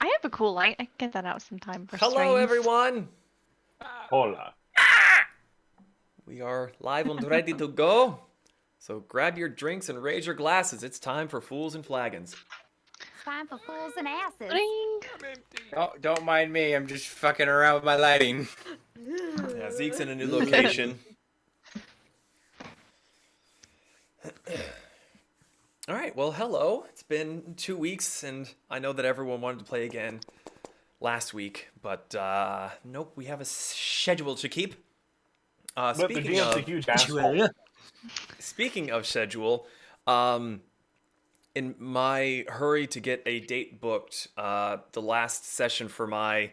I have a cool light. I can get that out sometime for Hello, streams. everyone. Hola. We are live and ready to go. So grab your drinks and raise your glasses. It's time for Fools and Flagons. It's time for fools and asses. Ring. Oh, don't mind me. I'm just fucking around with my lighting. Yeah, Zeke's in a new location. All right, well, hello. It's been 2 weeks, and I know that everyone wanted to play again last week, but nope, we have a schedule to keep. But the GM's a huge asshole. Speaking of schedule, in my hurry to get a date booked, the last session for my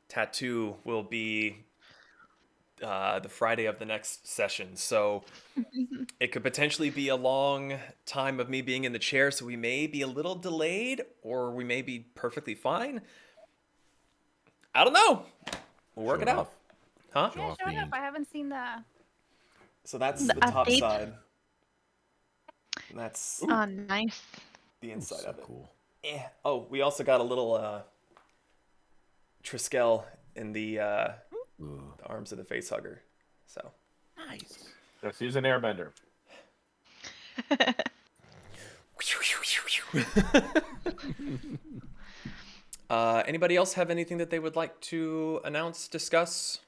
tattoo will be the Friday of the next session. So it could potentially be a long time of me being in the chair, so we may be a little delayed, or we may be perfectly fine. I don't know. We'll work it out. Huh? Yeah, show it up. I haven't seen the... So that's The the top update. side. And that's Oh, nice. the inside so of it. cool. Oh, we also got a little Triskel in the arms of the facehugger. So Nice. Yes, he's an airbender. Anybody else have anything that they would like to announce, discuss?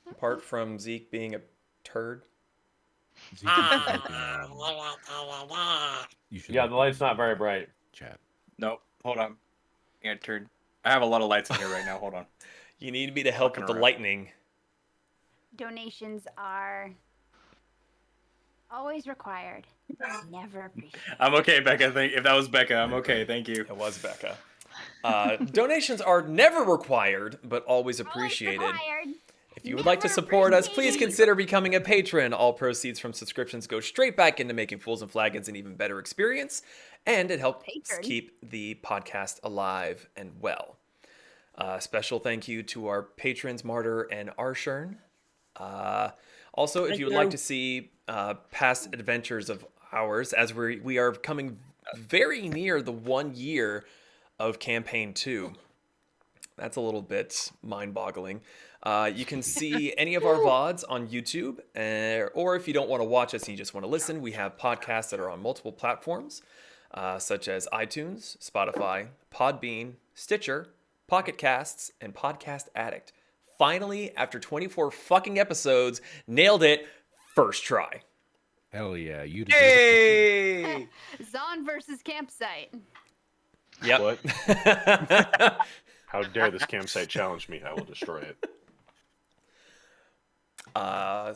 Apart from Zeke being a turd. Zeke is working on- You should Yeah, look the at light's not very bright. chat. Nope. Hold on. I got turned. I have a lot of lights in here right now. Hold on. You need me to help Fucking with the around. lightning. Donations are always required. Never appreciated. I'm okay, Becca. If that was Becca, I'm okay. Thank you. It was Becca. Donations are never required, but always appreciated. Always required. If you would like to Never support us, please appreciated. consider becoming a patron. All proceeds from subscriptions go straight back into making Fools and Flagons an even better experience, and it helps Patron. keep the podcast alive and well. Special thank you to our patrons, Martyr and Arshern. Also, if you would like to see past adventures of ours, as we are coming very near the 1 year of campaign 2. That's a little bit mind-boggling. You can see any of our VODs on YouTube, or if you don't want to watch us and you just want to listen, we have podcasts that are on multiple platforms, such as iTunes, Spotify, Podbean, Stitcher, Pocket Casts, and Podcast Addict. Finally, after 24 fucking episodes, nailed it first try. Hell yeah, you deserve it. Hey! Zon versus campsite. Yep. What? How dare this campsite challenge me? I will destroy it.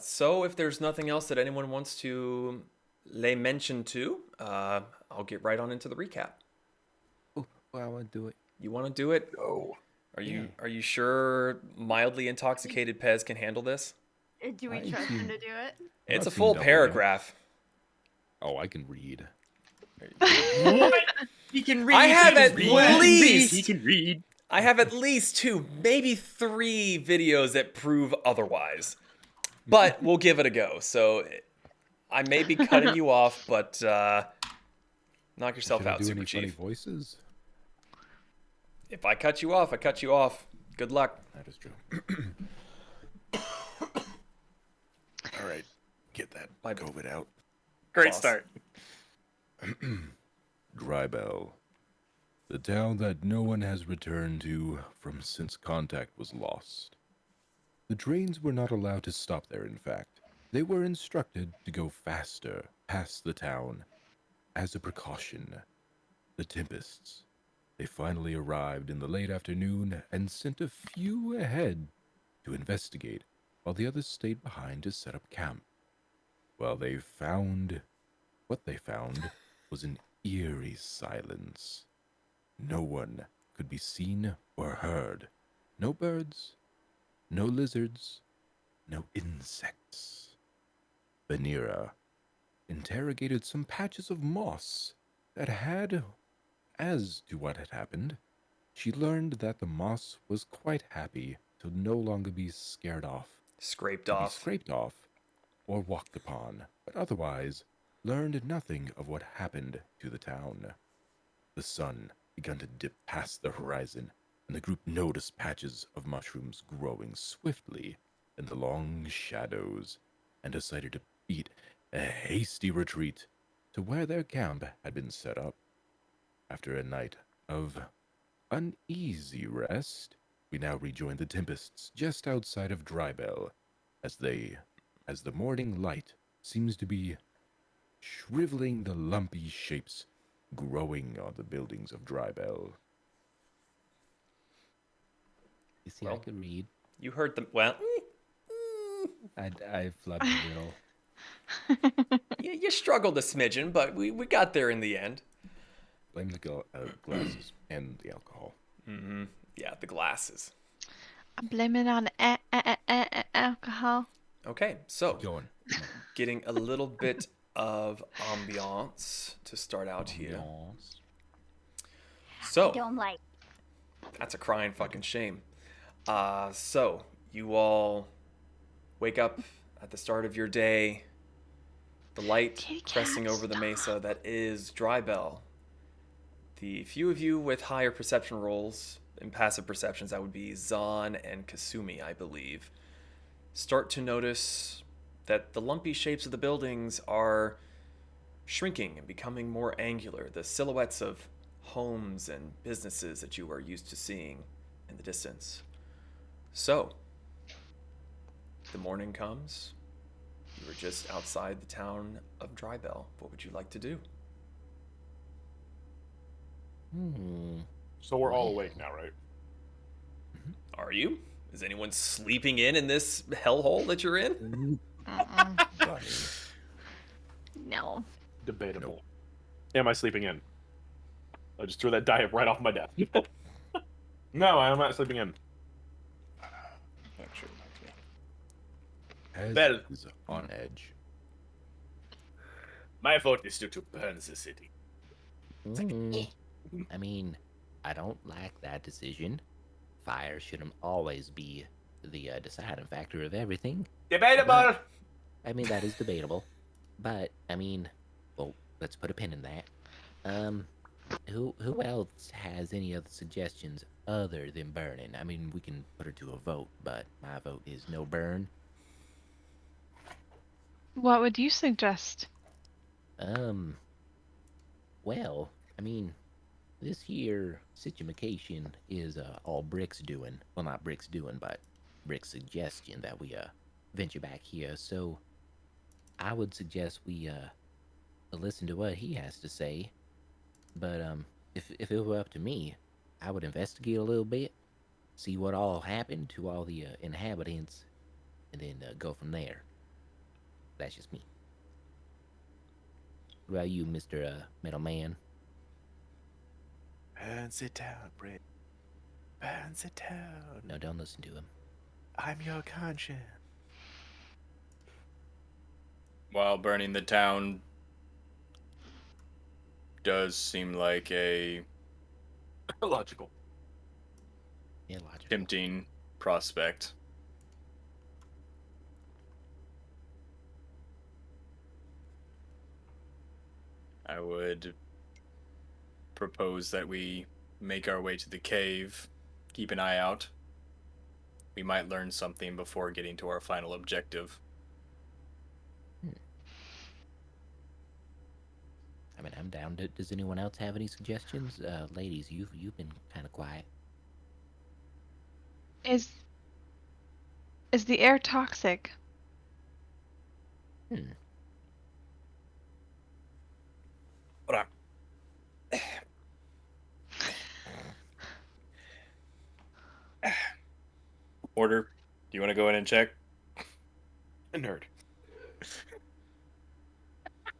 So if there's nothing else that anyone wants to lay mention to, I'll get right on into the recap. Oh, I want to do it. You want to do it? No. Are you sure mildly intoxicated Pez can handle this? Do we I trust him see. to do it? It's a I've seen full double paragraph. Oh, I can read. What? He can read. I have at least He can read. I have at least 2, maybe 3 videos that prove otherwise. But we'll give it a go. So I may be cutting you off, but knock yourself Should I out, do Super any funny Chief. voices? If I cut you off, I cut you off. Good luck. That is true. All right, get that My- COVID out. Great Boss. start. Drybell, the town that no one has returned to from since contact was lost. The trains were not allowed to stop there, in fact. They were instructed to go faster past the town. As a precaution, the Tempests, they finally arrived in the late afternoon and sent a few ahead to investigate, while the others stayed behind to set up camp. What they found was an eerie silence. No one could be seen or heard. No birds, no lizards, no insects. Vanera interrogated some patches of moss that had, as to what had happened, she learned that the moss was quite happy to no longer be scared off, Scraped to be off. scraped off, or walked upon, but otherwise learned nothing of what happened to the town. The sun begun to dip past the horizon, and the group noticed patches of mushrooms growing swiftly in the long shadows, and decided to beat a hasty retreat to where their camp had been set up. After a night of uneasy rest, we now rejoin the Tempests just outside of Drybell, as the morning light seems to be shriveling the lumpy shapes growing on the buildings of Drybell. You see, I Well. could read. You heard them. Well, I flubbed a little. you struggled a smidgen, but we got there in the end. Blame the glasses and the alcohol. Mm-hmm. Yeah, the glasses. I'm blaming it on alcohol. Okay, so Keep going. getting a little bit of ambiance to start out here. Ambiance. So Don't like. that's a crying fucking shame. So you all wake up at the start of your day. The light Kitty cat, pressing over the mesa that is Drybell. The few of you with higher perception rolls and passive perceptions, that would be Zahn and Kasumi, I believe, start to notice that the lumpy shapes of the buildings are shrinking and becoming more angular. The silhouettes of homes and businesses that you are used to seeing in the distance. So, the morning comes. You are just outside the town of Drybell. What would you like to do? So we're all awake now, right? Are you? Is anyone sleeping in this hellhole that you're in? Funny. No. Debatable. Am I sleeping in? I just threw that die right off my desk. No, I'm not sleeping in. Actually, As Well. is on edge. my vote is to burn the city. I mean, I don't like that decision. Fire shouldn't always be the deciding factor of everything. Debatable. I mean, that is debatable. But, I mean, well, let's put a pin in that. Who else has any other suggestions other than burning? I mean, we can put her to a vote, but my vote is no burn. What would you suggest? Well, I mean, this here situation is all Brick's doing. Well, not Brick's doing, but Brick's suggestion that we venture back here. So I would suggest we listen to what he has to say. But if it were up to me, I would investigate a little bit, see what all happened to all the inhabitants, and then go from there. That's just me. What about you, Mr. Metal Man? Burn the town, Britt. Burn the town. No, don't listen to him. I'm your conscience. While burning the town does seem like a Logical. Yeah, logical. tempting prospect. I would propose that we make our way to the cave, keep an eye out. We might learn something before getting to our final objective. I mean, I'm down. Does anyone else have any suggestions? Ladies, you've been kind of quiet. Is the air toxic? Hold on. Order, do you want to go in and check? A nerd.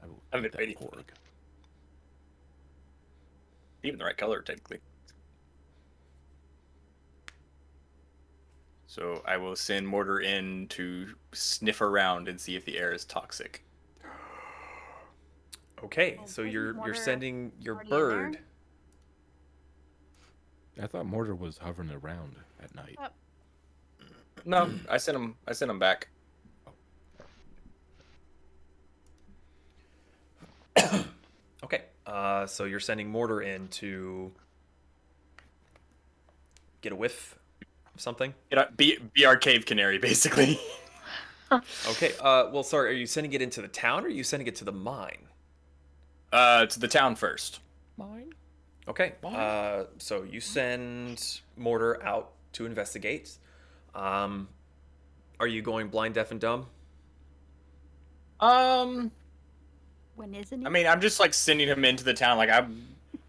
I will I'm eat that ready. pork. Even the right color, technically. So I will send Mortar in to sniff around and see if the air is toxic. Okay, Oh, so wasn't you're Mortar sending your already in there? bird. I thought Mortar was hovering around at night. No, I sent him back. Okay, so you're sending Mortar in to get a whiff of something? Be our cave canary, basically. Okay. Well, sorry. Are you sending it into the town, or are you sending it to the mine? To the town first. Mine? Okay. So you send Mortar out to investigate. Are you going blind, deaf, and dumb? When isn't it? I mean, I'm just like sending him into the town. Like I'm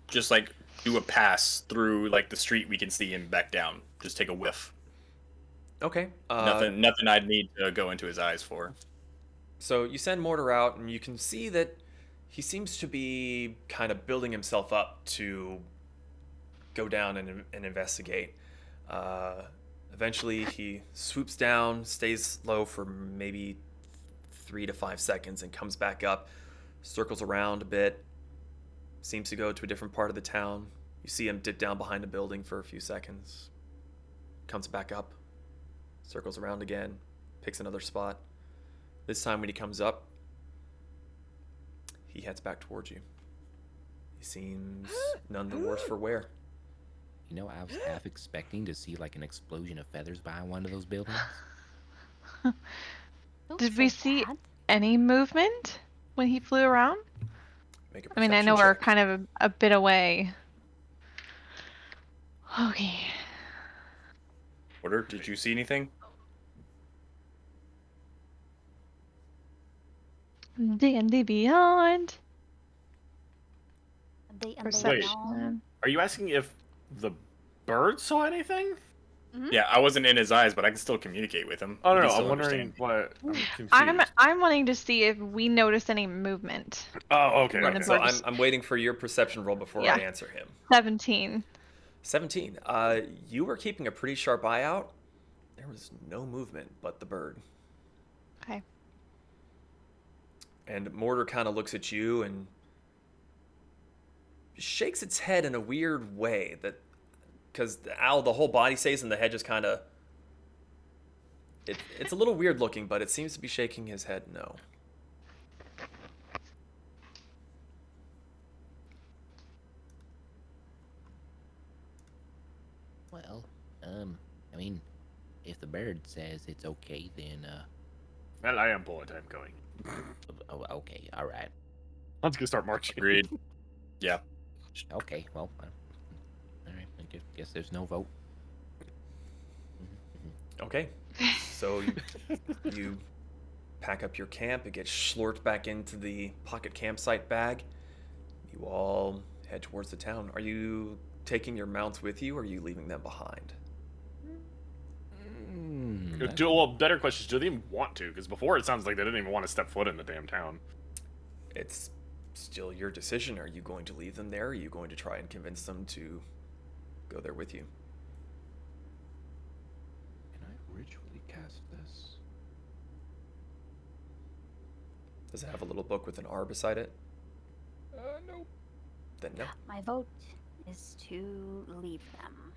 just like do a pass through like the street we can see him back down. Just take a whiff. Okay. Nothing I'd need to go into his eyes for. So you send Mortar out, and you can see that he seems to be kind of building himself up to go down and investigate. Eventually, he swoops down, stays low for maybe 3 to 5 seconds, and comes back up, circles around a bit, seems to go to a different part of the town. You see him dip down behind a building for a few seconds, comes back up, circles around again, picks another spot. This time when he comes up, he heads back towards you. He seems none the worse for wear. You know, I was half expecting to see like an explosion of feathers by one of those buildings. Don't Did we say see that. any movement when he flew around? Make a I mean, I perception know we're check. kind of a bit away. Okay. Order, did you see anything? D&D Beyond. They Perception. Are you asking if the bird saw anything? Yeah, I wasn't in his eyes, but I can still communicate with him. Oh He no, can I'm still wondering understand. what. I'm confused. I'm wanting to see if we notice any movement. Oh, okay. When okay. the So bird is- I'm waiting for your perception roll before I Yeah. answer him. 17. 17. You were keeping a pretty sharp eye out. There was no movement but the bird. Okay. And Mortar kind of looks at you and shakes its head in a weird way, that because the owl, the whole body stays and the head just kind of. It's a little weird looking, but it seems to be shaking his head no. Well, I mean, if the bird says it's okay, then Well, I am bullet time going. okay, all right, I'm just gonna start marching. Agreed. Yeah. okay. Well, all right. I guess there's no vote. Okay. So you pack up your camp. It gets slurped back into the pocket campsite bag. You all head towards the town. Are you taking your mounts with you, or are you leaving them behind? Well, better question is, do they even want to? Because before it sounds like they didn't even want to step foot in the damn town. It's still your decision. Are you going to leave them there? Or are you going to try and convince them to go there with you? Can I ritually cast this? Does it have a little book with an R beside it? No. Then no. My vote is to leave them.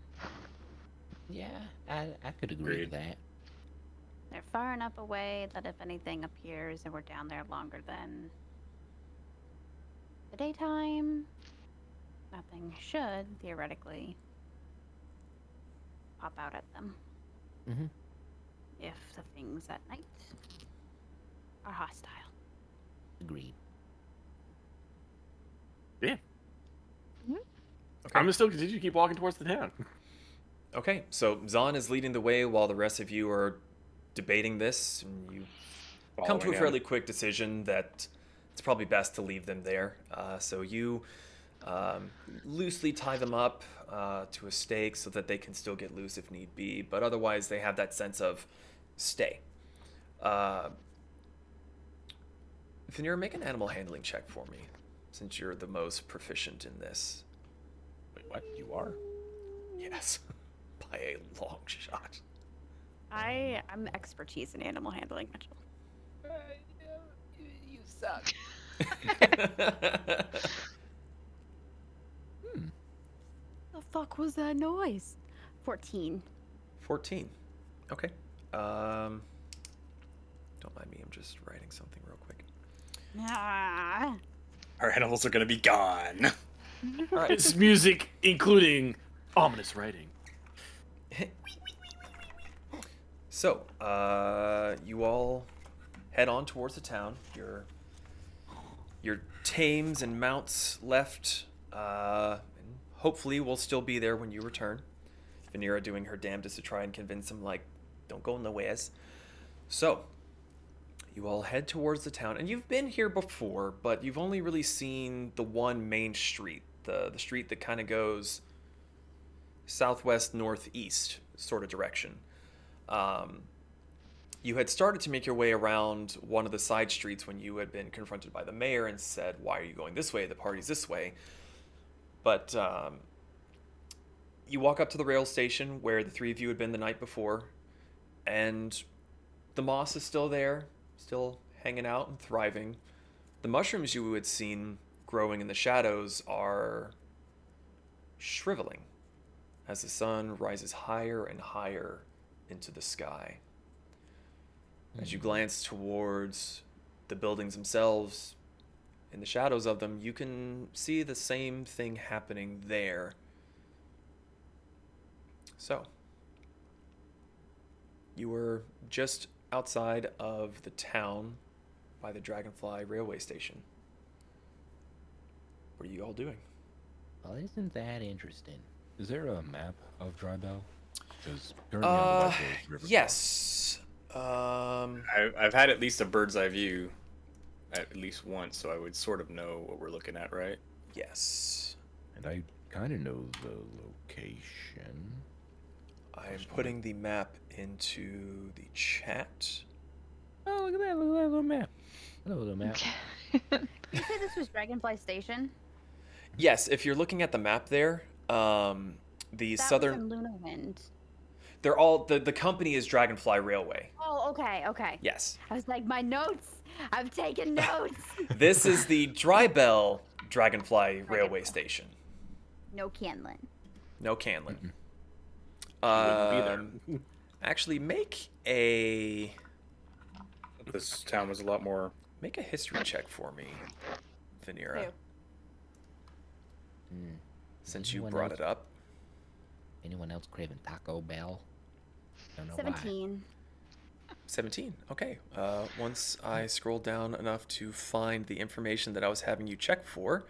Yeah, I could agree with that. They're far enough away that if anything appears and we're down there longer than the daytime, nothing should theoretically pop out at them. Mm-hmm. If the things at night are hostile. Agreed. Yeah. Okay. I'm gonna still continue to keep walking towards the town. Okay, so Zahn is leading the way while the rest of you are debating this, and you come to a Following him. fairly quick decision that it's probably best to leave them there. So you loosely tie them up to a stake so that they can still get loose if need be, but otherwise they have that sense of stay. Vanera, make an animal handling check for me, since you're the most proficient in this. Wait, what? You are? Yes, by a long shot. I'm expertise in animal handling, Mitchell. You suck. The fuck was that noise? 14. 14. Okay. Don't mind me. I'm just writing something real quick. Ah. Our animals are gonna be gone. All right. It's music, including ominous writing. So, you all head on towards the town. Your tames and mounts left, and hopefully will still be there when you return. Vanera doing her damnedest to try and convince him, like, don't go nowheres. So, you all head towards the town, and you've been here before, but you've only really seen the one main street, the street that kind of goes southwest northeast sort of direction. You had started to make your way around one of the side streets when you had been confronted by the mayor and said, why are you going this way? The party's this way. But you walk up to the rail station where the three of you had been the night before, and the moss is still there, still hanging out and thriving. The mushrooms you had seen growing in the shadows are shriveling as the sun rises higher and higher into the sky. As you glance towards the buildings themselves, in the shadows of them, you can see the same thing happening there. So, you were just outside of the town by the Dragonfly railway station. What are you all doing? Well, isn't that interesting? Is there a map of Drybell? Because currently on the West Coast River. Yes. I've had at least a bird's eye view at least once, so I would sort of know what we're looking at, right? Yes. And I kind of know the location. I'm putting the map into the chat. Oh, look at that little map. Hello, little map. Did you say this was Dragonfly Station? Yes, if you're looking at the map there, the That southern... was in Luna Wind. They're all... The company is Dragonfly Railway. Oh, okay, okay. Yes. I was like, my notes. I've taken notes. This is the Drybell Dragonfly Railway Station. No Canlin. No Canlin. Wouldn't be there. Actually, make a This town was a lot more. make a history check for me, Vanera, Hmm. since you Anyone brought else? it up. Anyone else craving Taco Bell? Don't know why. 17. 17. Okay. Once I scrolled down enough to find the information that I was having you check for,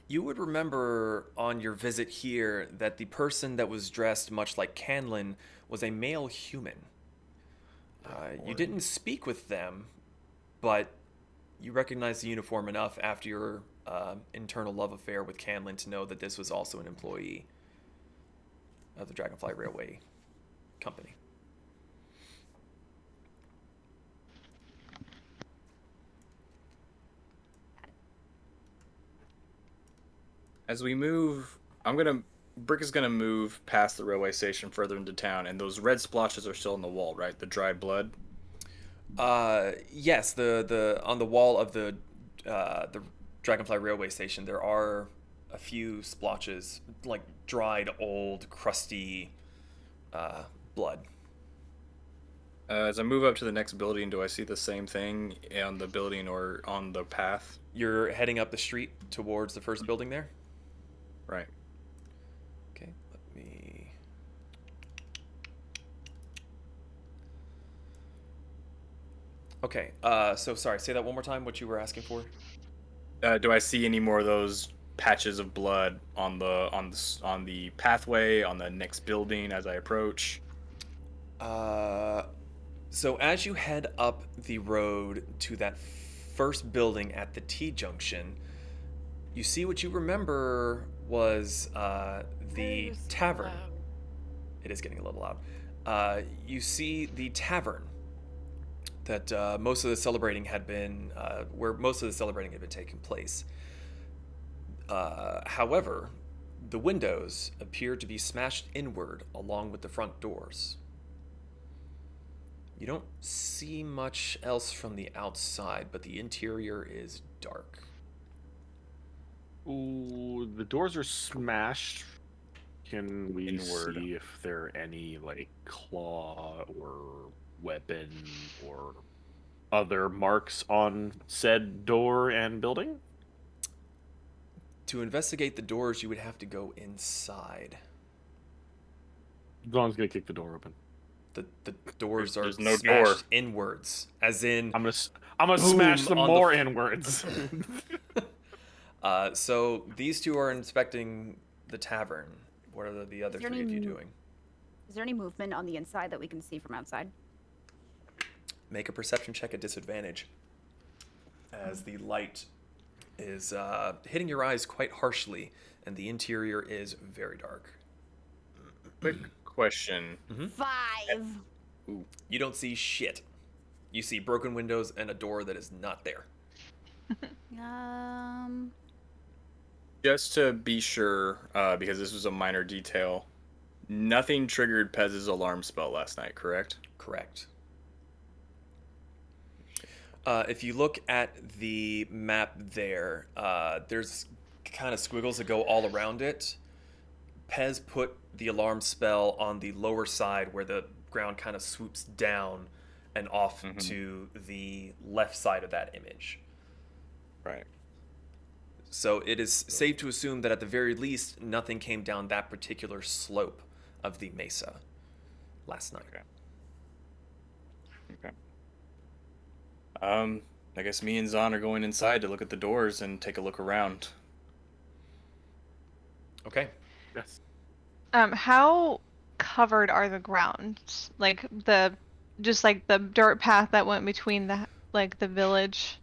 you would remember on your visit here that the person that was dressed much like Canlin was a male human. You didn't speak with them, but you recognized the uniform enough after your internal love affair with Canlin to know that this was also an employee of the Dragonfly Railway Company. As we move, Brick is gonna move past the railway station further into town, and those red splotches are still on the wall, right? The dried blood. Yes, the on the wall of the Dragonfly Railway Station, there are a few splotches, like dried, old, crusty blood. As I move up to the next building, do I see the same thing on the building or on the path? You're heading up the street towards the first building there? Right. Okay, let me... Okay, so sorry, say that one more time, what you were asking for? Do I see any more of those patches of blood on the pathway, on the next building as I approach? So as you head up the road to that first building at the T-junction, you see what you remember was the tavern. It is getting a little loud. You see the tavern that most of the celebrating had been, where most of the celebrating had been taking place. However, the windows appear to be smashed inward along with the front doors. You don't see much else from the outside, but the interior is dark. Ooh, the doors are smashed. Can we Inward. see if there are any, like, claw or weapon or other marks on said door and building? To investigate the doors, you would have to go inside. Zon's gonna kick the door open. The doors are There's no smashed door. inwards, as in. I'm gonna Boom smash some on the more f- inwards. So these two are inspecting the tavern. What are the other Is there three of you any- doing? Is there any movement on the inside that we can see from outside? Make a perception check at disadvantage, as the light is hitting your eyes quite harshly, and the interior is very dark. Quick question. 5. You don't see shit. You see broken windows and a door that is not there. Just to be sure, because this was a minor detail, nothing triggered Pez's alarm spell last night, correct? Correct. If you look at the map there, there's kind of squiggles that go all around it. Pez put the alarm spell on the lower side where the ground kind of swoops down and off to the left side of that image. Right. So it is safe to assume that at the very least, nothing came down that particular slope of the mesa last night. Okay. I guess me and Zon are going inside to look at the doors and take a look around. Okay. Yes. How covered are the grounds? Like just like the dirt path that went between the village.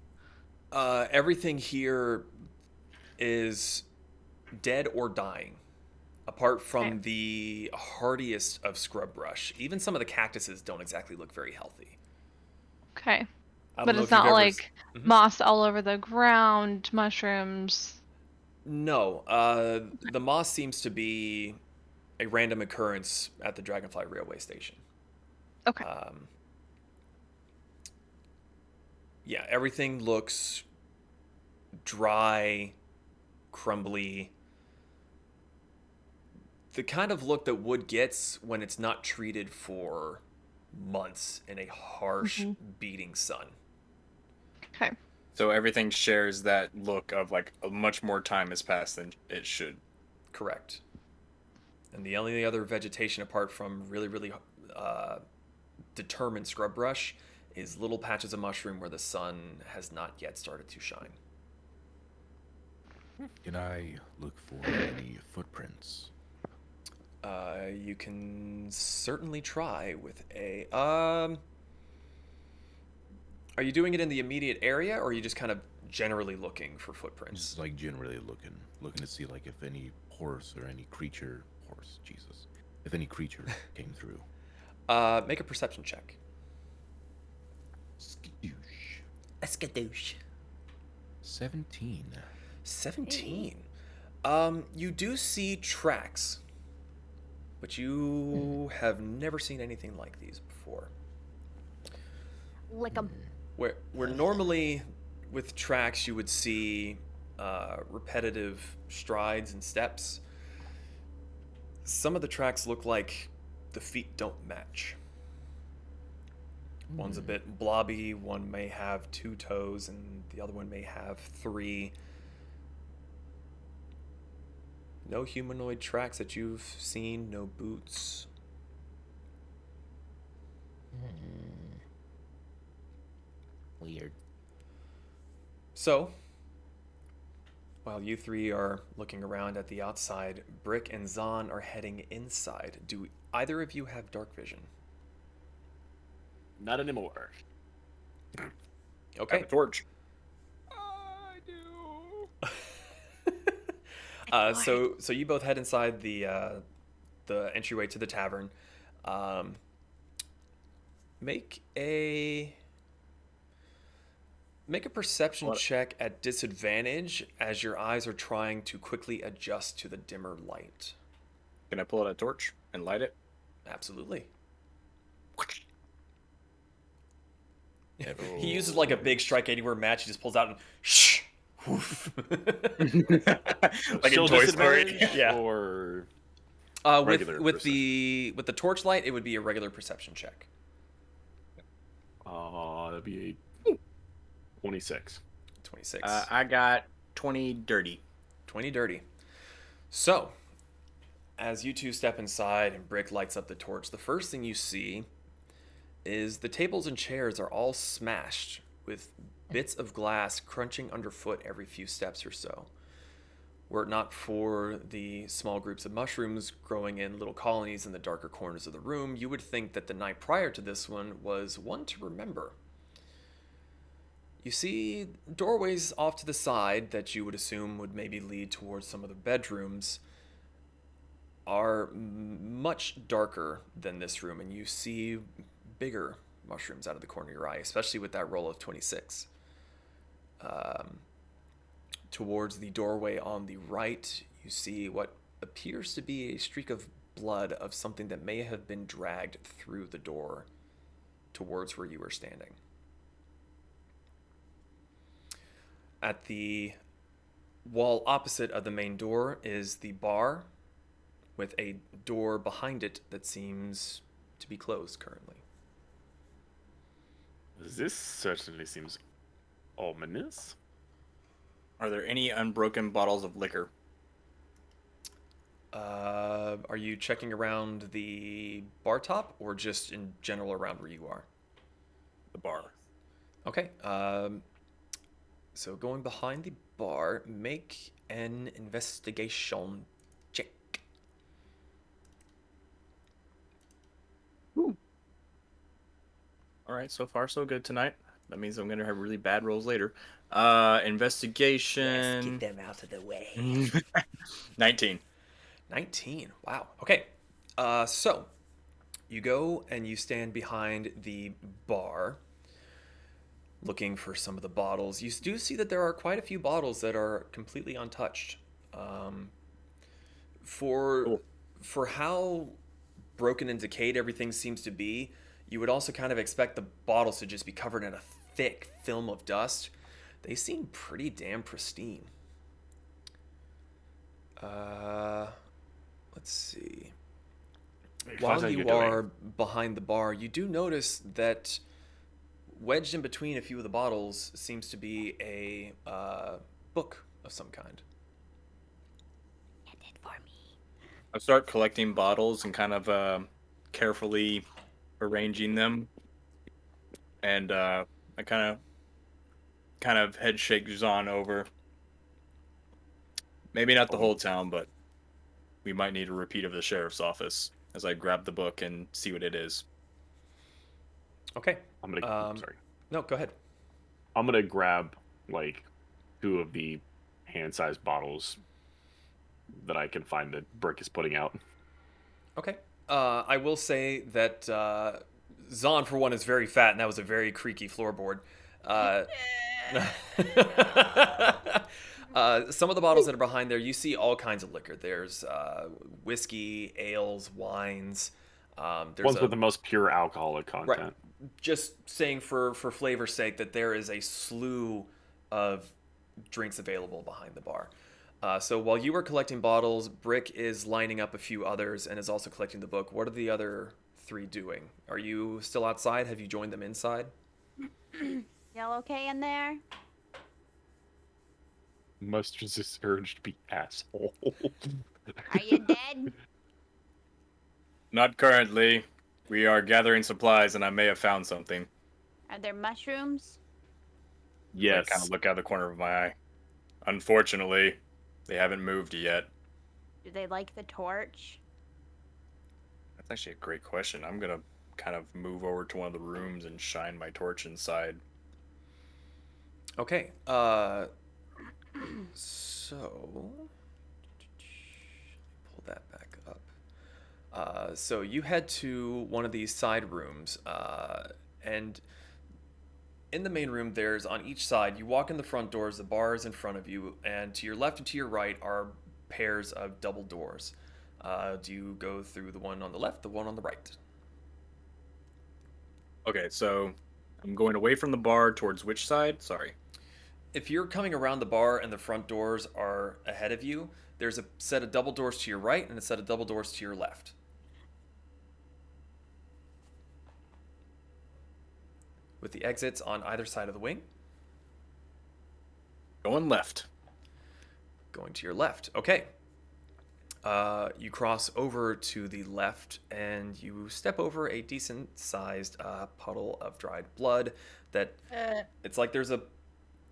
Everything here is dead or dying, apart from Okay. the hardiest of scrub brush. Even some of the cactuses don't exactly look very healthy. Okay. I don't But know it's if you've not ever like Mhm. moss all over the ground, mushrooms. No, the moss seems to be a random occurrence at the Dragonfly Railway Station. Okay. Yeah, everything looks dry, crumbly. The kind of look that wood gets when it's not treated for months in a harsh, beating sun. Okay. So everything shares that look of like much more time has passed than it should. Correct. And the only other vegetation apart from really, really determined scrub brush is little patches of mushroom where the sun has not yet started to shine. Can I look for any footprints? You can certainly try with a. Are you doing it in the immediate area, or are you just kind of generally looking for footprints? Just like generally looking to see like if any horse or any creature, if any creature came through. Make a perception check. Skadoosh. 17. 17. You do see tracks, but you have never seen anything like these before. Lick 'em. Where normally with tracks you would see repetitive strides and steps, some of the tracks look like the feet don't match. One's a bit blobby, one may have 2 toes, and the other one may have 3. No humanoid tracks that you've seen, no boots. Weird. So, while you three are looking around at the outside, Brick and Zon are heading inside. Do either of you have dark vision? Not anymore. Have Okay. a torch. I do. So you both head inside the entryway to the tavern. Make a perception check at disadvantage as your eyes are trying to quickly adjust to the dimmer light. Can I pull out a torch and light it? Absolutely. He uses like a big strike anywhere match. He just pulls out and shh. Woof. Like Still in Toy Story. disadvantage, Yeah. Or With regular the torchlight, it would be a regular perception check. that'd be a 26. 26. I got 20 dirty. 20 dirty. So, as you two step inside and Brick lights up the torch, the first thing you see is the tables and chairs are all smashed with bits of glass crunching underfoot every few steps or so. Were it not for the small groups of mushrooms growing in little colonies in the darker corners of the room, you would think that the night prior to this one was one to remember. You see doorways off to the side that you would assume would maybe lead towards some of the bedrooms are much darker than this room, and you see bigger mushrooms out of the corner of your eye, especially with that roll of 26. Towards the doorway on the right, you see what appears to be a streak of blood of something that may have been dragged through the door towards where you were standing. At the wall opposite of the main door is the bar, with a door behind it that seems to be closed currently. This certainly seems ominous. Are there any unbroken bottles of liquor? Are you checking around the bar top or just in general around where you are? The bar. Okay. So going behind the bar, make an investigation check. Ooh. All right, so far so good tonight. That means I'm gonna have really bad rolls later. Investigation. Let's get them out of the way. 19. 19. Wow. Okay. So you go and you stand behind the bar looking for some of the bottles. You do see that there are quite a few bottles that are completely untouched. For how broken and decayed everything seems to be, you would also kind of expect the bottles to just be covered in a thick film of dust. They seem pretty damn pristine. Let's see. While you are behind the bar, you do notice that wedged in between a few of the bottles seems to be a book of some kind. Get it for me. I start collecting bottles and kind of carefully arranging them, and I kind of head shake Zahn over. Maybe not the whole town, but we might need a repeat of the sheriff's office as I grab the book and see what it is. Okay. I'm gonna. Sorry. No, go ahead. I'm gonna grab like 2 of the hand-sized bottles that I can find that Brick is putting out. Okay. I will say that Zahn, for one, is very fat, and that was a very creaky floorboard. Some of the bottles that are behind there, you see all kinds of liquor. There's whiskey, ales, wines. There's ones with the most pure alcoholic content. Right. Just saying for flavor's sake that there is a slew of drinks available behind the bar. So while you are collecting bottles, Brick is lining up a few others and is also collecting the book. What are the other 3 doing? Are you still outside? Have you joined them inside? Y'all okay in there? Must resist urge to be asshole. Are you dead? Not currently. We are gathering supplies, and I may have found something. Are there mushrooms? Yes. I kind of look out the corner of my eye. Unfortunately, they haven't moved yet. Do they like the torch? That's actually a great question. I'm gonna kind of move over to one of the rooms and shine my torch inside. Okay. So pull that back up. So you head to one of these side rooms, and in the main room, there's on each side, you walk in the front doors, the bar is in front of you, and to your left and to your right are pairs of double doors. Do you go through the one on the left, the one on the right? Okay, so I'm going away from the bar towards which side? Sorry. If you're coming around the bar and the front doors are ahead of you, there's a set of double doors to your right and a set of double doors to your left. With the exits on either side of the wing. Going left. going to your left. Okay. You cross over to the left and you step over a decent-sized puddle of dried blood. That it's like there's a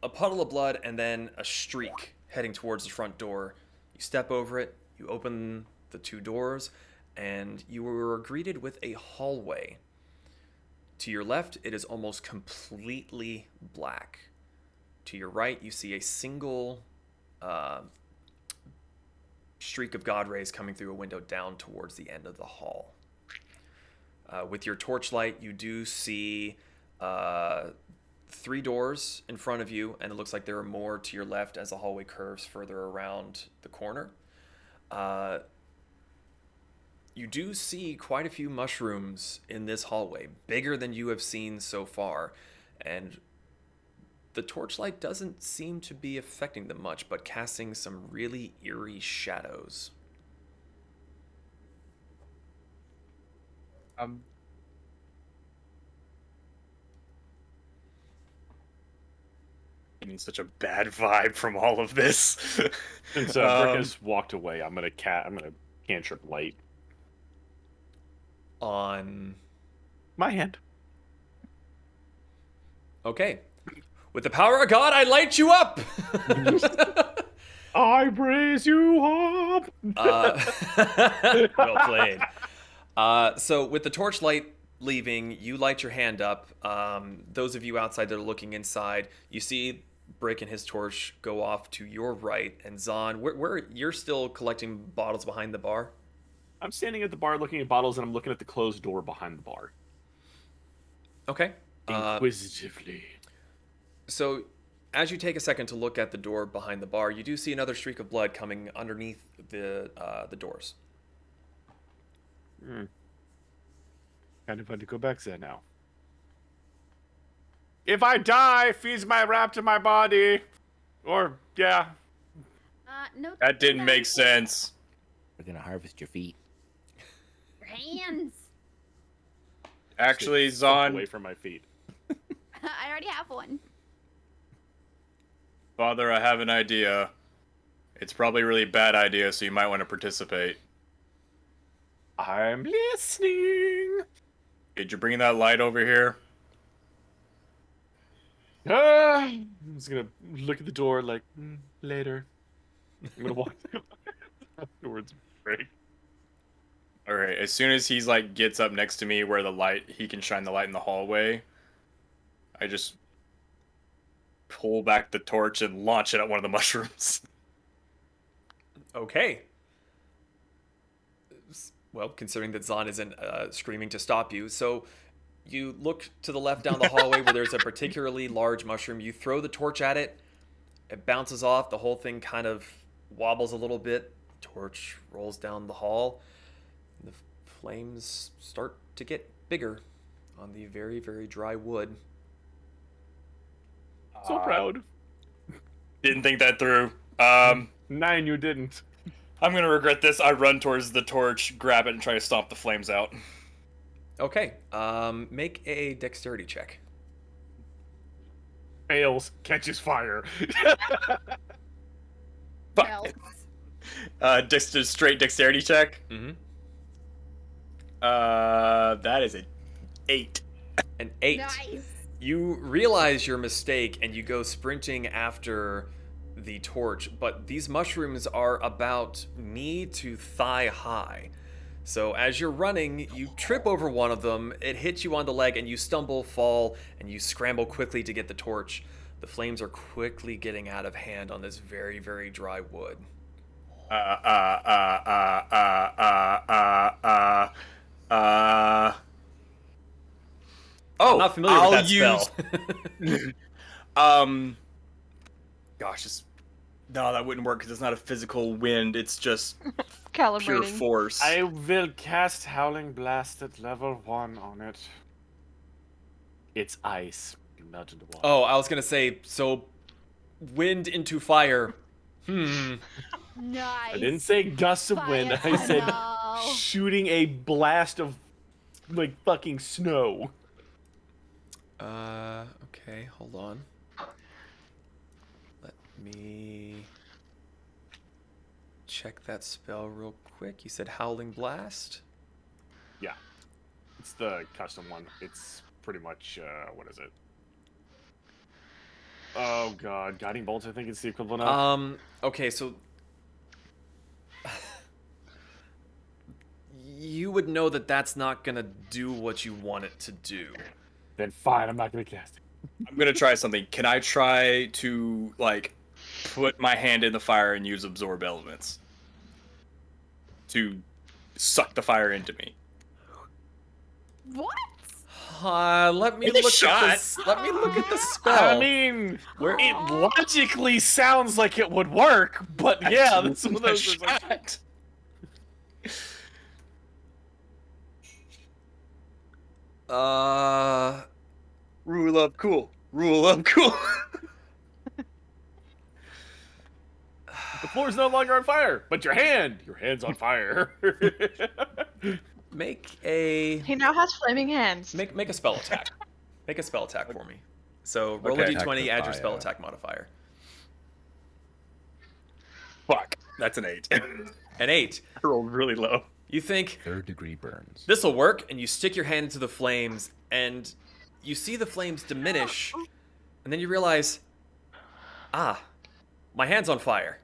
puddle of blood and then a streak heading towards the front door. You step over it. You open the two doors, and you were greeted with a hallway. To your left, it is almost completely black. To your right, you see a single streak of God rays coming through a window down towards the end of the hall. With your torchlight, you do see 3 doors in front of you, and it looks like there are more to your left as the hallway curves further around the corner. You do see quite a few mushrooms in this hallway, bigger than you have seen so far, and the torchlight doesn't seem to be affecting them much, but casting some really eerie shadows. Getting such a bad vibe from all of this. Since Brick has walked away, I'm gonna cantrip light On... my hand. Okay. With the power of God, I light you up! I raise you up! Well played. So with the torchlight leaving, you light your hand up. Those of you outside that are looking inside, you see Brick and his torch go off to your right. And Zahn, where you're still collecting bottles behind the bar? I'm standing at the bar looking at bottles, and I'm looking at the closed door behind the bar. Okay. Inquisitively. So as you take a second to look at the door behind the bar, you do see another streak of blood coming underneath the doors. Kind of fun to go back there now. If I die, feeds my wrap to my body. Or, yeah. No. That didn't make sense. We're gonna harvest your feet. Your hands. Actually, Step Zahn, away from my feet. I already have one. Father, I have an idea. It's probably a really bad idea, so you might want to participate. I'm listening. Did you bring that light over here? I'm just gonna look at the door like, later. I'm gonna walk towards break. All right. As soon as he's like gets up next to me, where the light he can shine the light in the hallway, I just pull back the torch and launch it at one of the mushrooms. Okay. Well, considering that Zahn isn't screaming to stop you, so you look to the left down the hallway where there's a particularly large mushroom. You throw the torch at it. It bounces off. The whole thing kind of wobbles a little bit. Torch rolls down the hall. The flames start to get bigger on the very, very dry wood. So proud. Didn't think that through. 9, you didn't. I'm gonna regret this. I run towards the torch, grab it, and try to stomp the flames out. Okay. Make a dexterity check. Fails, catches fire. Fuck. Straight dexterity check. Mm-hmm. That is an 8. An 8. Nice. You realize your mistake and you go sprinting after the torch, but these mushrooms are about knee to thigh high. So as you're running, you trip over one of them, it hits you on the leg, and you stumble, fall, and you scramble quickly to get the torch. The flames are quickly getting out of hand on this very, very dry wood. Oh, I'm not familiar with that spell. Gosh, no, that wouldn't work because it's not a physical wind. It's just pure Calibrating. force. I will cast Howling Blast at level 1 on it. It's ice. You melt into water. Oh, I was gonna say, so wind into fire. Nice. I didn't say gusts of wind. I said No. shooting a blast of, like, fucking snow. Okay, hold on. Let me check that spell real quick. You said Howling Blast? Yeah. It's the custom one. It's pretty much, what is it? Oh god, Guiding Bolt, I think it's the equivalent of. Okay, so you would know that that's not gonna do what you want it to do. Then fine, I'm not gonna cast it. I'm gonna try something. Can I try to, like, put my hand in the fire and use absorb elements to suck the fire into me? What? Let me look at this. Let me look at the spell. I mean, it logically sounds like it would work, but yeah, that's one of those. Shot. Rule up cool. Rule up cool. The floor's no longer on fire, but your hand's on fire. Make a He now has flaming hands. make a spell attack. Make a spell attack for me. So roll Okay. a d20, add your spell Fire. attack modifier. Fuck. That's an 8. An 8. I rolled really low. You think 3rd-degree burns. this will work, and you stick your hand into the flames, and you see the flames diminish, and then you realize, my hand's on fire.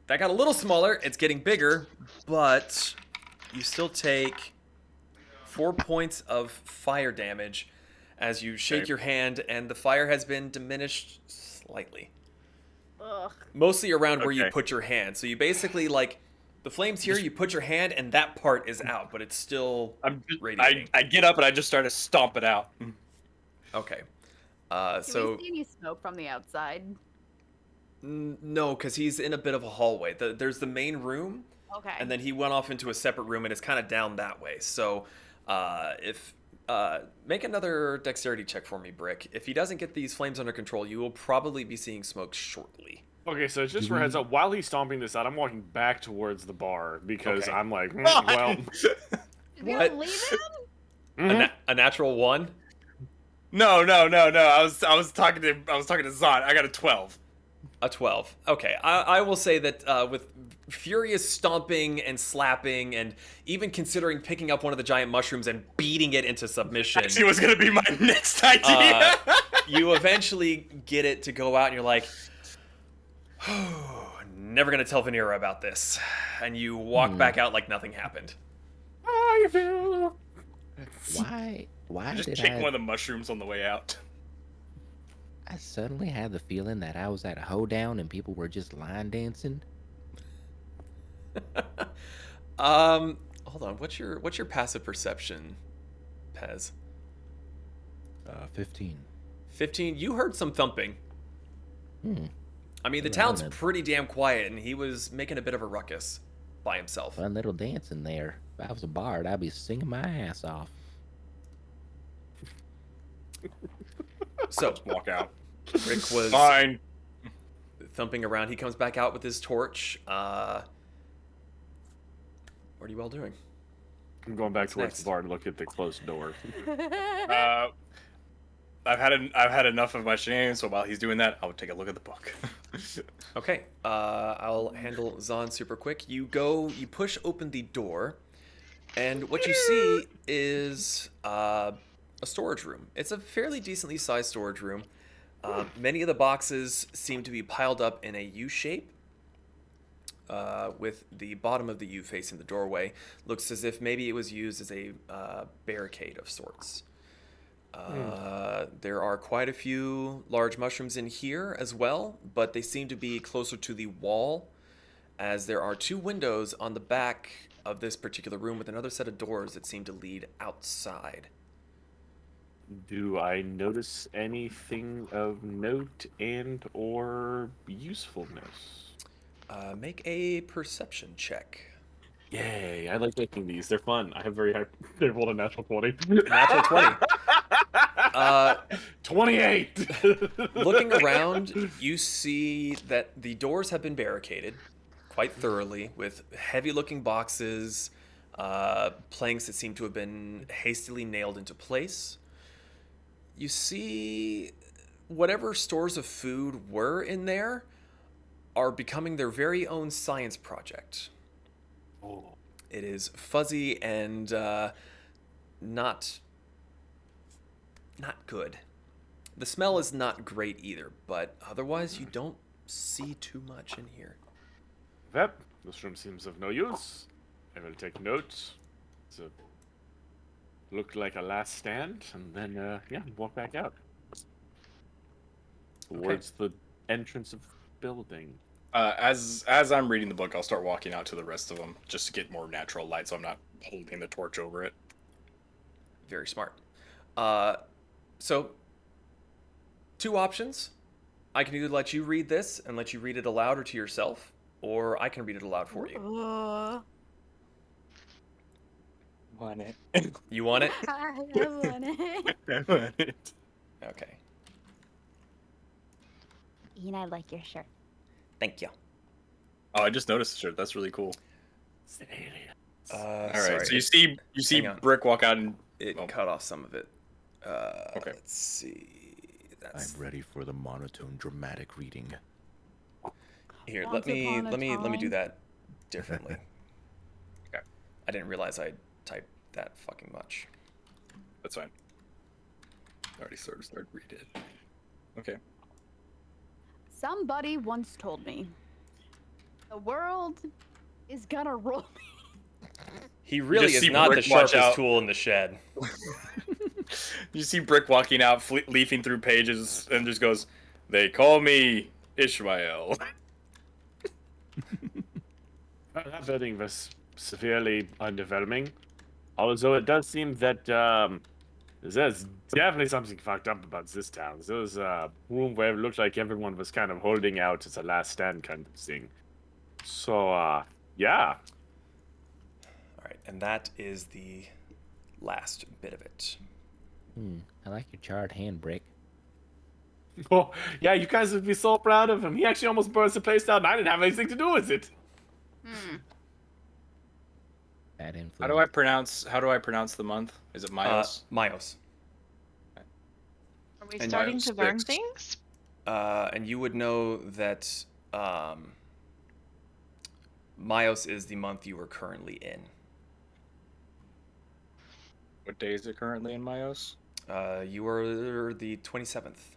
That got a little smaller. It's getting bigger, but you still take 4 points of fire damage as you shake your hand, and the fire has been diminished slightly. Ugh. Mostly around where you Okay. put your hand. So you basically, like, the flames here, you put your hand, and that part is out, but it's still radiating. I get up and I just start to stomp it out. Okay. Do So, we see any smoke from the outside? no, because he's in a bit of a hallway. There's the main room, Okay. and then he went off into a separate room, and it's kind of down that way. So, make another dexterity check for me, Brick. If he doesn't get these flames under control, you will probably be seeing smoke shortly. Okay, so just for heads up, while he's stomping this out, I'm walking back towards the bar because Okay. I'm like, well, Did What? we leave him? A natural 1? No. I was talking to Zon. I got a 12. A 12. Okay, I will say that with furious stomping and slapping, and even considering picking up one of the giant mushrooms and beating it into submission, Actually, was gonna be my next idea. you eventually get it to go out, and you're like, never gonna tell Vanera about this, and you walk back out like nothing happened. how you feel? Why Just did kick one of the mushrooms on the way out. I suddenly had the feeling that I was at a hoedown and people were just line dancing? Hold on. What's your passive perception, Pez? 15. 15. You heard some thumping. I mean, the Yeah, town's man. pretty damn quiet, and he was making a bit of a ruckus by himself. Fun little dance in there. If I was a bard, I'd be singing my ass off. So Walk out. Rick was Fine. thumping around. He comes back out with his torch. What are you all doing? I'm going back towards Next. the bar to look at the closed door. I've had enough of my shenanigans. So while he's doing that, I'll take a look at the book. Okay, I'll handle Zon super quick. You push open the door, and what you see is a storage room. It's a fairly decently sized storage room. Many of the boxes seem to be piled up in a U shape, with the bottom of the U facing the doorway. Looks as if maybe it was used as a barricade of sorts. There are quite a few large mushrooms in here as well, but they seem to be closer to the wall, as there are 2 windows on the back of this particular room with another set of doors that seem to lead outside. Do I notice anything of note and or usefulness? Make a perception check. Yay, I like making these. They're fun. I have very high... They rolled a natural 20. Natural 20. 28! Looking around, you see that the doors have been barricaded quite thoroughly with heavy-looking boxes, planks that seem to have been hastily nailed into place. You see whatever stores of food were in there are becoming their very own science project. Oh. It is fuzzy and not good. The smell is not great either, but otherwise you don't see too much in here. Well, this room seems of no use. I will take notes. So, look like a last stand, and then walk back out towards the entrance of the building. As I'm reading the book, I'll start walking out to the rest of them just to get more natural light, so I'm not holding the torch over it. Very smart. So, two options. I can either let you read this and let you read it aloud or to yourself, or I can read it aloud for you. Want it? You want it? I want it. I want it. Okay. Ian, I like your shirt. Thank you. Oh, I just noticed the shirt. That's really cool. It's an alien. All right. Sorry. So you see Hang on. Brick walk out and It oh. cut off some of it. Okay. Let's see. That's I'm ready for the monotone, dramatic reading. here. Once Let upon a me do time. that differently. Okay. I didn't realize I typed that fucking much. That's fine. I already started reading it. Okay. Somebody once told me the world is gonna roll me. He really just is see not the Brick watch sharpest out. tool in the shed. You see Brick walking out, leafing through pages, and just goes, "They call me Ishmael." That building was severely underwhelming. Although it does seem that there's definitely something fucked up about this town. There was a room where it looked like everyone was kind of holding out as a last stand kind of thing. So, yeah. All right, and that is the last bit of it. I like your charred hand, Brick. Oh, yeah, you guys would be so proud of him. He actually almost burns the place down, and I didn't have anything to do with it. Bad influence. How do I pronounce the month? Is it Miles? Myos. Are we And starting Miles to learn fixed. things? And you would know that Myos is the month you are currently in. What day is it currently in Miles? You are the 27th.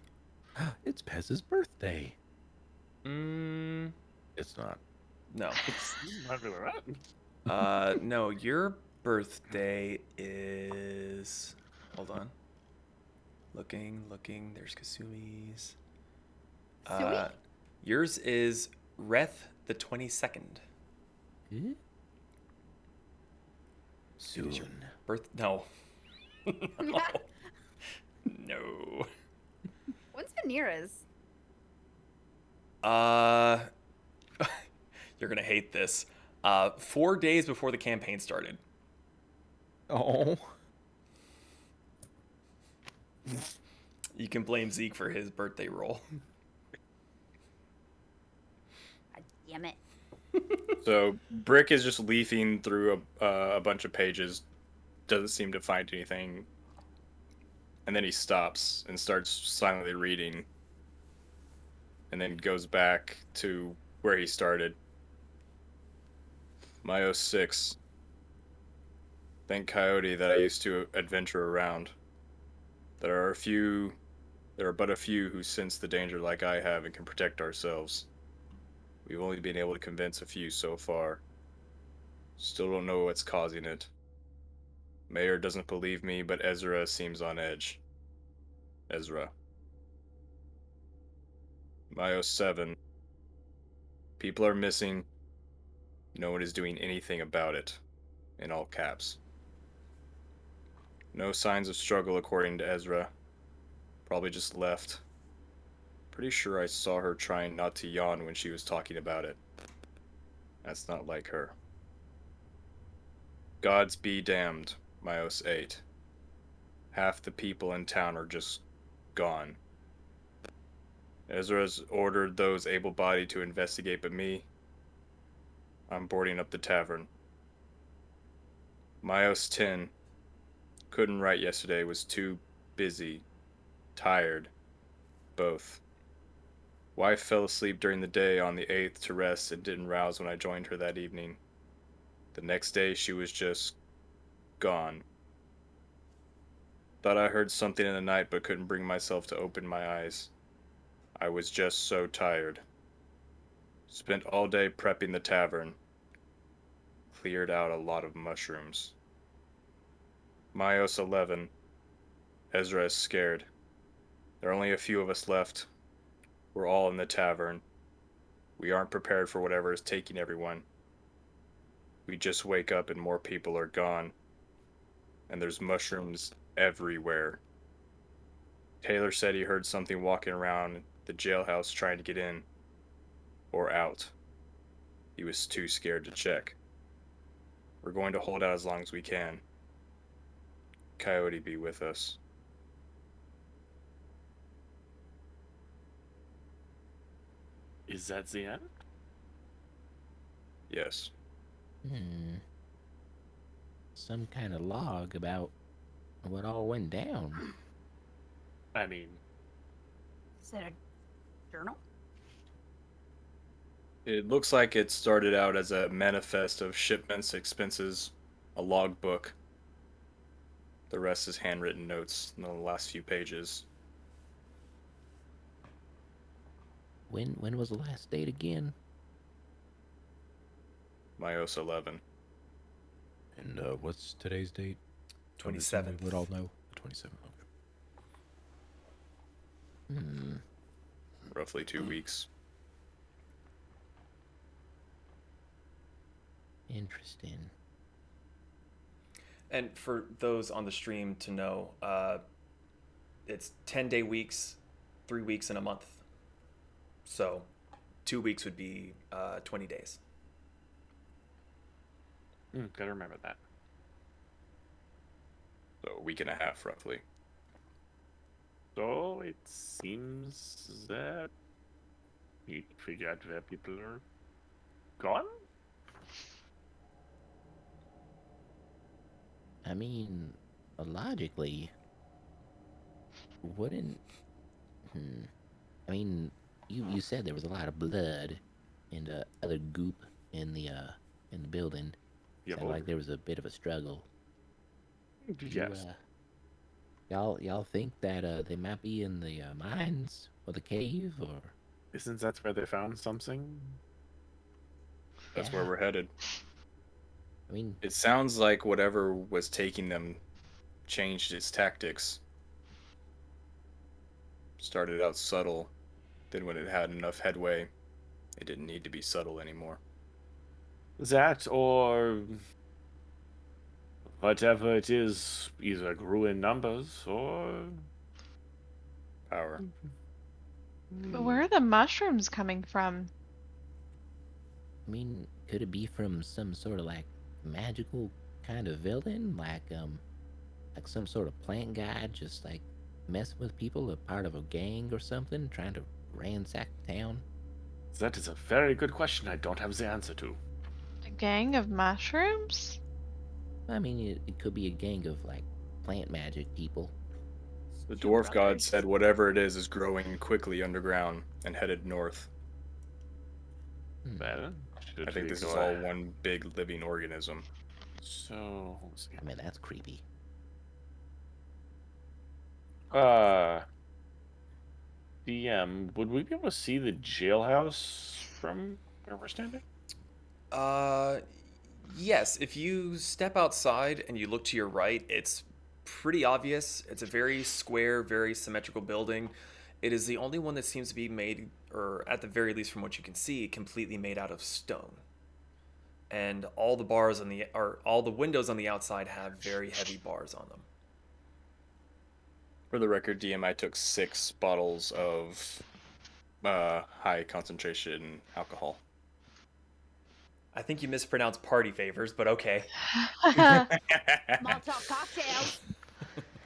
It's Pez's birthday. Mm, It's not. no. Might be right. No, your birthday is... Hold on. Looking. There's Kasumi's. Sui? Yours is Reth the 22nd. Hmm? Soon. No. No. When's Vanera's? You're gonna hate this. 4 days before the campaign started. Oh. You can blame Zeke for his birthday roll. God damn it. So Brick is just leafing through a bunch of pages, doesn't seem to find anything, and then he stops and starts silently reading, and then goes back to where he started. Myos 6. Thank Coyote that I used to adventure around. There are but a few who sense the danger like I have and can protect ourselves. We've only been able to convince a few so far. Still don't know what's causing it. Mayor doesn't believe me, but Ezra seems on edge. Ezra. Myos 7. People are missing. No one is doing anything about it. In all caps. No signs of struggle according to Ezra. Probably just left. Pretty sure I saw her trying not to yawn when she was talking about it. That's not like her. Gods be damned, Myos 8. Half the people in town are just gone. Ezra's ordered those able-bodied to investigate, but me, I'm boarding up the tavern. Myos 10. Couldn't write yesterday, was too busy. Tired. Both. Wife fell asleep during the day on the 8th to rest and didn't rouse when I joined her that evening. The next day, she was just gone. Thought I heard something in the night but couldn't bring myself to open my eyes. I was just so tired. Spent all day prepping the tavern. Cleared out a lot of mushrooms. Myos 11. Ezra is scared. There are only a few of us left. We're all in the tavern. We aren't prepared for whatever is taking everyone. We just wake up and more people are gone. And there's mushrooms everywhere. Taylor said he heard something walking around the jailhouse trying to get in. Or out. He was too scared to check. We're going to hold out as long as we can. Coyote be with us. Is that the end? Yes. Some kind of log about what all went down. I mean, Is it a journal? It looks like it started out as a manifest of shipments, expenses, a logbook. The rest is handwritten notes in the last few pages. When was the last date again? Myos 11. And what's today's date? 27th. We would all know. The 27th. Okay. Roughly 2 weeks. Interesting. And for those on the stream to know, it's 10-day weeks, 3 weeks in a month. So 2 weeks would be 20 days. gotta remember that. So a week and a half, roughly. So it seems that you figure out where people are gone. I mean, logically, wouldn't... I mean, you said there was a lot of blood and other goop in the building. Yeah, Sounded like there was a bit of a struggle. yes. Y'all think that they might be in the mines or the cave, or... Isn't that where they found something? That's where we're headed. I mean, It sounds like whatever was taking them changed its tactics. Started out subtle, then when it had enough headway, it didn't need to be subtle anymore. That or whatever it is either grew in numbers or Power. But where are the mushrooms coming from? I mean, could it be from some sort of like magical kind of villain, like some sort of plant guy, just like messing with people, a part of a gang or something, trying to ransack the town? That is a very good question I don't have the answer to. A gang of mushrooms? I mean, it could be a gang of like plant magic people. The dwarf god said whatever it is growing quickly underground and headed north. Well, I think this is all one big living organism. So, let's see. I mean, that's creepy. DM, would we be able to see the jailhouse from where we're standing? Yes, if you step outside and you look to your right, it's pretty obvious. It's a very square, very symmetrical building. It is the only one that seems to be made, or at the very least from what you can see, completely made out of stone. And all the bars on the, or all the windows on the outside have very heavy bars on them. For the record, DM, I took 6 bottles of high concentration alcohol. I think you mispronounced party favors, but okay. Molotov cocktails.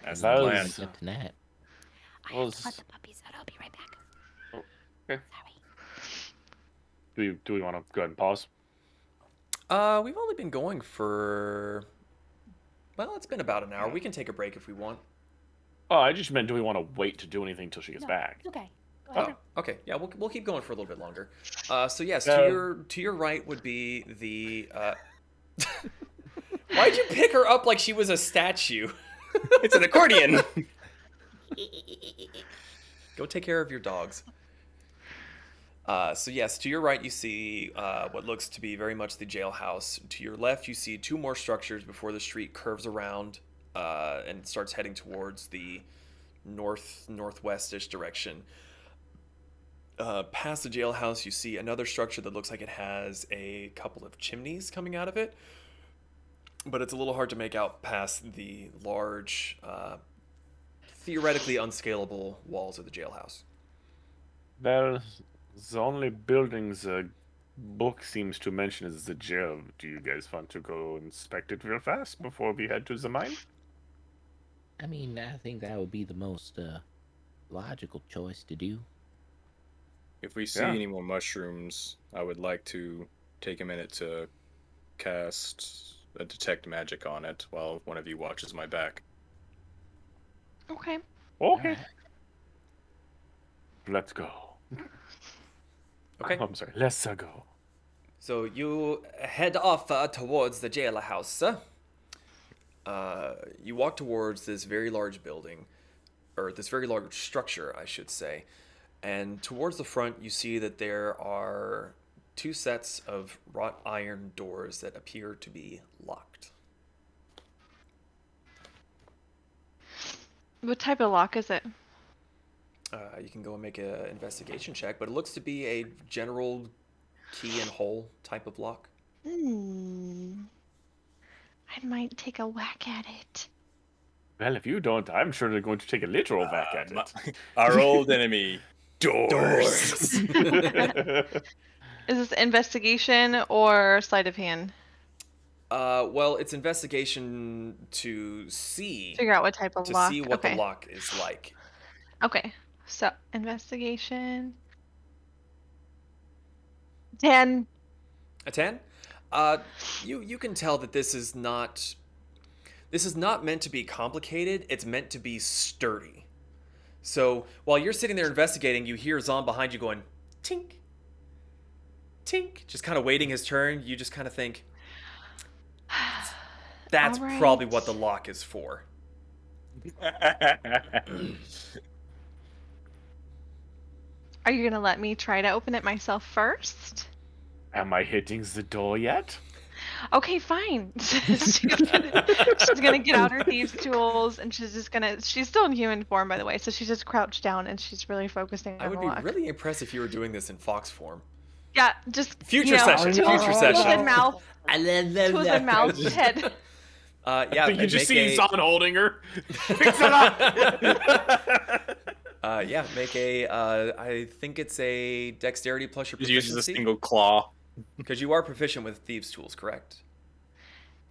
That's That the was- plan. Good tonight. I have to let the puppies out. I'll be right back. Okay. Sorry. Do we want to go ahead and pause? We've only been going for, well, it's been about an hour. We can take a break if we want. Oh, I just meant, do we want to wait to do anything till she gets No, back? It's okay. Oh, okay. Yeah, we'll keep going for a little bit longer. So yes, So- to your right would be the. Why'd you pick her up like she was a statue? It's an accordion. Go take care of your dogs. So yes, to your right you see what looks to be very much the jailhouse. To your left you see two more structures before the street curves around and starts heading towards the northwestish direction. Past the jailhouse you see another structure that looks like it has a couple of chimneys coming out of it, but it's a little hard to make out past the large, theoretically unscalable walls of the jailhouse. Well, the only buildings the book seems to mention is the jail. Do you guys want to go inspect it real fast before we head to the mine? I mean, I think that would be the most logical choice to do. If we see Yeah. any more mushrooms, I would like to take a minute to cast a detect magic on it while one of you watches my back. Okay. Okay. Alright. Let's go. Okay. I'm sorry. Let's go. So you head off towards the jailhouse. You walk towards this very large building, or this very large structure, I should say. And towards the front, you see that there are two sets of wrought iron doors that appear to be locked. What type of lock is it? You can go and make an investigation check, but it looks to be a general key and hole type of lock. I might take a whack at it. Well, if you don't, I'm sure they're going to take a literal back at it. Our old enemy, doors. Is this investigation or sleight of hand? Well, it's investigation to see Figure out what type of to lock. see what okay. the lock is like. Okay. So investigation. 10. A 10? You can tell that this is not meant to be complicated. It's meant to be sturdy. So while you're sitting there investigating, you hear Zon behind you going, tink, tink, just kind of waiting his turn. You just kind of think, that's All right. probably what the lock is for. Are you gonna let me try to open it myself first? Am I hitting the door yet? Okay, fine. she's gonna get out her thieves' tools and she's still in human form, by the way, so she's just crouched down and she's really focusing I on would the be lock. really impressed if you were doing this in fox form. Yeah, just Future session, future tools session. in mouth, tools in mouth, head. Yeah, you just make see Zon holding her. Fix it up! Yeah, make a. I think it's a dexterity plus your He uses a proficiency. single claw. Because you are proficient with thieves' tools, correct?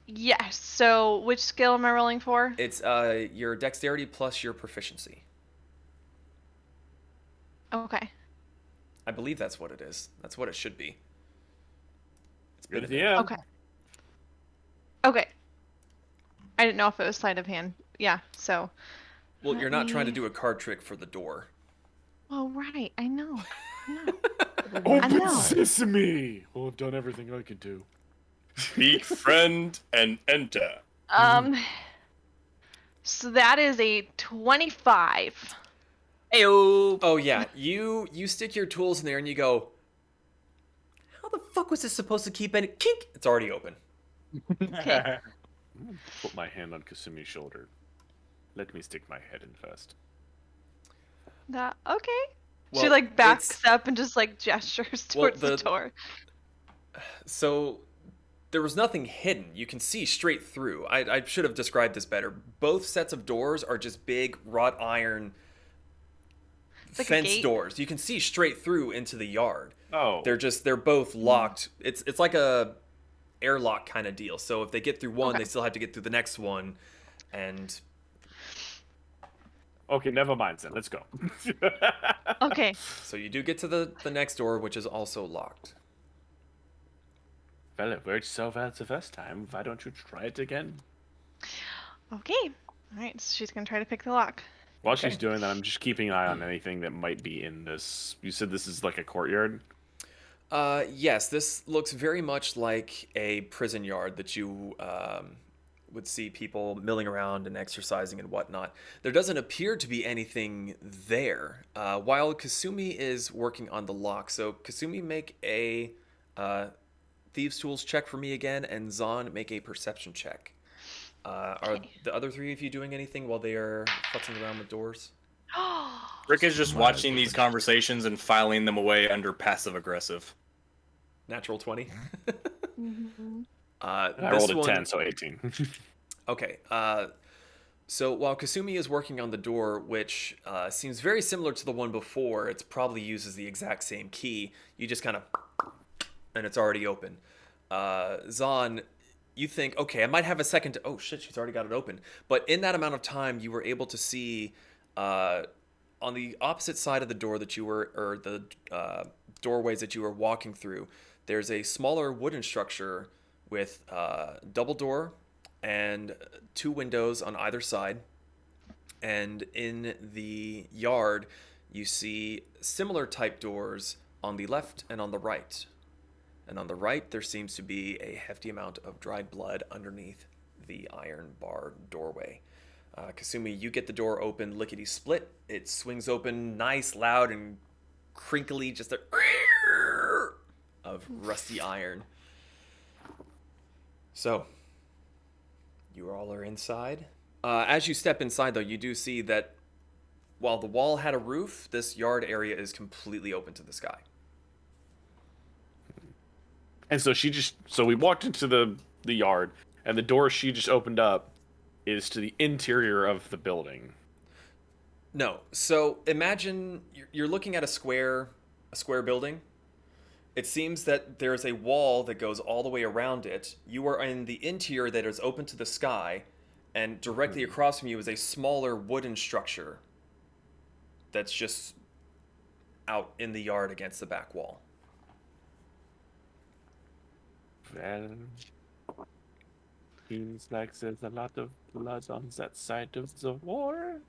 Yes. So which skill am I rolling for? It's your dexterity plus your proficiency. Okay. I believe that's what it is. That's what it should be. It's been Yeah. Okay. Okay. I didn't know if it was sleight of hand. Yeah. So. Well, Let you're not trying to me- do a card trick for the door. Oh right. I know. Open know. sesame! Oh, I've done everything I could do. Speak, friend, and enter. So that is a 25. Ayo. Oh yeah, you stick your tools in there and you go. How the fuck was this supposed to keep any? Kink! It's already open. Okay. Put my hand on Kasumi's shoulder. Let me stick my head in first. Okay. She Well, like backs it's- up and just like gestures Well, towards the door. So there was nothing hidden. You can see straight through. I should have described this better. Both sets of doors are just big wrought iron It's like a fence gate? doors. You can see straight through into the yard. Oh. They're both locked. It's like a airlock kind of deal. So if they get through one, Okay. they still have to get through the next one. And Okay, never mind then. Let's go. Okay. so you do get to the next door, which is also locked. Well, it worked so well the first time. Why don't you try it again? Okay. All right. So she's gonna try to pick the lock. While she's doing that, I'm just keeping an eye on anything that might be in this. You said this is like a courtyard? Yes, this looks very much like a prison yard that you would see people milling around and exercising and whatnot. There doesn't appear to be anything there, while Kasumi is working on the lock. So Kasumi, make a Thieves' Tools check for me again, and Zahn, make a perception check. Are the other three of you doing anything while they are futzing around with doors? Rick is just watching these conversations and filing them away under passive aggressive. Natural 20. I rolled a 10, so 18. Okay. So while Kasumi is working on the door, which seems very similar to the one before, it's probably uses the exact same key. You just kind of, and it's already open. Zahn, you think, okay, I might have a second to, oh shit, she's already got it open. But in that amount of time, you were able to see on the opposite side of the door that you were, or the doorways that you were walking through, there's a smaller wooden structure with double door and 2 windows on either side. And in the yard, you see similar type doors on the left and on the right. And on the right, there seems to be a hefty amount of dried blood underneath the iron bar doorway. Kasumi, you get the door open, lickety split. It swings open, nice, loud, and crinkly, just a of rusty iron. So, you all are inside. As you step inside, though, you do see that while the wall had a roof, this yard area is completely open to the sky. And so we walked into the yard, and the door she just opened up is to the interior of the building. No. So imagine you're looking at a square building. It seems that there's a wall that goes all the way around it. You are in the interior that is open to the sky, and directly across from you is a smaller wooden structure that's just out in the yard against the back wall. Well, seems like there's a lot of blood on that side of the wall.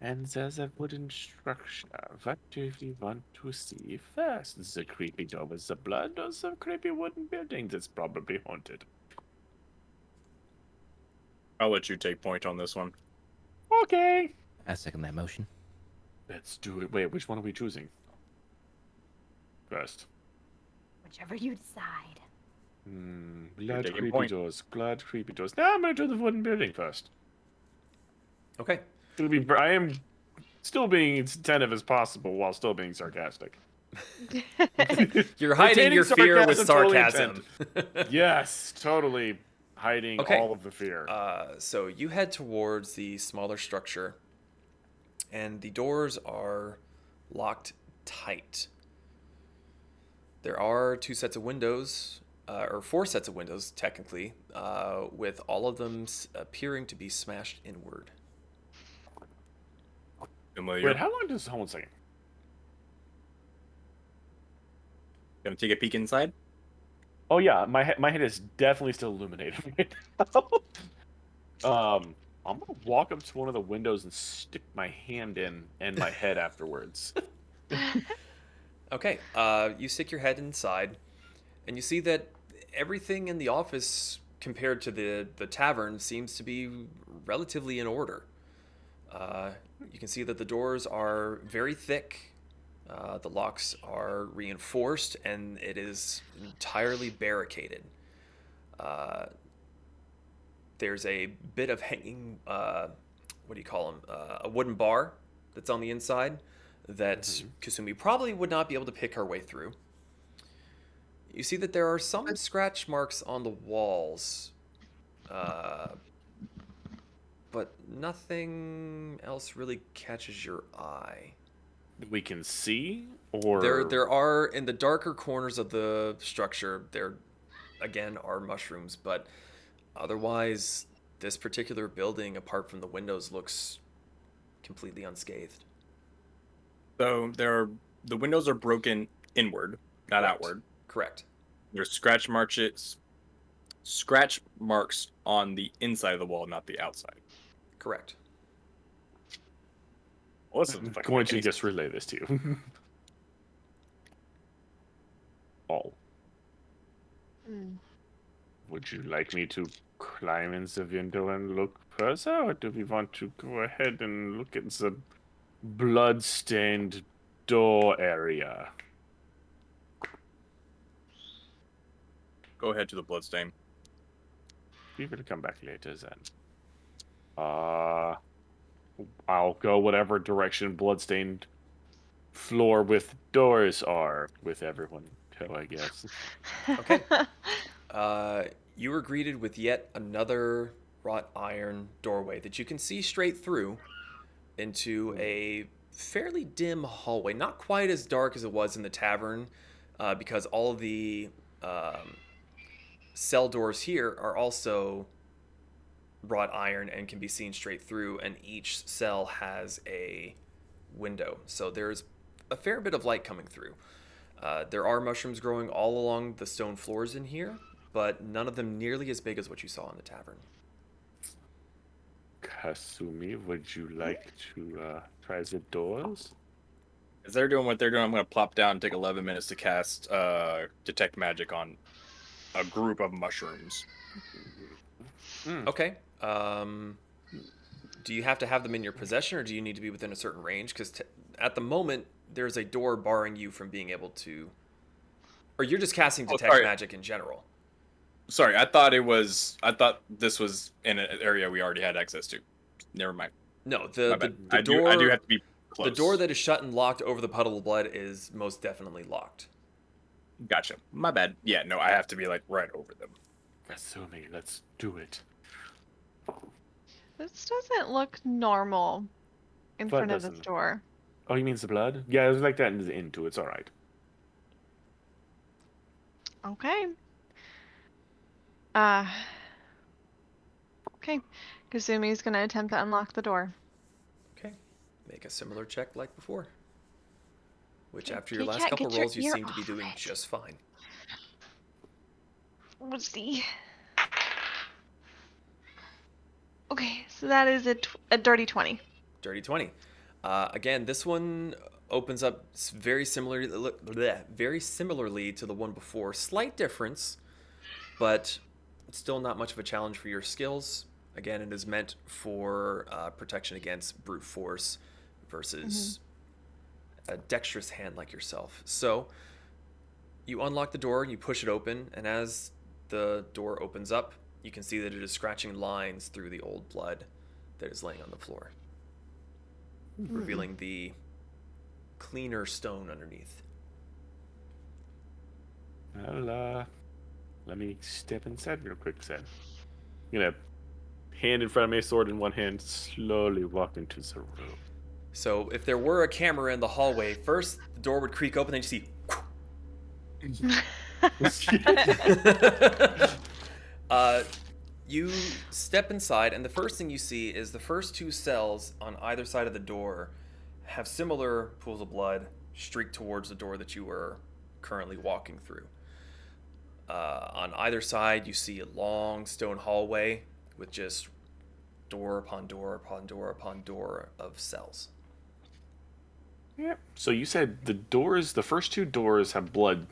And there's a wooden structure. What do we want to see first? The creepy door with the blood, or the creepy wooden building that's probably haunted? I'll let you take point on this one. Okay. I second that motion. Let's do it. Wait, which one are we choosing? First. Whichever you decide. Blood taking creepy point. doors. Blood creepy doors. Now I'm gonna do the wooden building first. Okay. I am still being as attentive as possible while still being sarcastic. You're hiding your fear with sarcasm. Yes, totally hiding all of the fear. So you head towards the smaller structure, and the doors are locked tight. There are 2 sets of windows, or 4 sets of windows, technically, with all of them appearing to be smashed inward. Familiar. Wait, how long does... Hold on a second. Gonna take a peek inside? Oh yeah, my head is definitely still illuminated right now. I'm gonna walk up to one of the windows and stick my hand in and my head afterwards. Okay, you stick your head inside, and you see that everything in the office compared to the tavern seems to be relatively in order. You can see that the doors are very thick, the locks are reinforced, and it is entirely barricaded. There's a bit of hanging, what do you call them, a wooden bar that's on the inside that Kasumi probably would not be able to pick her way through. You see that there are some scratch marks on the walls, but nothing else really catches your eye. We can see, or There are, in the darker corners of the structure, there again are mushrooms, but otherwise this particular building, apart from the windows, looks completely unscathed. So the windows are broken inward, not Correct. outward. Correct. There's scratch marks on the inside of the wall, not the outside. Correct. Awesome. I'm going to just relay this to you. All. Hmm. Would you like me to climb in the window and look further, or do we want to go ahead and look at the blood-stained door area? Go ahead to the bloodstain. We will come back later then. I'll go whatever direction bloodstained floor with doors are with everyone go, I guess. Okay. You were greeted with yet another wrought iron doorway that you can see straight through into a fairly dim hallway. Not quite as dark as it was in the tavern, because all of the cell doors here are also wrought iron and can be seen straight through, and each cell has a window. So there's a fair bit of light coming through. There are mushrooms growing all along the stone floors in here, but none of them nearly as big as what you saw in the tavern. Kasumi, would you like to try the doors? As they're doing what they're doing, I'm going to plop down and take 11 minutes to cast Detect Magic on a group of mushrooms. Okay. Do you have to have them in your possession, or do you need to be within a certain range? Because at the moment, there's a door barring you from being able to... Or you're just casting Detect Magic in general. Sorry, I thought this was in an area we already had access to. Never mind. No, the door... I do have to be close. The door that is shut and locked over the puddle of blood is most definitely locked. Gotcha. My bad. Yeah, no, I have to be, like, right over them. Kasumi, let's do it. This doesn't look normal in Blood front of this doesn't. door. Oh, you mean the blood? Yeah, it was like that in the inn too. It's all right. Okay. Okay. Kazumi's gonna attempt to unlock the door. Okay. Make a similar check like before. Which, Okay, after your kitty last cat, couple get your rolls, you ear seem to be off doing it. just fine. Let's see. Okay, so that is a dirty 20. Dirty 20. Again, this one opens up very similarly to the one before. Slight difference, but still not much of a challenge for your skills. Again, it is meant for protection against brute force versus a dexterous hand like yourself. So you unlock the door, you push it open, and as the door opens up, you can see that it is scratching lines through the old blood that is laying on the floor, revealing the cleaner stone underneath. Well, let me step inside real quick, then. You know, hand in front of me, sword in one hand, slowly walk into the room. So if there were a camera in the hallway, first the door would creak open, then you see... You step inside, and the first thing you see is the first two cells on either side of the door have similar pools of blood streaked towards the door that you were currently walking through. On either side, you see a long stone hallway with just door upon door upon door upon door of cells. Yep. So you said the first two doors have blood,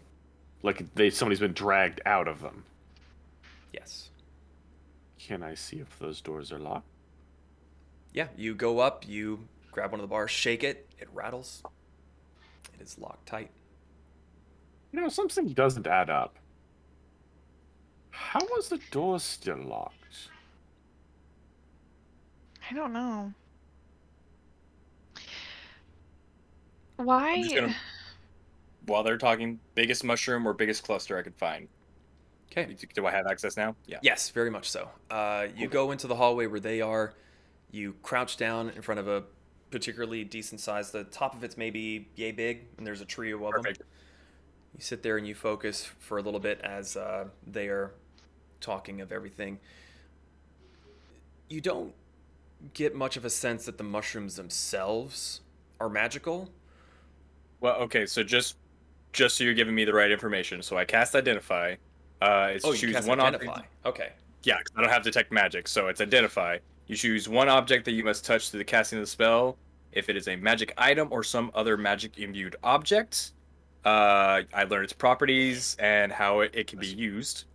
like somebody's been dragged out of them. Yes. Can I see if those doors are locked? Yeah, you go up, you grab one of the bars, shake it, it rattles. It is locked tight. You know, something doesn't add up. How was the door still locked? I don't know. Why? I'm just gonna, while they're talking, biggest mushroom or biggest cluster I could find. Okay. Do I have access now? Yeah. Yes, very much so. You go into the hallway where they are. You crouch down in front of a particularly decent size. The top of it's maybe yay big, and there's a trio of them. You sit there and you focus for a little bit as they are talking of everything. You don't get much of a sense that the mushrooms themselves are magical. Well, okay, so just so you're giving me the right information, so I cast Identify. It's you choose cast one Identify. object. Okay. Yeah, 'cause I don't have Detect Magic, so it's Identify. You choose one object that you must touch through the casting of the spell. If it is a magic item or some other magic imbued object, I learn its properties and how it can be used.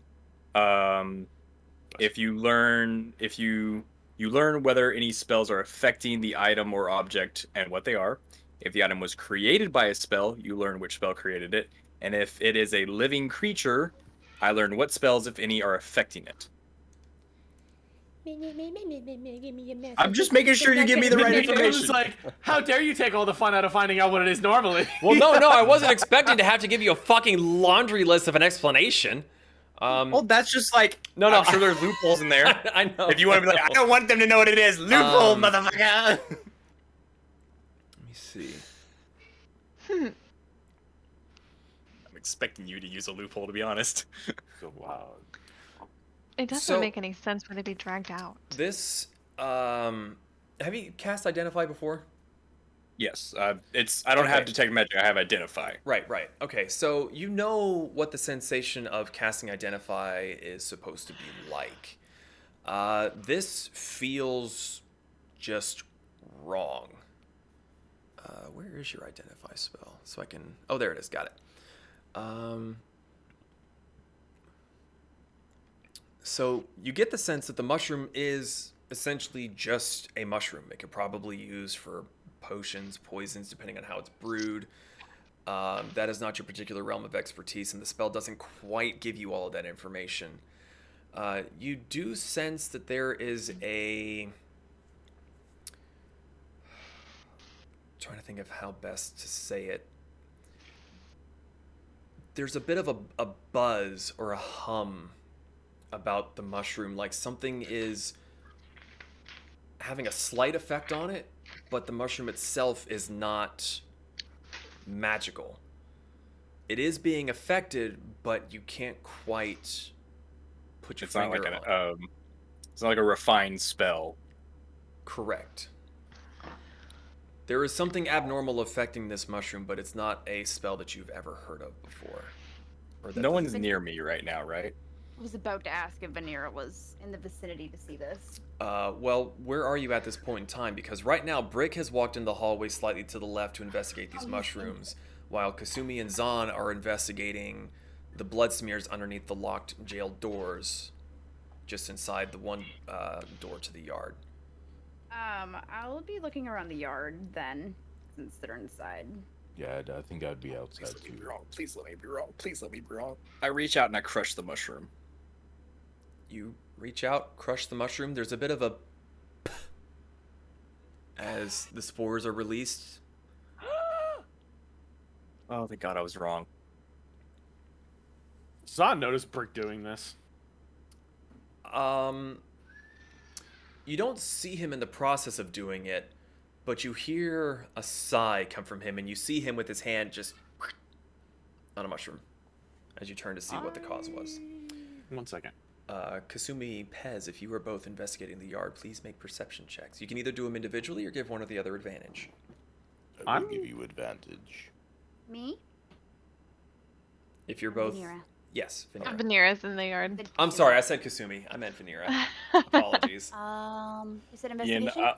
If you learn whether any spells are affecting the item or object and what they are. If the item was created by a spell, you learn which spell created it. And if it is a living creature, I learn what spells, if any, are affecting it. I'm just making sure you give me the right It was information. like, how dare you take all the fun out of finding out what it is normally? Well, no, I wasn't expecting to have to give you a fucking laundry list of an explanation. Well, that's just like, No, I'm sure there's loopholes in there. I know. If you want to be like, I don't want them to know what it is. Loophole, motherfucker. Let me see. I'm expecting you to use a loophole, to be honest. So wow. It doesn't So- make any sense for it to be dragged out. This, have you cast Identify before? Yes, I don't have Okay. detect magic. I have identify. Right. Okay, so you know what the sensation of casting Identify is supposed to be like. This feels just wrong. Where is your Identify spell? So I can... Oh, there it is. Got it. So you get the sense that the mushroom is essentially just a mushroom. It could probably use for potions, poisons, depending on how it's brewed. That is not your particular realm of expertise, and the spell doesn't quite give you all of that information. You do sense that there is a... trying to think of how best to say it. There's a bit of a buzz or a hum about the mushroom, like something is having a slight effect on it, but the mushroom itself is not magical. It is being affected, but you can't quite put your It's not finger like on it. it's not like a refined spell. Correct. There is something abnormal affecting this mushroom, but it's not a spell that you've ever heard of before. Or that No one's near me right now, right? I was about to ask if Vanera was in the vicinity to see this. Well, where are you at this point in time? Because right now, Brick has walked in the hallway slightly to the left to investigate these mushrooms, while Kasumi and Zahn are investigating the blood smears underneath the locked jail doors, just inside the one door to the yard. I'll be looking around the yard then, since they're inside. Yeah, I think I'd be outside Please let me too. be wrong. Please let me be wrong. Please let me be wrong. I reach out and I crush the mushroom. You reach out, crush the mushroom. There's a bit of a as the spores are released. Oh, thank God I was wrong. Zahn noticed Brick doing this. You don't see him in the process of doing it, but you hear a sigh come from him, and you see him with his hand just on a mushroom as you turn to see what the cause was. 1 second. Kasumi, Pez, if you are both investigating the yard, please make perception checks. You can either do them individually or give one or the other advantage. I will give you advantage. Me? If you're both... Vanera. Yes, Vanera. Vanera's in the yard. I'm sorry, I said Kasumi. I meant Vanera. Apologies. You said Ian, investigation?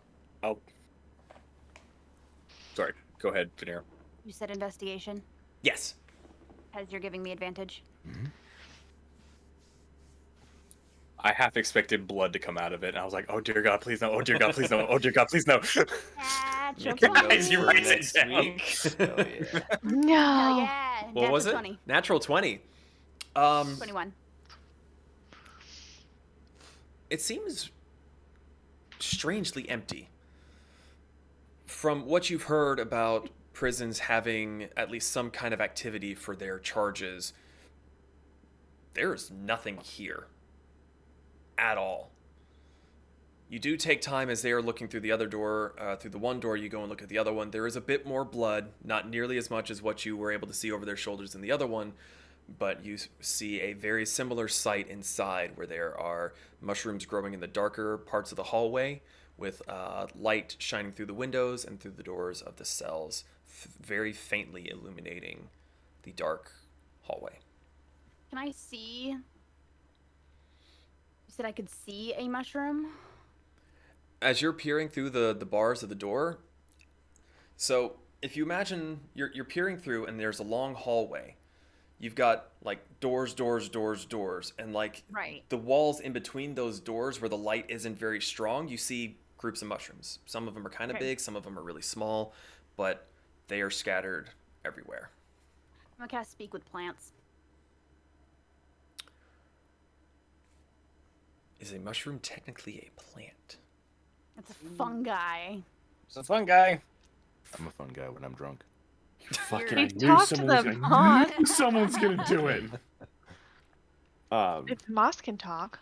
Sorry, go ahead, Vanera. You said investigation? Yes. As you're giving me advantage? I half expected blood to come out of it, and I was like, oh dear God, please no. Oh dear God, please no. Oh dear God, please no. As you write it down. Oh, yeah. No. Yeah. What natural was it? 20. Natural 20. 21. It seems strangely empty. From what you've heard about prisons having at least some kind of activity for their charges, there's nothing here at all. You do take time as they are looking through the other door, through the one door, you go and look at the other one. There is a bit more blood, not nearly as much as what you were able to see over their shoulders in the other one, but you see a very similar sight inside where there are mushrooms growing in the darker parts of the hallway with light shining through the windows and through the doors of the cells, very faintly illuminating the dark hallway. Can I see? You said I could see a mushroom? As you're peering through the bars of the door, So if you imagine you're peering through and there's a long hallway, you've got like doors, and like Right. the walls in between those doors where the light isn't very strong, you see groups of mushrooms. Some of them are kind of Okay. big, some of them are really small, but they are scattered everywhere. I'm gonna cast Speak with Plants. Is a mushroom technically a plant? It's a fungi. It's a fun guy. I'm a fun guy when I'm drunk. You fucking, He I knew talked to someone the was moss. gonna, someone's gonna do it. If moss can talk.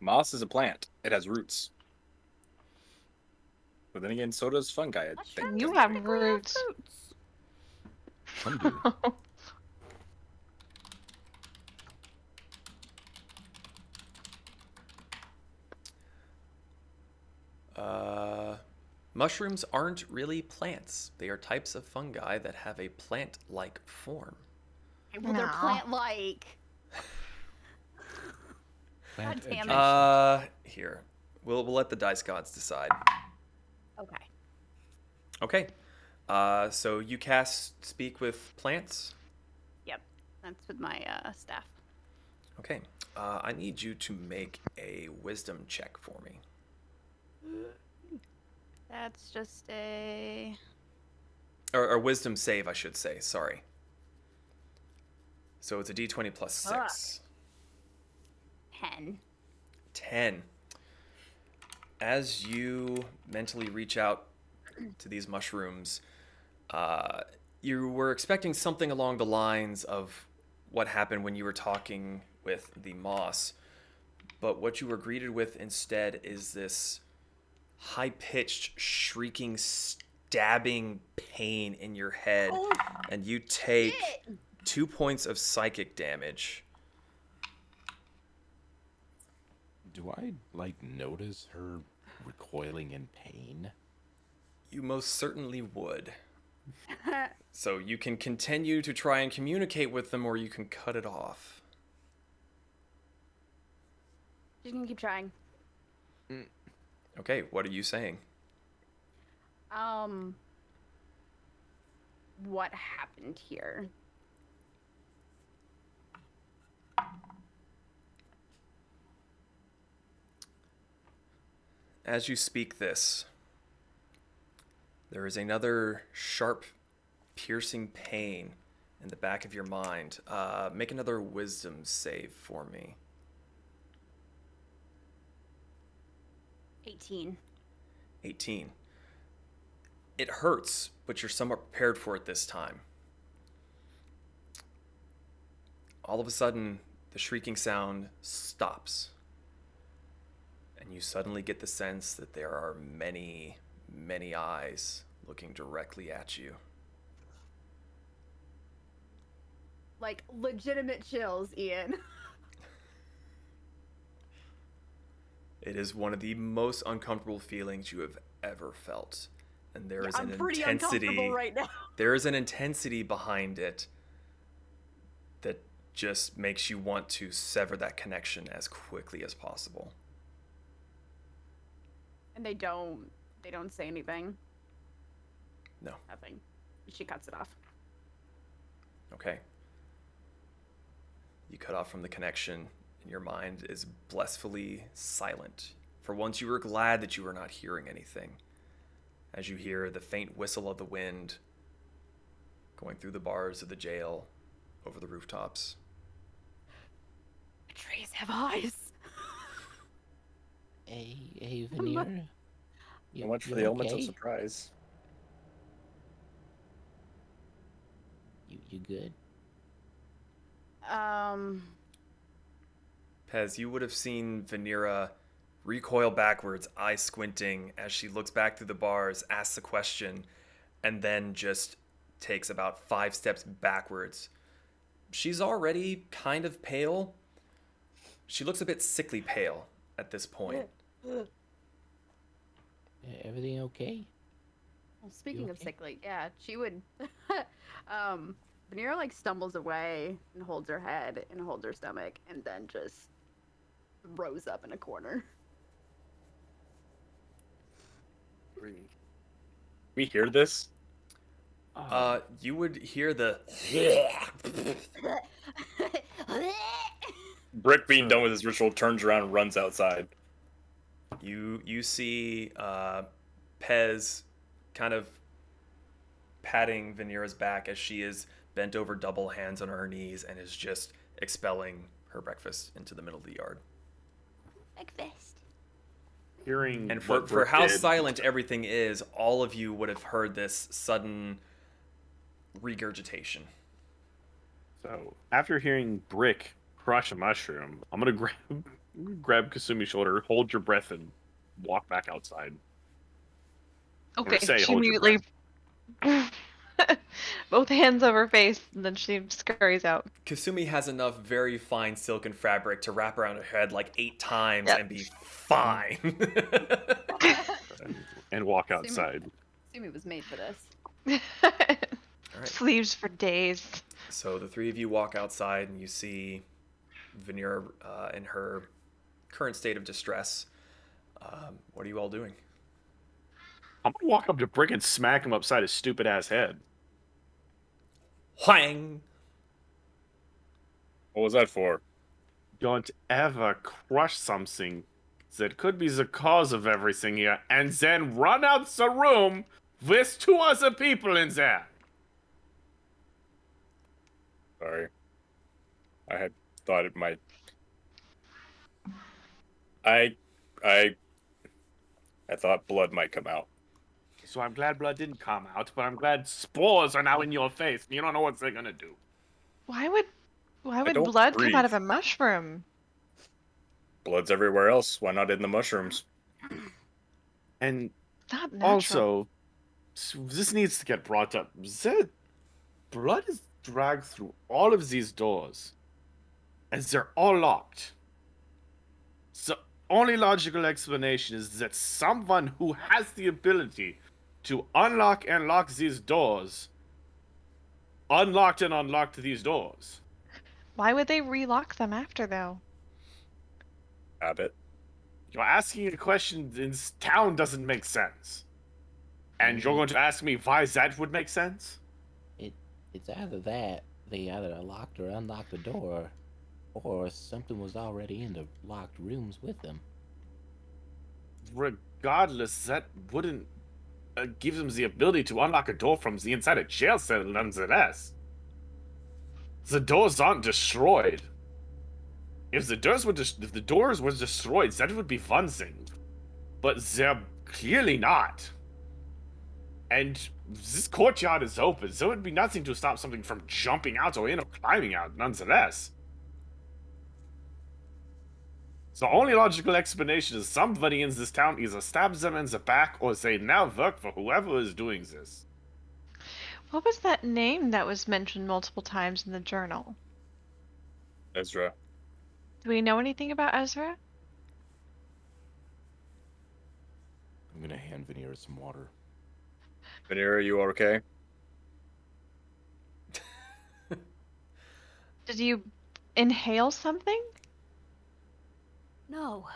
Moss is a plant. It has roots. But then again, so does fungi. I think. Mushrooms You have technically roots. roots. Some do. Mushrooms aren't really plants. They are types of fungi that have a plant-like form. Okay, well, they're No. plant-like. Plant damn it. adjacent. Here. We'll let the dice gods decide. Okay. Okay. So you cast Speak with Plants. Yep. That's with my staff. Okay. I need you to make a wisdom check for me. That's just a... Or wisdom save, I should say. Sorry. So it's a d20 plus 6. 10. 10. As you mentally reach out to these mushrooms, you were expecting something along the lines of what happened when you were talking with the moss. But what you were greeted with instead is this high-pitched, shrieking, stabbing pain in your head. Oh, And you take shit. 2 points of psychic damage. Do I, like, notice her recoiling in pain? You most certainly would. So you can continue to try and communicate with them, or you can cut it off. Just gonna keep trying. Okay, what are you saying? What happened here? As you speak this, there is another sharp, piercing pain in the back of your mind. Make another wisdom save for me. 18. 18. It hurts, but you're somewhat prepared for it this time. All of a sudden, the shrieking sound stops. And you suddenly get the sense that there are many, many eyes looking directly at you. Like, legitimate chills, Ian. It is one of the most uncomfortable feelings you have ever felt. And there is I'm an pretty intensity. uncomfortable right now. There is an intensity behind it that just makes you want to sever that connection as quickly as possible. And they don't say anything. No. Nothing. She cuts it off. Okay. You cut off from the connection, and your mind is blissfully silent. For once, you were glad that you were not hearing anything. As you hear the faint whistle of the wind going through the bars of the jail over the rooftops. The trees have eyes. Hey, Vanera. So much for the element of surprise. You good? Pez, you would have seen Vanera recoil backwards, eyes squinting, as she looks back through the bars, asks a question, and then just takes about 5 steps backwards. She's already kind of pale. She looks a bit sickly pale at this point. Everything okay? Well, speaking of okay? sickly, yeah, she would. Vanera like stumbles away and holds her head and holds her stomach and then just rose up in a corner. We hear this? You would hear the Brick being done with his ritual turns around and runs outside. you see Pez kind of patting Vanera's back as she is bent over, double hands on her knees, and is just expelling her breakfast into the middle of the yard. Breakfast. Hearing And what for Brick how did, silent everything is, all of you would have heard this sudden regurgitation. So after hearing Brick crush a mushroom, I'm gonna grab Kasumi's shoulder, hold your breath, and walk back outside. Okay, say, she "Hold your immediately both hands over her face, and then she scurries out. Kasumi has enough very fine silken fabric to wrap around her head like 8 times Yep. and be fine. And walk outside. Sumi was made for this. Alright. Sleeves for days. So the three of you walk outside and you see Vanera in her current state of distress. What are you all doing? I'm gonna walk up to Brick and smack him upside his stupid ass head. Whang! What was that for? Don't ever crush something that could be the cause of everything here, and then run out the room with 2 other people in there. Sorry. I had thought it might. I thought blood might come out. So I'm glad blood didn't come out, but I'm glad spores are now in your face, and you don't know what they're gonna do. Why would don't blood come out breathe. of a mushroom? Blood's everywhere else. Why not in the mushrooms? And Not natural. also, this needs to get brought up. Blood is dragged through all of these doors, and they're all locked. The only logical explanation is that someone who has the ability to unlock and lock these doors unlocked and unlocked these doors. Why would they relock them after, though? Habit. You're asking a question in this town doesn't make sense. And you're going to ask me why that would make sense? It's either that they either locked or unlocked the door, or something was already in the locked rooms with them. Regardless, that wouldn't give them the ability to unlock a door from the inside a jail cell nonetheless. The doors aren't destroyed. If the doors were destroyed, that would be one thing. But they're clearly not. And this courtyard is open, so it would be nothing to stop something from jumping out or climbing out, nonetheless. The only logical explanation is somebody in this town either stabs them in the back or they now work for whoever is doing this. What was that name that was mentioned multiple times in the journal? Ezra. Do we know anything about Ezra? I'm gonna hand Vanera some water. Vanera, you okay? Did you inhale something? No.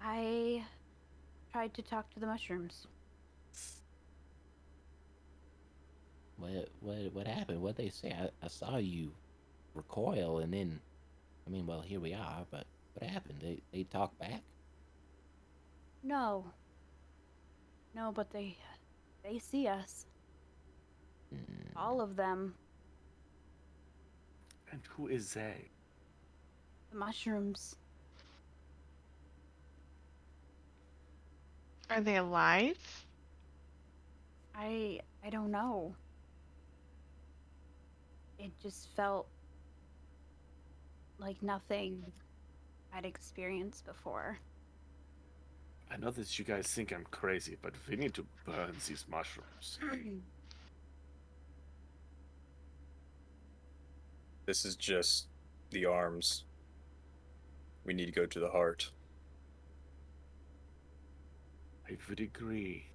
I tried to talk to the mushrooms. What happened? What'd they say? I saw you recoil, and then, I mean, well, here we are. But what happened? They talk back? No. No, but they see us. All of them. And who is they? The mushrooms. Are they alive? I don't know. It just felt like nothing I'd experienced before. I know that you guys think I'm crazy, but we need to burn these mushrooms. This is just the arms. We need to go to the heart. I would agree.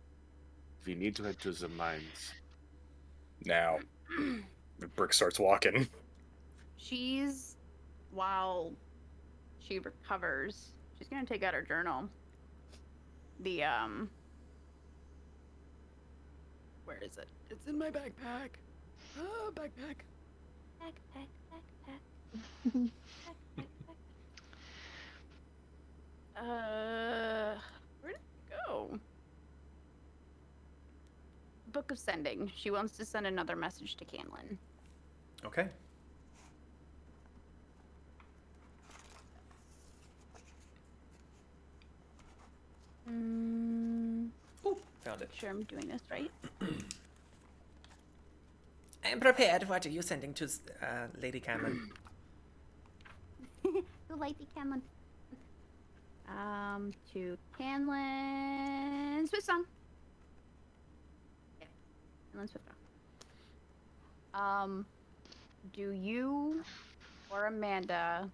We need to head to the mines. Now. The Brick starts walking. While she recovers, she's gonna take out her journal. Where is it? It's in my backpack. Ah, backpack. Backpack, backpack. Backpack, backpack. Where did it go? Book of Sending. She wants to send another message to Canlin. Okay. Ooh, found it. Sure I'm doing this right. I am prepared. What are you sending to Lady Cameron? To Lady Canlin. To Canlin Swiftson. Yeah, Canlin Swiftson. Do you or Amanda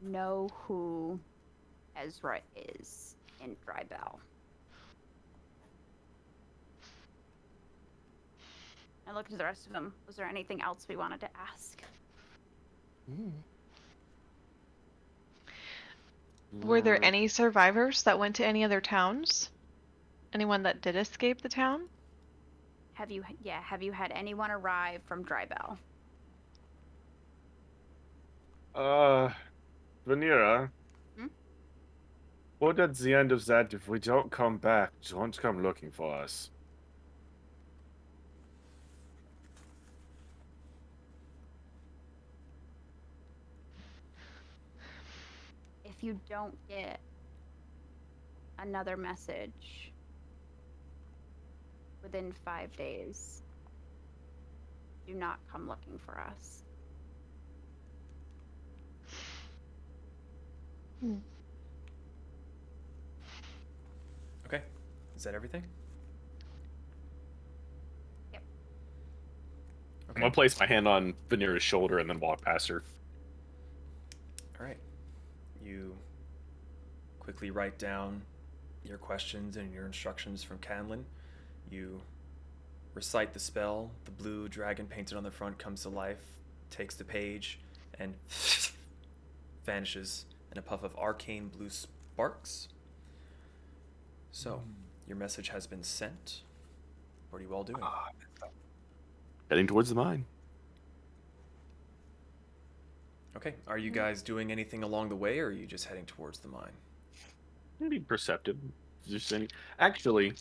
know who Ezra is in Drybell? I looked at the rest of them. Was there anything else we wanted to ask? Were there any survivors that went to any other towns? Anyone that did escape the town? Have you had anyone arrive from Drybell? Vanera. Hmm? What at the end of that, if we don't come back, don't come looking for us. If you don't get another message within 5 days, do not come looking for us. Okay. Is that everything? Yep. I'm gonna place my hand on Vanera's shoulder and then walk past her. All right. You quickly write down your questions and your instructions from Canlin. You recite the spell. The blue dragon painted on the front comes to life, takes the page, and vanishes in a puff of arcane blue sparks. So, your message has been sent. What are you all doing? Heading towards the mine. Okay. Are you guys doing anything along the way, or are you just heading towards the mine? Maybe perceptive. Just any. Actually,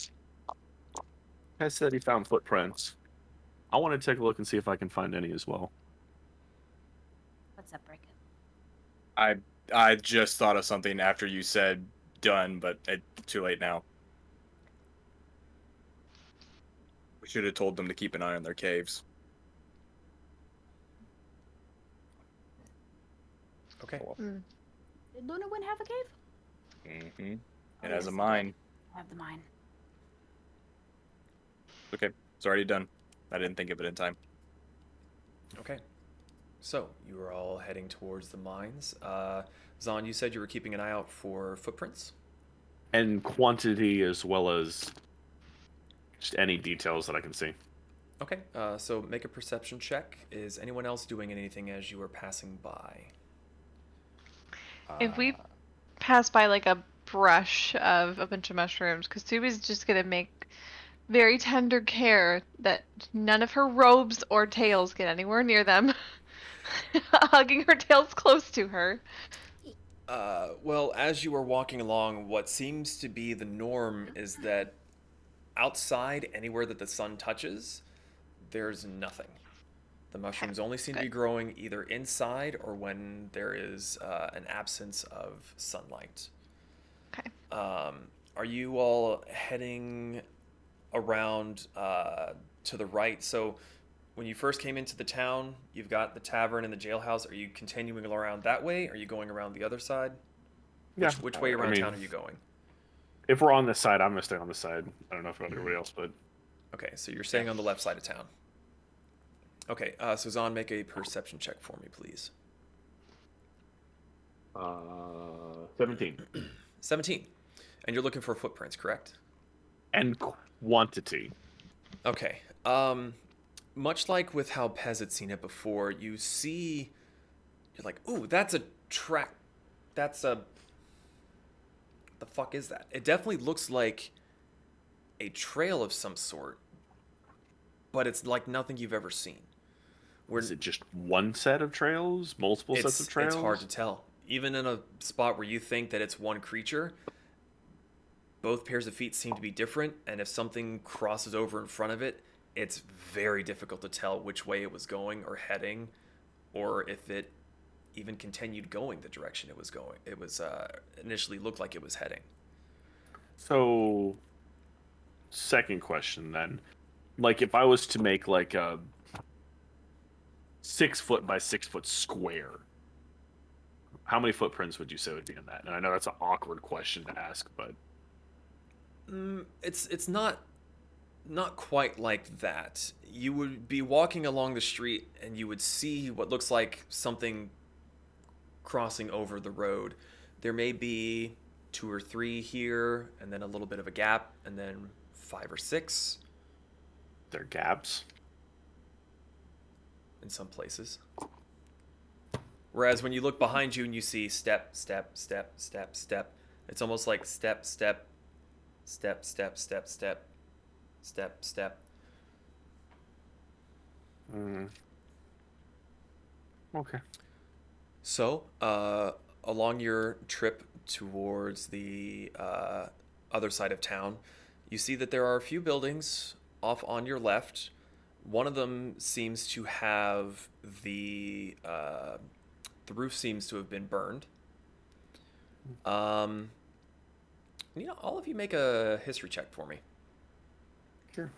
Pez said he found footprints. I want to take a look and see if I can find any as well. What's up, Rick? I just thought of something after you said done, but it's too late now. We should have told them to keep an eye on their caves. Okay. Did Lunawin have a cave? Mm-hmm. Oh, It has yes, a it mine. I have the mine. Okay, it's already done. I didn't think of it in time. Okay. So, you are all heading towards the mines. Zahn, you said you were keeping an eye out for footprints? And quantity as well as just any details that I can see. Okay, so make a perception check. Is anyone else doing anything as you are passing by? If we pass by like a brush of a bunch of mushrooms, Kasubi's just gonna make very tender care that none of her robes or tails get anywhere near them. Hugging her tails close to her. Well, as you are walking along, what seems to be the norm is that outside, anywhere that the sun touches, there's nothing. The mushrooms only seem to be growing either inside or when there is an absence of sunlight. Okay. Are you all heading around to the right? So when you first came into the town, you've got the tavern and the jailhouse. Are you continuing around that way? Or are you going around the other side? Which way around town are you going? If we're on this side, I'm gonna stay on this side. I don't know if everybody else, but Okay, so you're staying on the left side of town. Okay, so Zahn, make a perception check for me, please. 17. 17. And you're looking for footprints, correct? And quantity. Okay. Much like with how Pez had seen it before, you see, you're like, ooh, that's a track. That's a. What the fuck is that? It definitely looks like a trail of some sort, but it's like nothing you've ever seen. Is it just one set of trails? Multiple sets of trails? It's hard to tell. Even in a spot where you think that it's one creature, both pairs of feet seem to be different, and if something crosses over in front of it, it's very difficult to tell which way it was going or heading, or if it even continued going the direction it was going. It was initially looked like it was heading. So, second question then. Like, if I was to make like a 6 foot by 6 foot square, how many footprints would you say would be in that? And I know that's an awkward question to ask, but it's not quite like that. You would be walking along the street and you would see what looks like something crossing over the road. There may be 2 or 3 here, and then a little bit of a gap, and then 5 or 6. they're gaps. In some places. Whereas when you look behind you and you see step, step, step, step, step, it's almost like step, step, step, step, step, step, step, step. Okay. So, along your trip towards the other side of town, you see that there are a few buildings off on your left. One of them seems to have the roof seems to have been burned. All of you make a history check for me. Sure.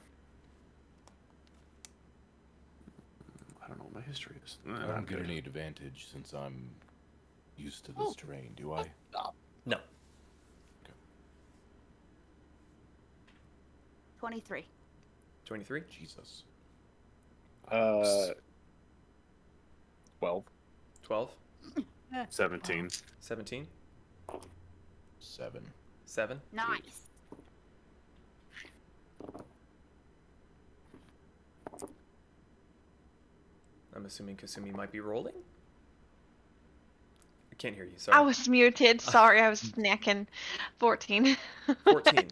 I don't know what my history is. I don't get any advantage since I'm used to this terrain, do I? No. 23. 23? Jesus. 12. 12? 17. 17? 7. 7? Nice. I'm assuming Kasumi might be rolling? I can't hear you, sorry. I was muted. Sorry, I was snacking. 14. 14.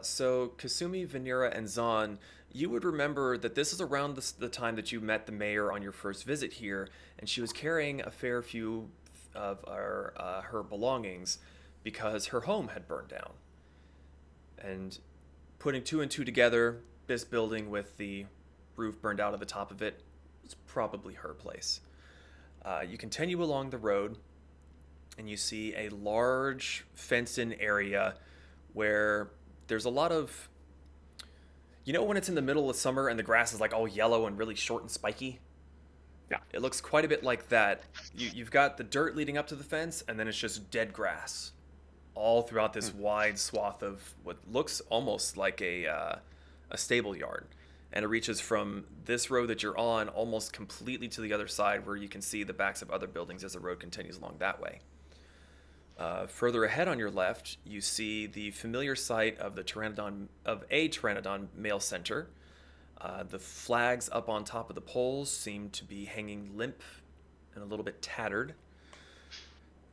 So Kasumi, Vanera, and Zahn, you would remember that this is around the time that you met the mayor on your first visit here, and she was carrying a fair few of her belongings because her home had burned down. And putting 2 and 2 together, this building with the roof burned out at the top of it was probably her place. You continue along the road, and you see a large fenced-in area where there's a lot of... You know when it's in the middle of summer and the grass is like all yellow and really short and spiky? Yeah. It looks quite a bit like that. You've got the dirt leading up to the fence, and then it's just dead grass all throughout this wide swath of what looks almost like a stable yard. And it reaches from this road that you're on almost completely to the other side, where you can see the backs of other buildings as the road continues along that way. Further ahead on your left, you see the familiar sight of a Pteranodon male center. The flags up on top of the poles seem to be hanging limp and a little bit tattered.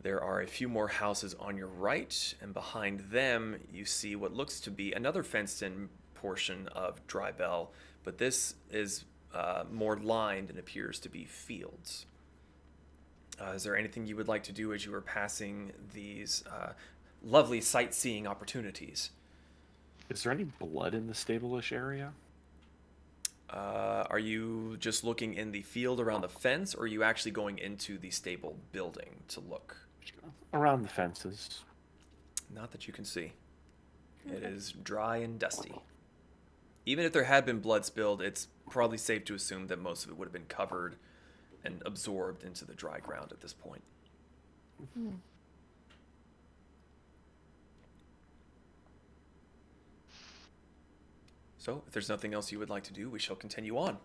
There are a few more houses on your right, and behind them you see what looks to be another fenced-in portion of Drybell, but this is more lined and appears to be fields. Is there anything you would like to do as you are passing these lovely sightseeing opportunities? Is there any blood in the stable-ish area? Are you just looking in the field around the fence, or are you actually going into the stable building to look? Around the fences. Not that you can see. It is dry and dusty. Even if there had been blood spilled, it's probably safe to assume that most of it would have been covered and absorbed into the dry ground at this point. So, if there's nothing else you would like to do, we shall continue on.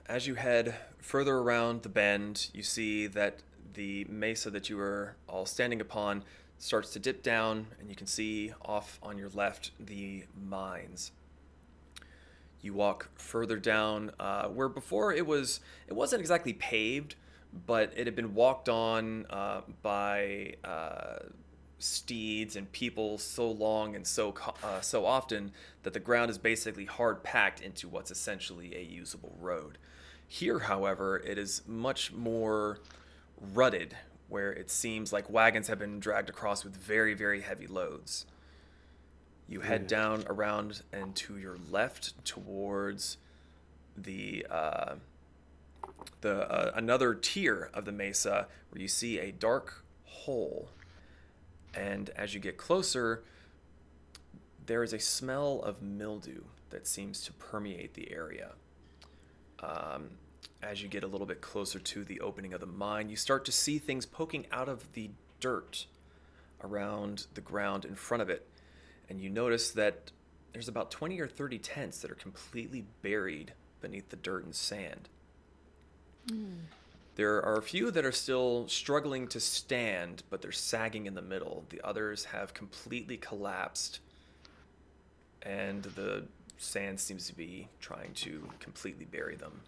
As you head further around the bend, you see that the mesa that you are all standing upon starts to dip down, and you can see off on your left the mines. You walk further down where before it wasn't exactly paved, but it had been walked on by steeds and people so long and so often that the ground is basically hard packed into what's essentially a usable road. Here, however, it is much more rutted, where it seems like wagons have been dragged across with very, very heavy loads. You head down around and to your left towards the another tier of the mesa, where you see a dark hole. And as you get closer, there is a smell of mildew that seems to permeate the area. As you get a little bit closer to the opening of the mine, you start to see things poking out of the dirt around the ground in front of it. And you notice that there's about 20 or 30 tents that are completely buried beneath the dirt and sand. There are a few that are still struggling to stand, but they're sagging in the middle. The others have completely collapsed, and the sand seems to be trying to completely bury them.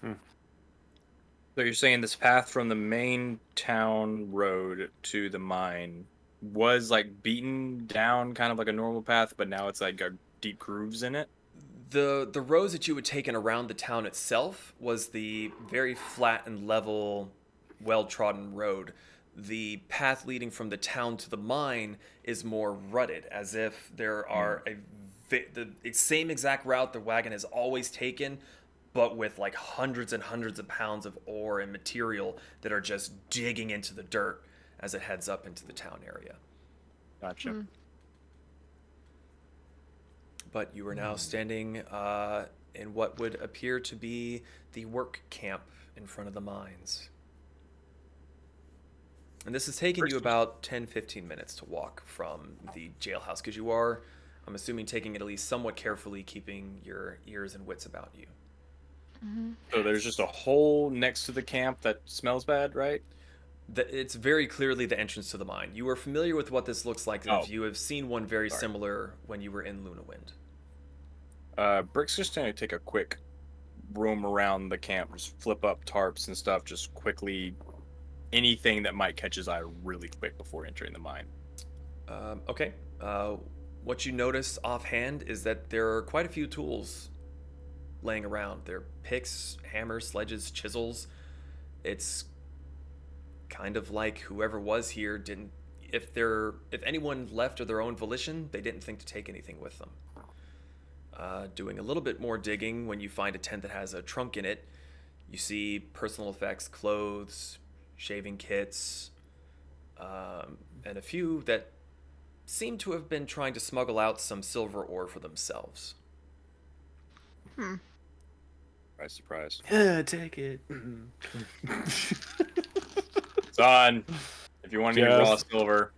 So you're saying this path from the main town road to the mine was like beaten down, kind of like a normal path, but now it's like got deep grooves in it? The roads that you had taken around the town itself was the very flat and level, well-trodden road. The path leading from the town to the mine is more rutted, as if there are the same exact route the wagon has always taken, but with like hundreds and hundreds of pounds of ore and material that are just digging into the dirt as it heads up into the town area. Gotcha. But you are now standing in what would appear to be the work camp in front of the mines. And this is taking you about 10-15 minutes to walk from the jailhouse, because you are, I'm assuming, taking it at least somewhat carefully, keeping your ears and wits about you. So there's just a hole next to the camp that smells bad, right? It's very clearly the entrance to the mine. You are familiar with what this looks like. If you have seen one very similar when you were in Lunawind. Brick's just going to take a quick roam around the camp, just flip up tarps and stuff, just quickly, anything that might catch his eye really quick before entering the mine. Okay. What you notice offhand is that there are quite a few tools laying around. There are picks, hammers, sledges, chisels. It's kind of like whoever was here didn't, if anyone left of their own volition, they didn't think to take anything with them. Doing a little bit more digging, when you find a tent that has a trunk in it, you see personal effects, clothes, shaving kits, and a few that seem to have been trying to smuggle out some silver ore for themselves. Surprise. Yeah, take it. Son, if you want any raw silver,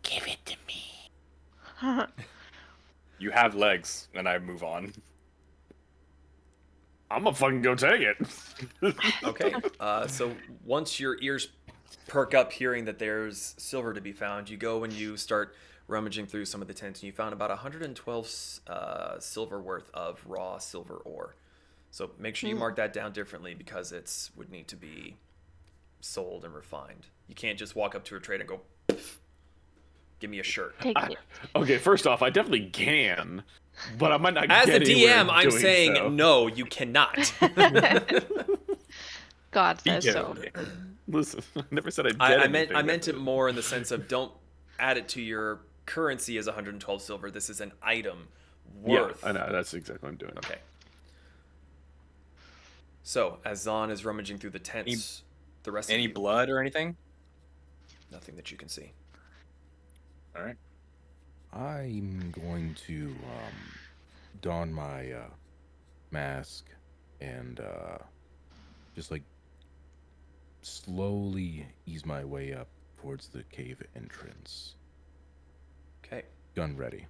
Give it to me. you have legs, and I move on. I'm gonna fucking go take it. Okay, so once your ears perk up hearing that there's silver to be found, you go and you start rummaging through some of the tents, and you found about 112 silver worth of raw silver ore. So make sure you mark that down differently, because it would need to be sold and refined. You can't just walk up to a trader and go, give me a shirt. Take it. Okay, first off, I definitely can, but I might not As get a anywhere DM, I'm doing saying so. no, you cannot. God says so. Listen, I never said I'd get anything I with meant it more in the sense of, don't add it to your currency as 112 silver. This is an item worth. Yeah, I know. That's exactly what I'm doing. Okay. So, as Zahn is rummaging through the tents, the rest Any of you, blood or anything? nothing that you can see. All right. I'm going to don my mask and just like slowly ease my way up towards the cave entrance. Okay. Gun ready.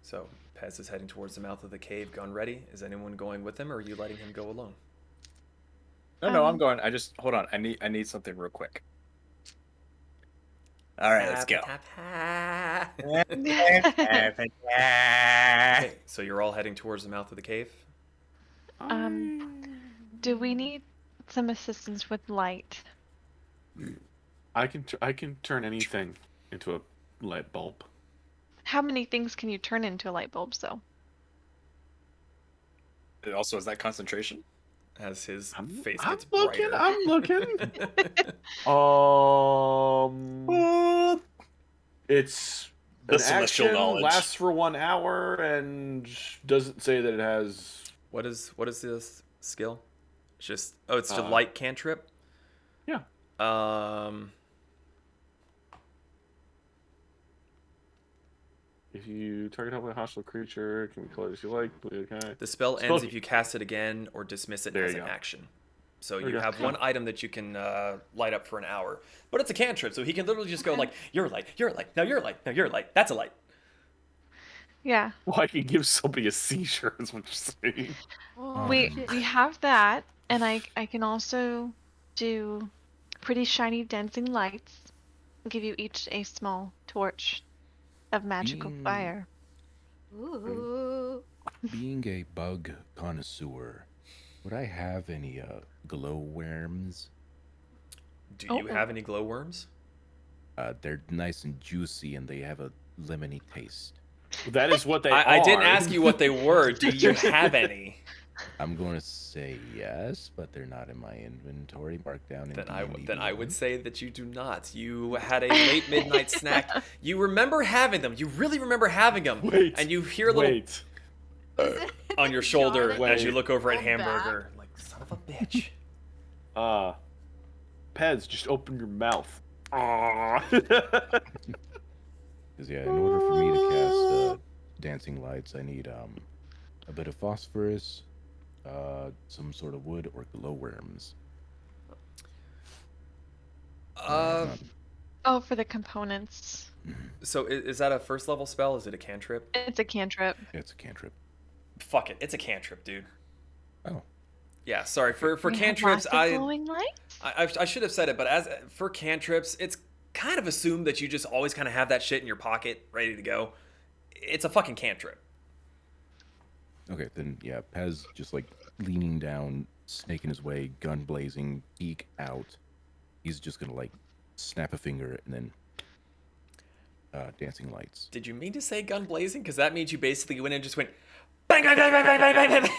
So, Pez is heading towards the mouth of the cave, gun ready. Is anyone going with him, or are you letting him go alone? No, I'm going. I just hold on. I need something real quick. All right, let's go. Okay, so you're all heading towards the mouth of the cave? Do we need some assistance with light? I can turn anything into a light bulb. How many things can you turn into light bulbs, though? It also has that concentration. As his I'm face gets looking. brighter. I'm looking. It's The an celestial action, knowledge. lasts for 1 hour, and doesn't say that it has. What is this skill? It's just it's a light cantrip. Yeah. If you target help with a hostile creature, it can be colored as you like. Okay. The spell ends if you cast it again or dismiss it There as you an go. action. So There you you go. have one item that you can light up for an hour, but it's a cantrip, so he can literally just go like, "You're a light, you're a light, now you're a light, now you're a light. That's a light." Yeah. Well, I can give somebody a seizure, is what you're saying. We have that, and I can also do pretty shiny dancing lights. I'll give you each a small torch of magical fire. Ooh. Being a bug connoisseur, would I have any glowworms? Do you have any glowworms? They're nice and juicy, and they have a lemony taste. That is what they are. I didn't ask you what they were. Do you have any? I'm going to say yes, but they're not in my inventory. Marked down in Then I would say that you do not. You had a late midnight snack. You remember having them. You really remember having them. Wait. And you hear a little on your shoulder as you look over at Hamburger. Like, son of a bitch. Pez, just open your mouth. Because in order for me to cast dancing lights, I need a bit of phosphorus, some sort of wood, or glowworms. Oh, for the components. So is that a first level spell? Is it a cantrip? It's a cantrip. It's a cantrip. Fuck it, it's a cantrip, dude. Oh. Yeah, sorry for We have cantrips. lots of glowing lights? I should have said it, but as for cantrips, it's kind of assumed that you just always kind of have that shit in your pocket, ready to go. It's a fucking cantrip. Okay, then yeah, Pez just like leaning down, snaking his way, gun blazing, geek out. He's just gonna like snap a finger and then dancing lights. Did you mean to say gun blazing? Because that means you basically went and just went bang, bang, bang, bang, bang, bang, bang, bang.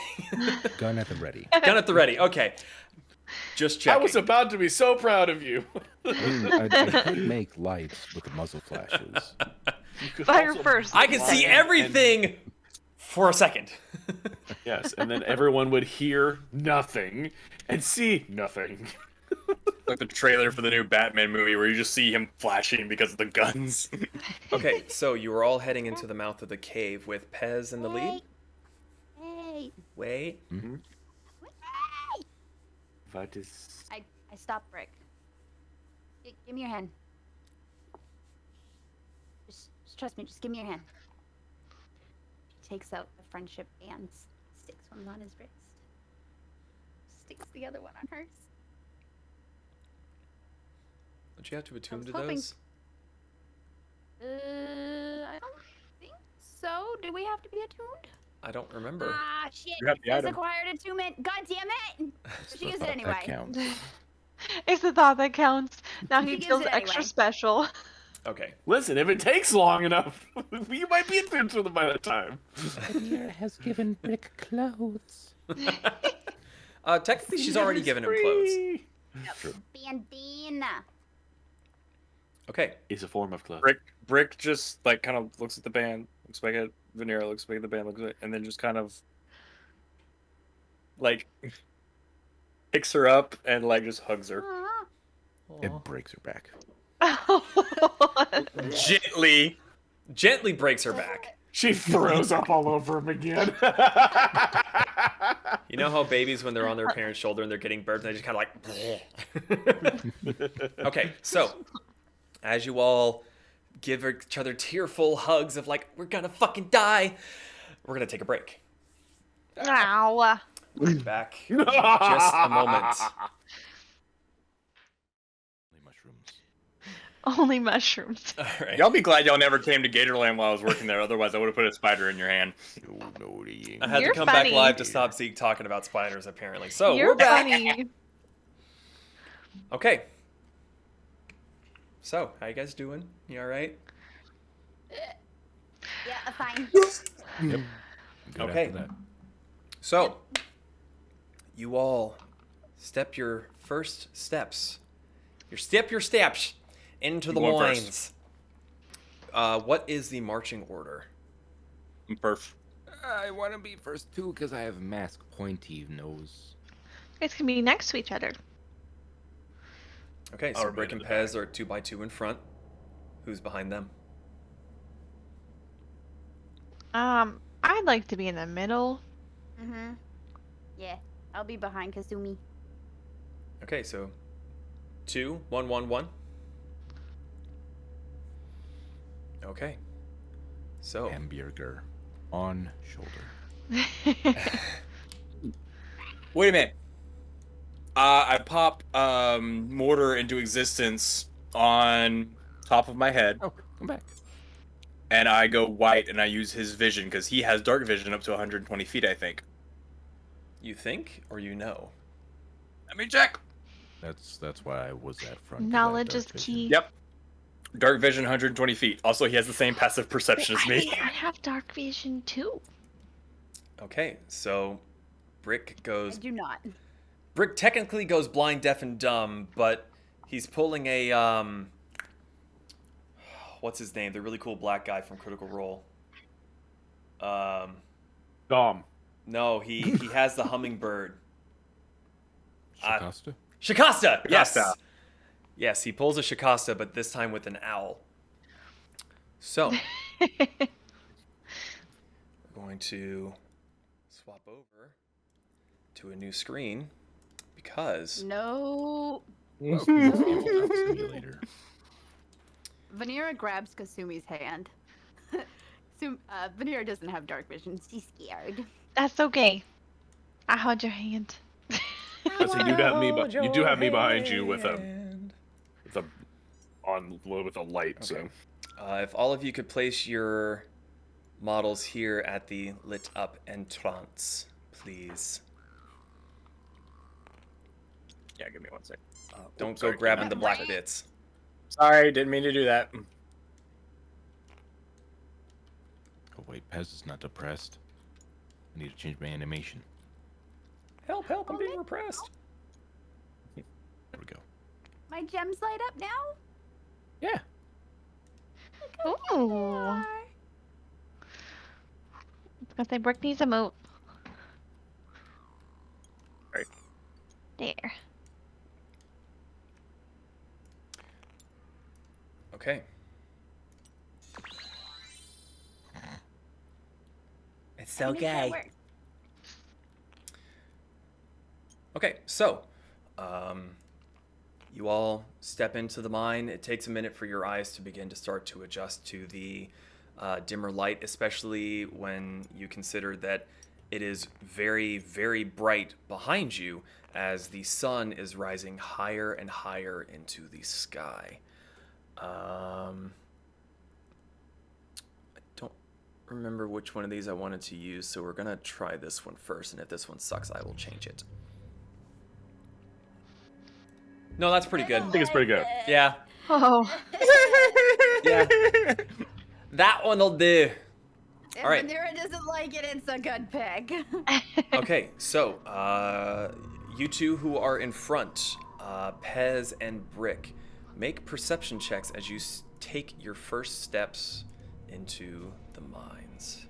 Gun at the ready. Gun at the ready. Okay. Just checking. I was about to be so proud of you. I mean, I could make lights with the muzzle flashes. Fire first. I can see everything for a second. Yes, and then everyone would hear nothing and see nothing. Like the trailer for the new Batman movie where you just see him flashing because of the guns. Okay, so you were all heading into the mouth of the cave with Pez in the lead. Hey. Wait. Mm-hmm. What is... I stopped Brick. Give me your hand. Just trust me. Just give me your hand. He takes out the friendship bands, sticks one on his wrist, sticks the other one on hers. Don't you have to attune was to hoping- those? I don't think so. Do we have to be attuned? I don't remember. Ah, shit. You have It the says item. acquired attunement. God damn it. She used it anyway. That counts. It's the thought that counts. Now She he gives feels it extra anyway. special. Okay. Listen, if it takes long enough, you might be attuned to them by that time. Vanera has given Brick clothes. Technically, she's already given him clothes. Bandana. Okay. It's a form of cloth. Brick just like kind of looks at the band, looks back at Vanera, looks back at the band, looks at, and then just kind of like picks her up and like just hugs her Aw. It breaks her back. Gently breaks her back. She throws up all over him again. You know how babies, when they're on their parents' shoulder and they're getting burped, they just kind of like. Okay, so as you all give each other tearful hugs of like, we're gonna fucking die, we're gonna take a break. Ow. Back in just a moment. Only mushrooms. Only mushrooms. All right. Y'all be glad y'all never came to Gatorland while I was working there. Otherwise, I would have put a spider in your hand. No, they ain't. I had You're to come back funny. live to stop Zeke talking about spiders, apparently. So You're we're back. funny. Okay. So, how you guys doing? You all right? Yeah, fine. Good Okay. after that. So, you all step your first steps. Your steps into I'm the going mines. What is the marching order? Perf. I want to be first too because I have mask pointy nose. It's gonna be next to each other. Okay, I'll so remain Brick in and the Pez back. are 2x2 in front. Who's behind them? I'd like to be in the middle. Mm-hmm. Yeah, I'll be behind Kasumi. Okay, so 2, 1, 1, 1. Okay. So, Hamburger on shoulder. Wait a minute. I pop mortar into existence on top of my head, Oh, come back. and I go white, and I use his vision because he has dark vision up to 120 feet, I think. you think or you know? Let me check. That's why I was at front. 'cause I have Knowledge dark is vision. key. Yep. Dark vision, 120 feet. Also, he has the same passive perception as me. I have dark vision too. Okay, so Brick I goes. do not. Brick technically goes blind, deaf, and dumb, but he's pulling a what's his name? The really cool black guy from Critical Role. Dom. No, he has the hummingbird. Shikasta? Shikasta. Yes. Shikasta. Yes, he pulls a Shikasta, but this time with an owl. So we're going to swap over to a new screen because No. Simulator. Vanera grabs Kasumi's hand. Vanera doesn't have dark vision. She's scared. That's okay. I hold your hand. So you do have me, you do have me behind you with a light. So Okay. If all of you could place your models here at the lit up entrance, please. Yeah, give me 1 sec. Don't sorry, go grabbing Kate. the black bits. Sorry, didn't mean to do that. Oh wait, Pez is not depressed. I need to change my animation. Help, I'm being repressed. There we go. My gems light up now? Yeah. Ooh. Because they Brick needs a move. Right. There. Okay. It's I think that works. Okay, so you all step into the mine. It takes a minute for your eyes to begin to start to adjust to the dimmer light, especially when you consider that it is very, very bright behind you as the sun is rising higher and higher into the sky. I don't remember which one of these I wanted to use, so we're gonna try this one first, and if this one sucks, I will change it. No, that's pretty good. I think it's pretty good. Yeah. Oh. Yeah. That one'll do. If All right. Vanera doesn't like it, it's a good pick. Okay, so you two who are in front, Pez and Brick, make perception checks as you take your first steps into the mines.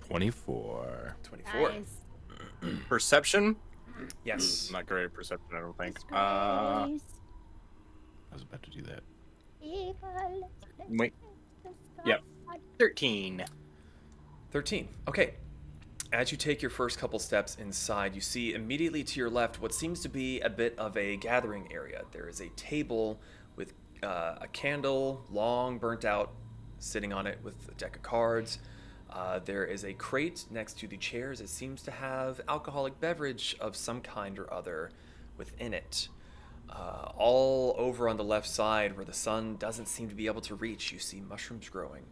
24. 24. Nice. Perception? Yes. Not great at perception, I don't think. Disgrace. I was about to do that. Evil. Wait. Yep. 13. 13. Okay. As you take your first couple steps inside, you see immediately to your left what seems to be a bit of a gathering area. There is a table with a candle, long burnt out, sitting on it with a deck of cards. There is a crate next to the chairs. It seems to have alcoholic beverage of some kind or other within it. All over on the left side where the sun doesn't seem to be able to reach, you see mushrooms growing.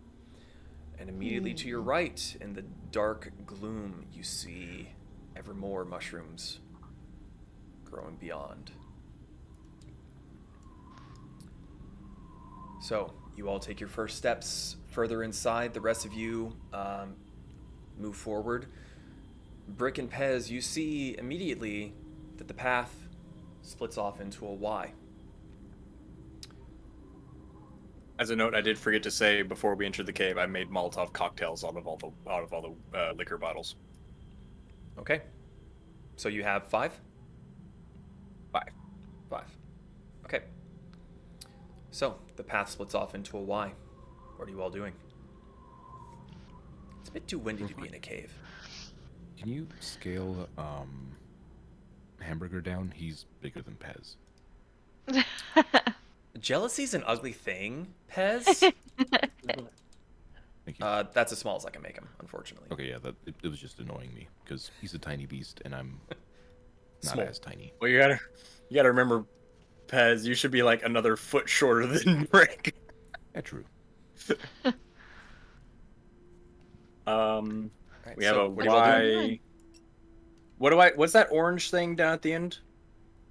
And immediately to your right, in the dark gloom, you see ever more mushrooms growing beyond. So you all take your first steps further inside. The rest of you move forward. Brick and Pez, you see immediately that the path splits off into a Y. As a note, I did forget to say before we entered the cave, I made Molotov cocktails out of all the liquor bottles. Okay. So you have 5? 5. 5. Okay. So the path splits off into a Y. What are you all doing? It's a bit too windy to be in a cave. Can you scale Hamburger down? He's bigger than Pez. Jealousy's an ugly thing, Pez. Thank you. That's as small as I can make him, unfortunately. Okay, yeah, it was just annoying me because he's a tiny beast and I'm not Small. as tiny. Well, you gotta remember, Pez, you should be like another foot shorter than Brick. Yeah, true. Right, We have so a what are you all doing? Y. What's that orange thing down at the end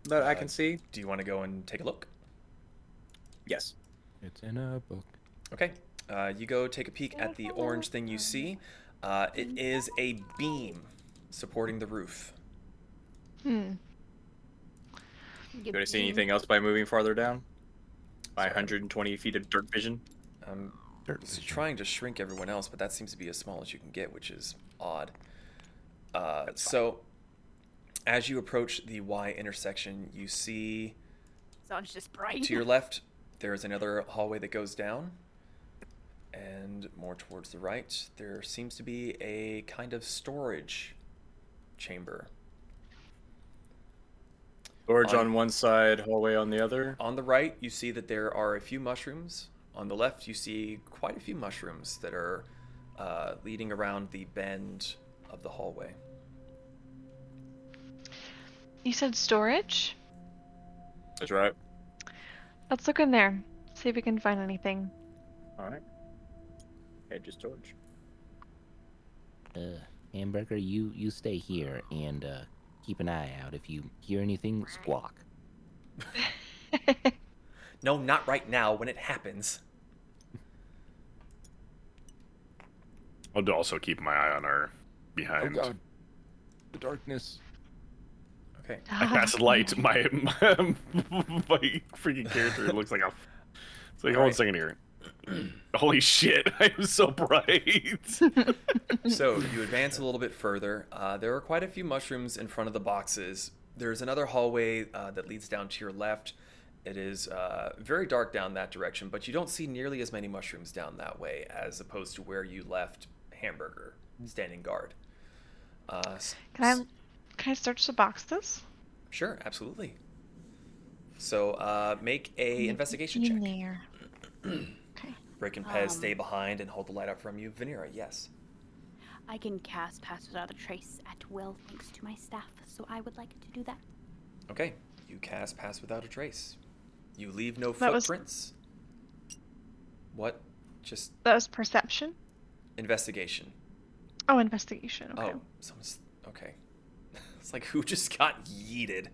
that I can see? Do you want to go and take a look? Yes. It's in a book. Okay. You go take a peek at the orange thing you see. It is a beam supporting the roof. You Do I see anything else by moving farther down? By Sorry. 120 feet of dirt vision? Dirt It's vision. trying to shrink everyone else, but that seems to be as small as you can get, which is odd. So, as you approach the Y intersection, you see Sounds just bright. to your left there is another hallway that goes down, and more towards the right there seems to be a kind of storage chamber. Storage on one side, hallway on the other. On the right, you see that there are a few mushrooms. On the left, you see quite a few mushrooms that are leading around the bend of the hallway. You said storage? That's right. Let's look in there. See if we can find anything. Alright. Head to storage. Hamburger, you stay here and keep an eye out. If you hear anything, squawk. No, not right now when it happens. I'll also keep my eye on her behind. Oh god. The darkness. Okay. I cast light. My freaking character looks like a. It's like, hold on a Alright. second here. Holy shit! I am so bright. So you advance a little bit further. There are quite a few mushrooms in front of the boxes. There's another hallway that leads down to your left. It is very dark down that direction, but you don't see nearly as many mushrooms down that way as opposed to where you left Hamburger standing guard. Can I search the boxes? Sure, absolutely. So make a investigation In check. there. Okay. Brick and Pez stay behind and hold the light up from you. Vanera, yes. I can cast Pass Without a Trace at will thanks to my staff, so I would like to do that. Okay, you cast Pass Without a Trace. You leave no That was- footprints. What? Just That was perception. investigation. Oh, investigation. Okay. Oh, someone's okay. It's like who just got yeeted?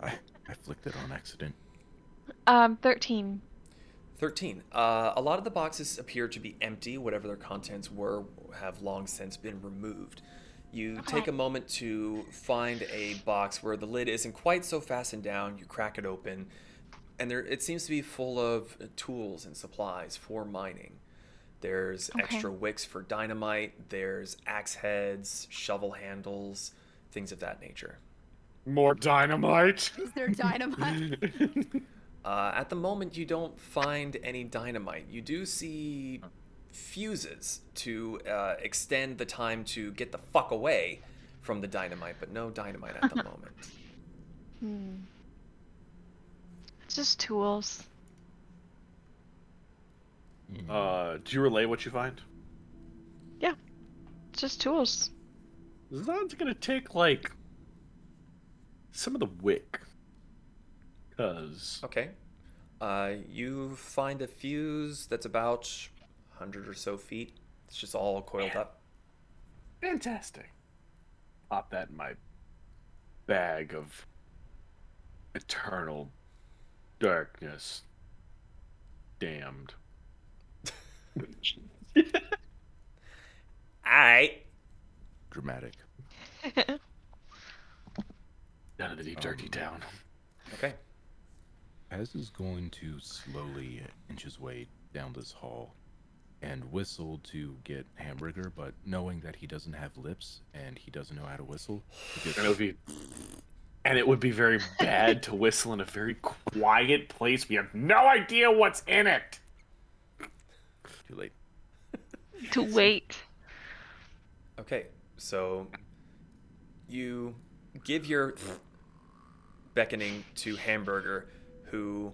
I flicked it on accident. 13. 13. A lot of the boxes appear to be empty. Whatever their contents were have long since been removed. You take a moment to find a box where the lid isn't quite so fastened down. You crack it open, and it seems to be full of tools and supplies for mining. There's extra wicks for dynamite. There's axe heads, shovel handles, things of that nature. More dynamite. Is there dynamite? At the moment, you don't find any dynamite. You do see fuses to extend the time to get the fuck away from the dynamite, but no dynamite at the moment. It's just tools. Do you relay what you find? Yeah. It's just tools. That's gonna take like some of the wick. Cause Okay. You find a fuse that's about 100 or so feet. It's just all coiled up. fantastic. Pop that in my bag of eternal darkness. damned. Alright. Dramatic. Down to the deep dirty town. Okay. Pez is going to slowly inch his way down this hall and whistle to get Hamburger, but knowing that he doesn't have lips and he doesn't know how to whistle, And it would be very bad to whistle in a very quiet place. We have no idea what's in it. too late. To wait. Okay, so you give your beckoning to Hamburger, who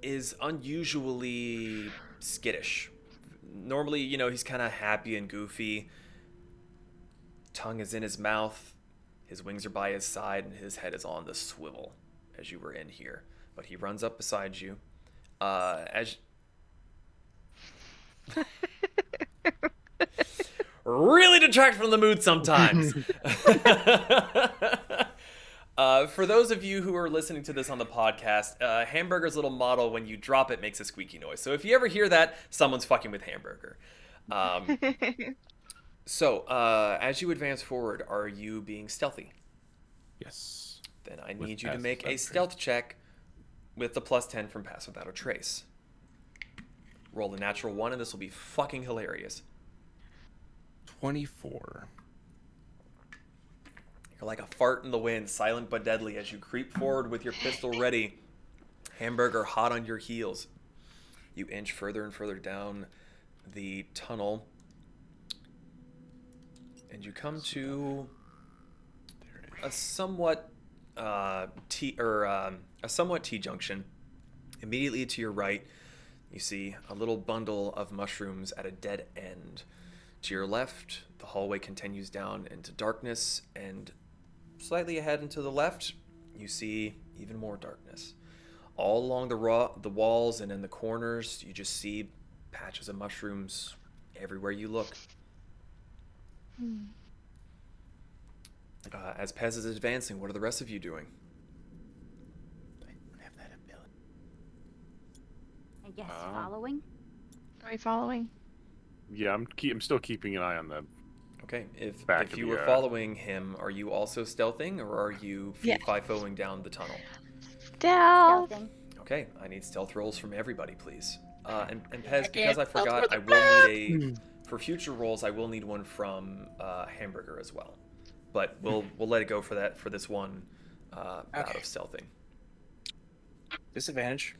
is unusually skittish. Normally, he's kind of happy and goofy. Tongue is in his mouth, his wings are by his side, and his head is on the swivel as you were in here. But he runs up beside you. Really detract from the mood sometimes. For those of you who are listening to this on the podcast, Hamburger's little model, when you drop it, makes a squeaky noise. So if you ever hear that, someone's fucking with Hamburger. So as you advance forward, are you being stealthy? Yes. Then I With need you to Pass make Without a a stealth check with the +10 from Pass Without a Trace. Roll a natural 1, and this will be fucking hilarious. 24. You're like a fart in the wind, silent but deadly, as you creep forward with your pistol ready, Hamburger hot on your heels. You inch further and further down the tunnel, and you come to a somewhat T-junction. Immediately to your right, you see a little bundle of mushrooms at a dead end. To your left, the hallway continues down into darkness, and slightly ahead and to the left, you see even more darkness. All along the walls and in the corners, you just see patches of mushrooms everywhere you look. As Pez is advancing, what are the rest of you doing? I don't have that ability. I guess following. Are we following? Yeah, I'm still keeping an eye on them. Okay, if Back of you the, were following him, are you also stealthing, or are you Yes. FIFOing down the tunnel? Stealth. Stealthing. Okay, I need stealth rolls from everybody, please. And Pez, because I forgot, I will need for future rolls, I will need one from Hamburger as well. But we'll let it go for that for this one bout of stealthing. Disadvantage.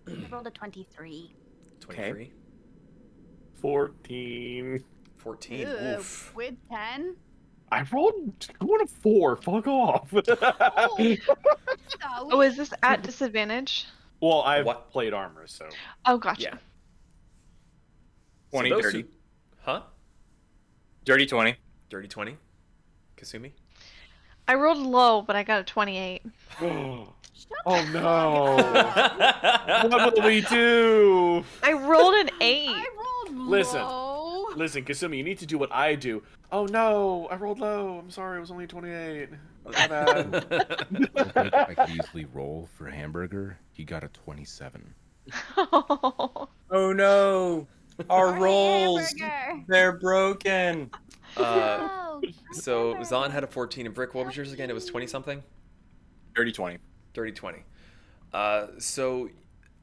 I rolled a 23. 23, 14. 14. Ugh, Oof. with 10? I rolled 2 and a 4. Fuck off. Oh, is this at disadvantage? Well, I've What? played armor, so. Oh, gotcha. Yeah. 20, So those dirty. who- Huh? Dirty 20. Dirty 20? Kasumi? I rolled low, but I got a 28. Oh no. What will we do? I rolled an 8. I rolled Listen. low. Listen, Kasumi, you need to do what I do. Oh no, I rolled low. I'm sorry, it was only 28. My bad. Real quick, I could easily roll for Hamburger. He got a 27. Oh no! Our Sorry, rolls! Hamburger. They're broken! Oh, So Zahn had a 14, and Brick, what was yours again? It was 20 something? Dirty 20. Dirty 20. So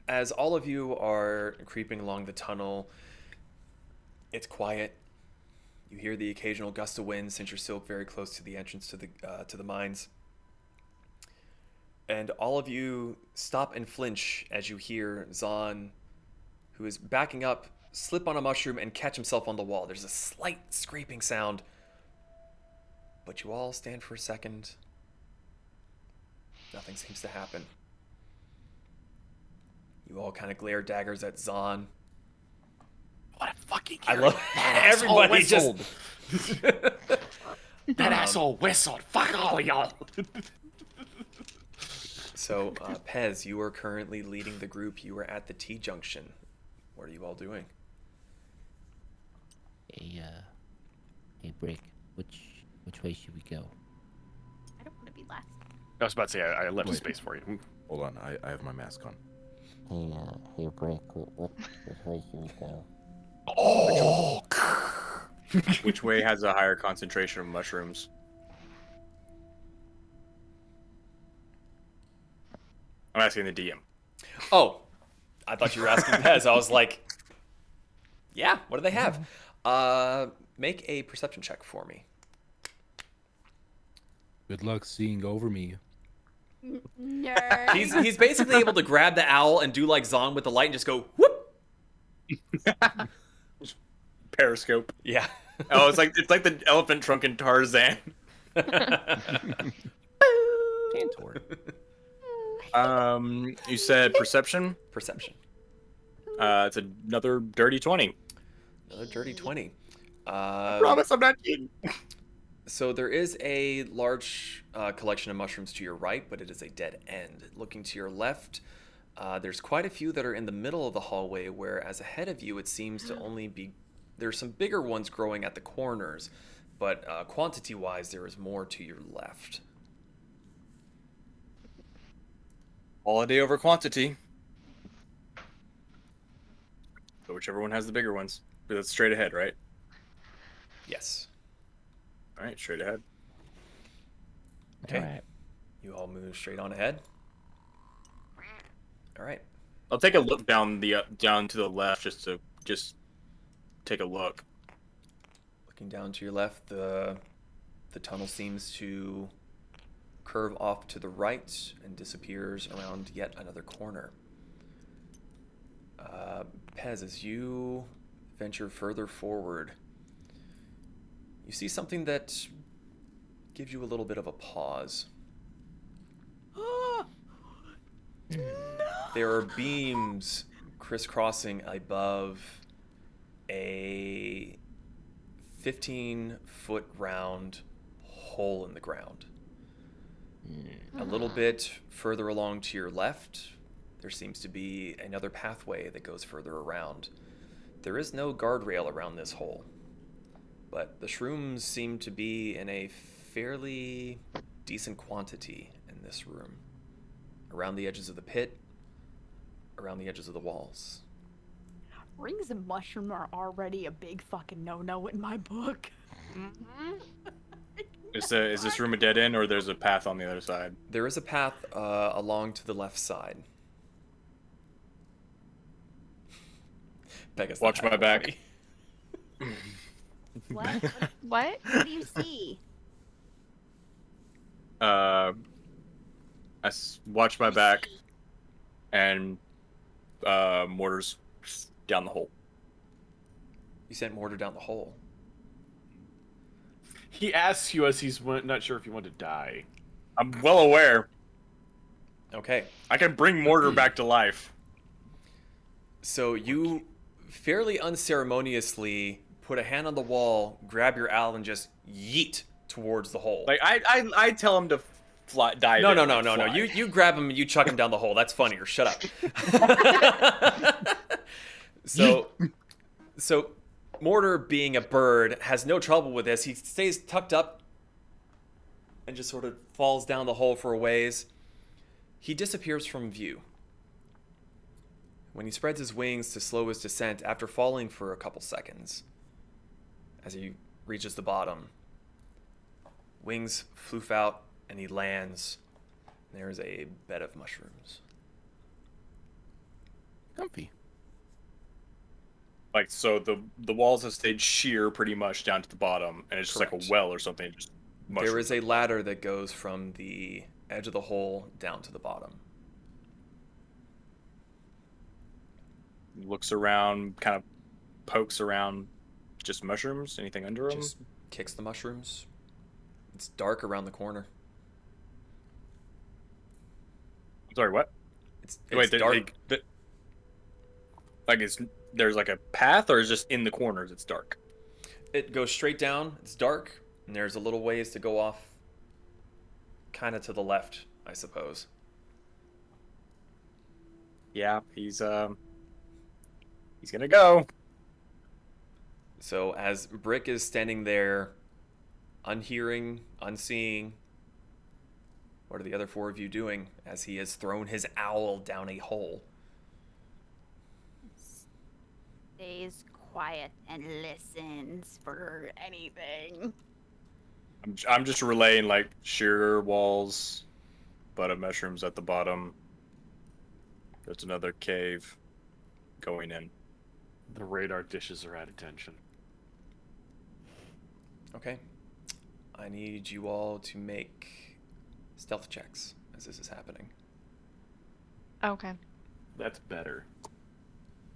as all of you are creeping along the tunnel, it's quiet. You hear the occasional gust of wind since you're still very close to the entrance to the mines. And all of you stop and flinch as you hear Zahn, who is backing up, slip on a mushroom and catch himself on the wall. There's a slight scraping sound, but you all stand for a second. Nothing seems to happen. You all kind of glare daggers at Zahn. What a fucking I hero. love everybody just. That asshole whistled. Fuck all of y'all. So, Pez, you are currently leading the group. You are at the T-junction. What are you all doing? Hey, Brick, which way should we go? I don't want to be last. I was about to say, I left Wait. space for you. Hold on, I have my mask on. Hey, Brick, which way should we go? Oh! Which way has a higher concentration of mushrooms? I'm asking the DM. Oh, I thought you were asking Pez. I was like, yeah, what do they have? Make a perception check for me. Good luck seeing over me. Nerd. He's basically able to grab the owl and do like Zong with the light and just go whoop. Periscope. Yeah. Oh, it's like the elephant trunk in Tarzan. Tantor. You said perception. Perception. It's another dirty 20. Another dirty 20. I promise I'm not cheating. So there is a large collection of mushrooms to your right, but it is a dead end. Looking to your left, there's quite a few that are in the middle of the hallway, whereas ahead of you it seems to only be... There's some bigger ones growing at the corners, but quantity-wise there is more to your left. Quality over quantity. So whichever one has the bigger ones. But that's straight ahead, right? Yes. All right, straight ahead. Okay. All right. You all move straight on ahead. All right. I'll take a look down to the left just take a look. Looking down to your left, the tunnel seems to curve off to the right and disappears around yet another corner. Pez, as you venture further forward, you see something that gives you a little bit of a pause. There are beams crisscrossing above a 15-foot round hole in the ground. A little bit further along to your left, there seems to be another pathway that goes further around. There is no guardrail around this hole, but the shrooms seem to be in a fairly decent quantity in this room. Around the edges of the pit, around the edges of the walls. Rings and mushroom are already a big fucking no-no in my book. Is this room a dead end, or there's a path on the other side? There is a path along to the left side. Pegasus, Watch my back. What? What? What do you see? Watch my back, and mortars down the hole. You sent mortar down the hole. He asks you as he's not sure if you want to die. I'm well aware. Okay. I can bring mortar back to life. So you fairly unceremoniously put a hand on the wall, grab your owl, and just yeet towards the hole. Like I tell him to fly, dive. No. Fly. You grab him and you chuck him down the hole. That's funnier. Shut up. So Mortar, being a bird, has no trouble with this. He stays tucked up and just sort of falls down the hole for a ways. He disappears from view. When he spreads his wings to slow his descent after falling for a couple seconds, as he reaches the bottom, wings floof out and he lands. There's a bed of mushrooms. Comfy. Like, so the walls have stayed sheer pretty much down to the bottom, and it's just like Correct. a well or something. Just There is a ladder that goes from the edge of the hole down to the bottom. Looks around, kind of pokes around. Just mushrooms? Anything under them? Just kicks the mushrooms. It's dark around the corner. Sorry, what? It's Wait, dark. There's like a path, or is just in the corners it's dark? It goes straight down. It's dark, and there's a little ways to go off, kind of to the left, I suppose. Yeah, he's gonna go. So as Brick is standing there, unhearing, unseeing, what are the other four of you doing as he has thrown his owl down a hole? stays quiet and listens for anything. I'm just relaying like sheer walls, butt of mushrooms at the bottom. There's another cave going in. The radar dishes are at attention. Okay. I need you all to make stealth checks as this is happening. Okay. That's better.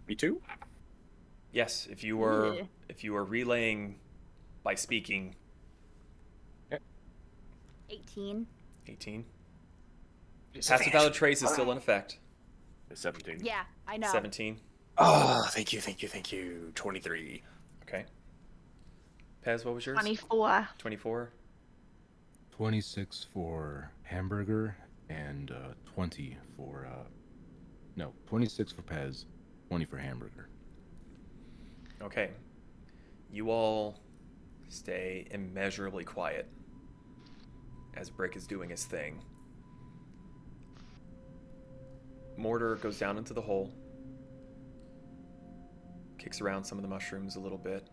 Me too? Yes, if you Yeah. were relaying by speaking. 18. 18. Pass without a trace is still in effect. 17. Yeah, I know. 17. Oh, thank you. 23. Okay. Pez, what was yours? 24. 24. 26 for hamburger and 20 for 26 for Pez, 20 for hamburger. Okay. You all stay immeasurably quiet as Brick is doing his thing. Mortar goes down into the hole, kicks around some of the mushrooms a little bit.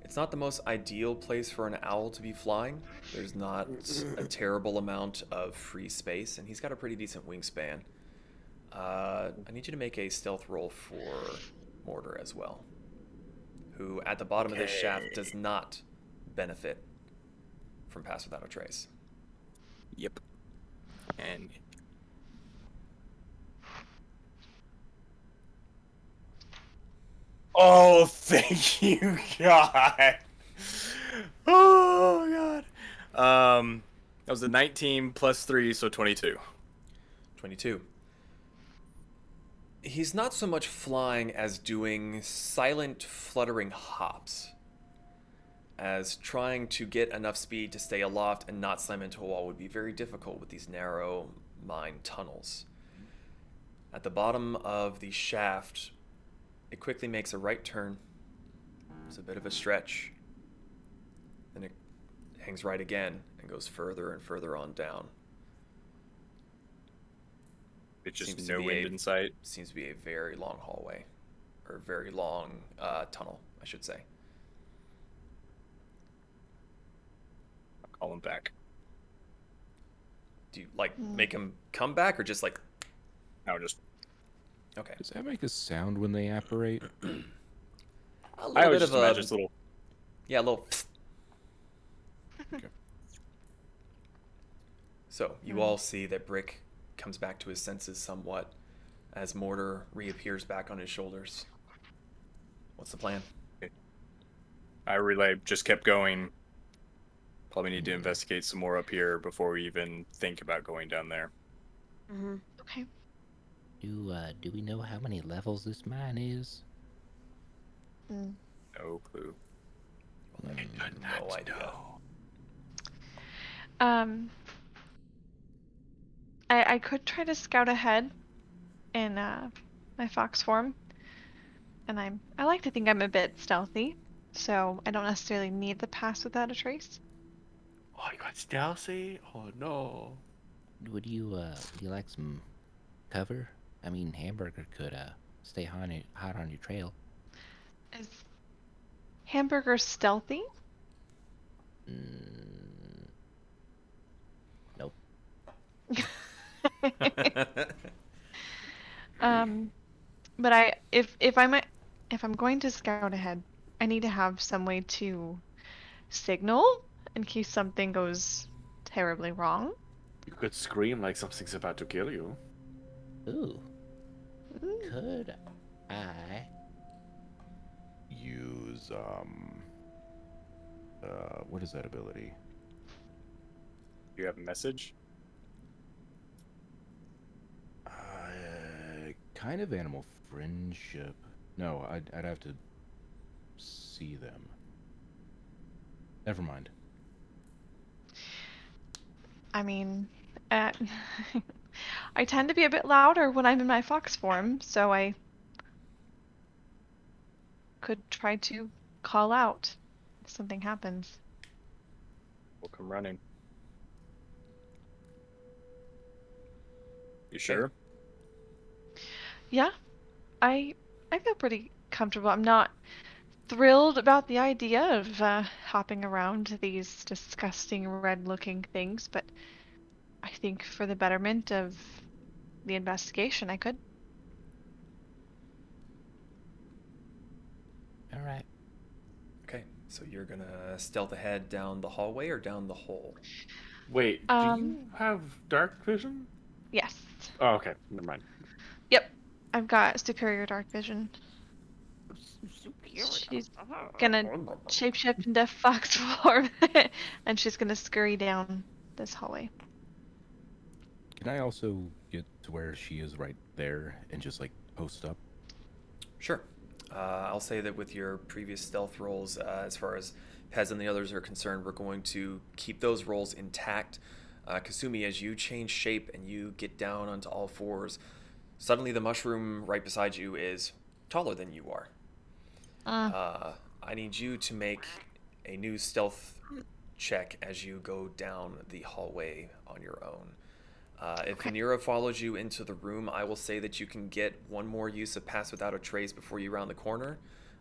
It's not the most ideal place for an owl to be flying. There's not a terrible amount of free space, and he's got a pretty decent wingspan. I need you to make a stealth roll for Mortar as well, who at the bottom of this shaft does not benefit from Pass Without a Trace. Yep. And oh, thank you, God. Oh, God. That was a 19 plus 3, so 22. 22. He's not so much flying as doing silent, fluttering hops, as trying to get enough speed to stay aloft and not slam into a wall would be very difficult with these narrow mine tunnels. At the bottom of the shaft, it quickly makes a right turn. It's a bit of a stretch. Then it hangs right again and goes further and further on down. It's just Seems to no be wind in sight. Seems to be a very long hallway, or very long tunnel, I should say. I'll call him back. Do you make him come back, or just like? No, just. Okay. Does that make a sound when they apparate? A little I always bit just of imagine a just a little. yeah, a little. Okay. So you all see that Brick comes back to his senses somewhat as Mortar reappears back on his shoulders. What's the plan? I relay, just kept going. Probably need to investigate some more up here before we even think about going down there. Mm-hmm. Okay. Do we know how many levels this mine is? No clue. No idea. I could try to scout ahead in my fox form, and I like to think I'm a bit stealthy, so I don't necessarily need the Pass Without a Trace. Oh, you got stealthy? Oh no. Would you like some cover? I mean, hamburger could stay hot on your trail. Is Hamburger stealthy? Nope. But if I'm going to scout ahead, I need to have some way to signal in case something goes terribly wrong. You could scream like something's about to kill you. Ooh. Could I Use what is that ability? Do you have a message? Kind of animal friendship. No, I'd have to see them. Never mind. I mean, I tend to be a bit louder when I'm in my fox form, so I could try to call out if something happens. We'll come running. You sure? Yeah, I I feel pretty comfortable. I'm not thrilled about the idea of hopping around these disgusting red-looking things, but I think for the betterment of the investigation, I could. All right. Okay, so you're gonna stealth ahead down the hallway or down the hole? Wait, do you have dark vision? Yes. Oh, okay. Never mind. Yep. I've got superior dark vision. She's gonna shapeshift into fox form, and she's gonna scurry down this hallway. Can I also get to where she is right there and just like post up? Sure. I'll say that with your previous stealth rolls, as far as Pez and the others are concerned, we're going to keep those rolls intact. Kasumi, as you change shape and you get down onto all fours, suddenly the mushroom right beside you is taller than you are. I need you to make a new stealth check as you go down the hallway on your own. If Vanera follows you into the room, I will say that you can get one more use of Pass Without a Trace before you round the corner.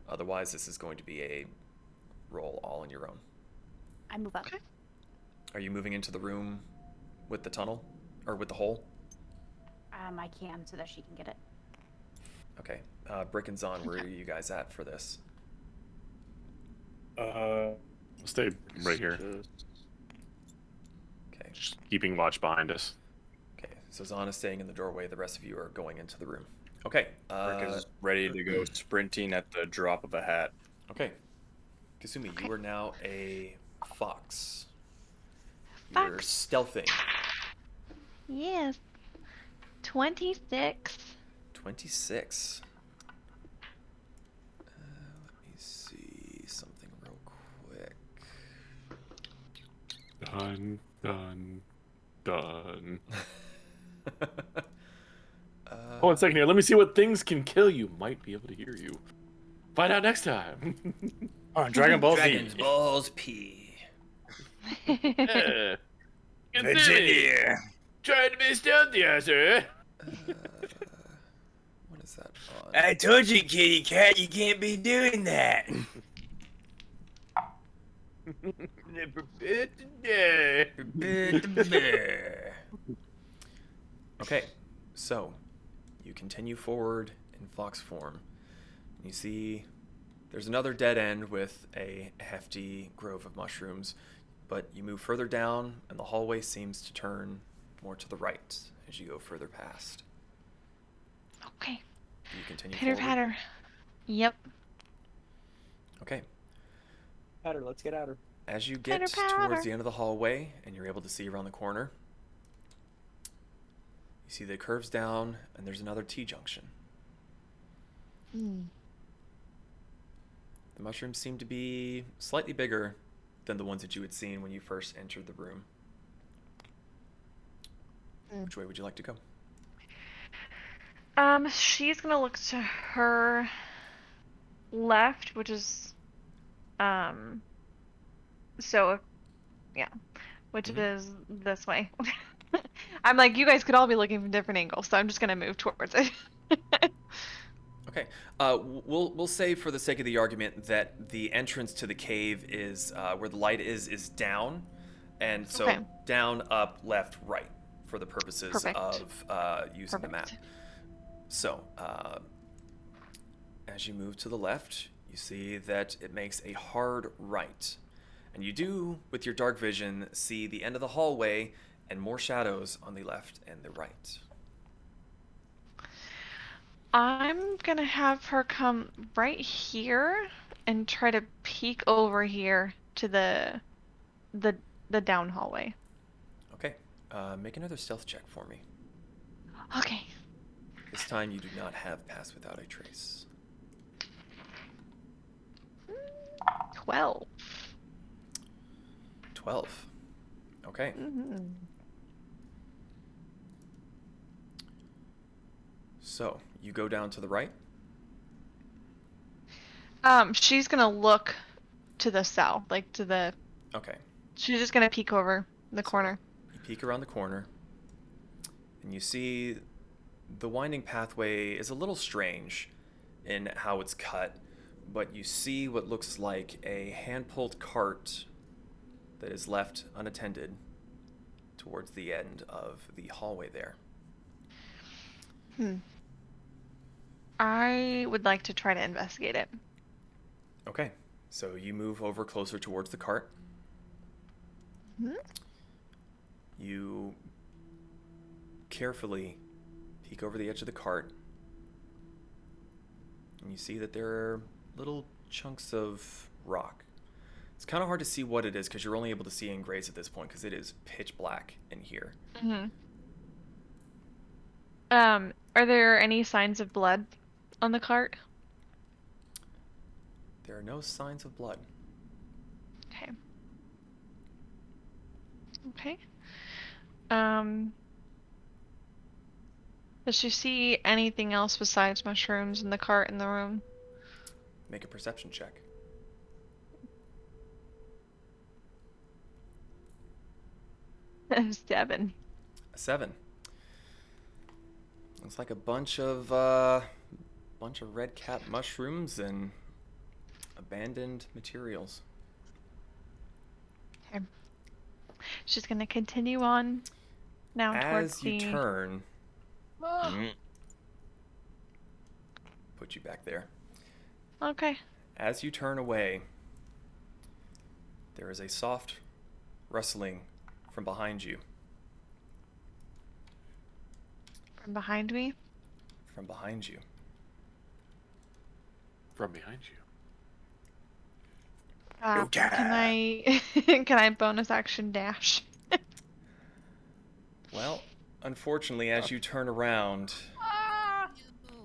Otherwise, this is going to be a roll all on your own. I move up. Okay. Are you moving into the room with the tunnel? Or with the hole? I can so that she can get it. Okay. Brick and Zon, where are you guys at for this? Stay right here. Okay. Just keeping watch behind us. Okay. So Zon is staying in the doorway. The rest of you are going into the room. Okay. Rick is ready to go sprinting at the drop of a hat. Okay. Kasumi, you are now a fox. Fox. You're stealthing. Yes. 26. 26. Let me see something real quick. Done, done, done. Hold on a second here. Let me see what things can kill you. Might be able to hear you. Find out next time. Oh, Dragon Ball Z. Dragon's Balls P. Yeah. Virginia. Trying to be stealthy, sir. What is that on? I told you, kitty cat, you can't be doing that. Prepared to die. Okay, so you continue forward in fox form. You see there's another dead end with a hefty grove of mushrooms, but you move further down and the hallway seems to turn more to the right as you go further past. Okay. Do you continue Pitter forward? patter. Yep. Okay. Patter, let's get at her. As you get Pitter-patter. towards the end of the hallway and you're able to see around the corner, you see that it curves down and there's another T-junction. The mushrooms seem to be slightly bigger than the ones that you had seen when you first entered the room. Which way would you like to go? She's gonna look to her left, which is, so, yeah, which it is this way. I'm like, you guys could all be looking from different angles, so I'm just gonna move towards it. Okay. We'll say for the sake of the argument that the entrance to the cave is where the light is down, and so Okay. down, up, left, right for the purposes Perfect. of using the map. Perfect. So as you move to the left, you see that it makes a hard right, and you do, with your dark vision, see the end of the hallway and more shadows on the left and the right. I'm gonna have her come right here and try to peek over here to the down hallway. Okay. Make another stealth check for me. Okay. This time you do not have Pass Without a Trace. 12. 12. Okay. So, you go down to the right? She's gonna look to the south, like to the. Okay. She's just gonna peek over the corner. You peek around the corner, and you see the winding pathway is a little strange. in how it's cut, but you see what looks like a hand-pulled cart that is left unattended towards the end of the hallway there. I would like to try to investigate it. Okay, so you move over closer towards the cart. You carefully peek over the edge of the cart, and you see that there are little chunks of rock. It's kind of hard to see what it is because you're only able to see in grays at this point because it is pitch black in here. Are there any signs of blood on the cart? There are no signs of blood. Okay. Does she see anything else besides mushrooms in the cart in the room? Make a perception check. Seven. A 7. Looks like a bunch of red cap mushrooms and abandoned materials. Okay. She's gonna continue on now towards As you the... turn, put you back there. Okay. As you turn away, there is a soft rustling from behind you. From behind me? From behind you. From behind you. Can I can I bonus action dash? Well, unfortunately, as you turn around,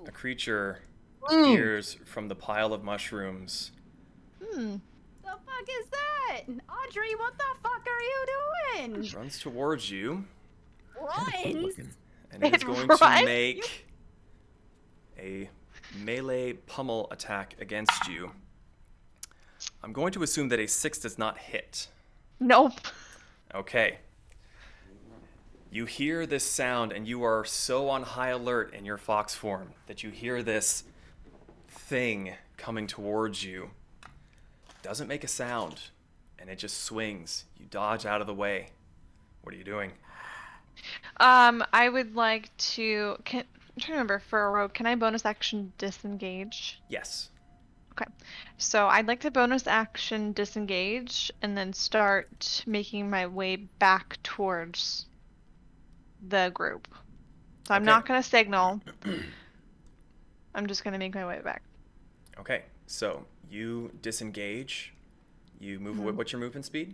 a creature appears from the pile of mushrooms. The fuck is that? Audrey, what the fuck are you doing? Runs towards you. Runs? And it is going to make a melee pummel attack against you. I'm going to assume that a 6 does not hit. Nope. Okay. You hear this sound, and you are so on high alert in your fox form that you hear this thing coming towards you. Doesn't make a sound, and it just swings. You dodge out of the way. What are you doing? I would like to... I'm trying to remember, for a rogue, can I bonus action disengage? Yes. Okay. So I'd like to bonus action disengage and then start making my way back towards the group. So I'm not going to signal. I'm just going to make my way back. Okay, so you disengage. You move away. What's your movement speed?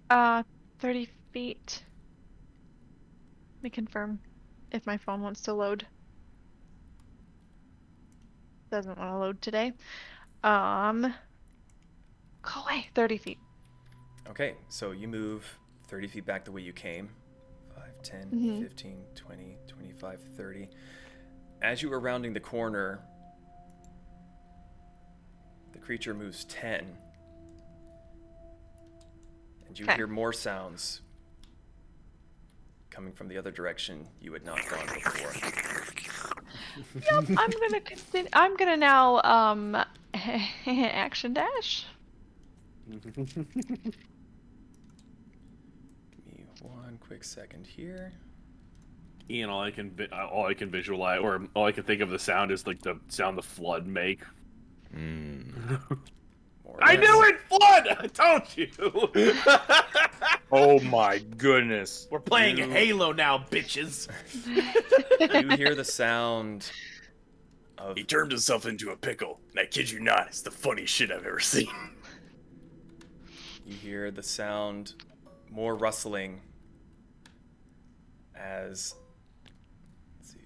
30 feet. Let me confirm if my phone wants to load. Doesn't want to load today. Go away. 30 feet. Okay, so you move 30 feet back the way you came. 5, 10, 15, 20, 25, 30. As you are rounding the corner, the creature moves 10. And you hear more sounds coming from the other direction you had not gone before. Yep, I'm gonna continue. I'm gonna now action dash. Give me one quick second here. Ian, all I can visualize, or all I can think of the sound is like the sound the flood make. I knew it, flood! I told you. Oh my goodness. We're playing Halo now, bitches. You hear the sound of... He turned himself into a pickle, and I kid you not, it's the funniest shit I've ever seen. You hear the sound, more rustling, as... Let's see.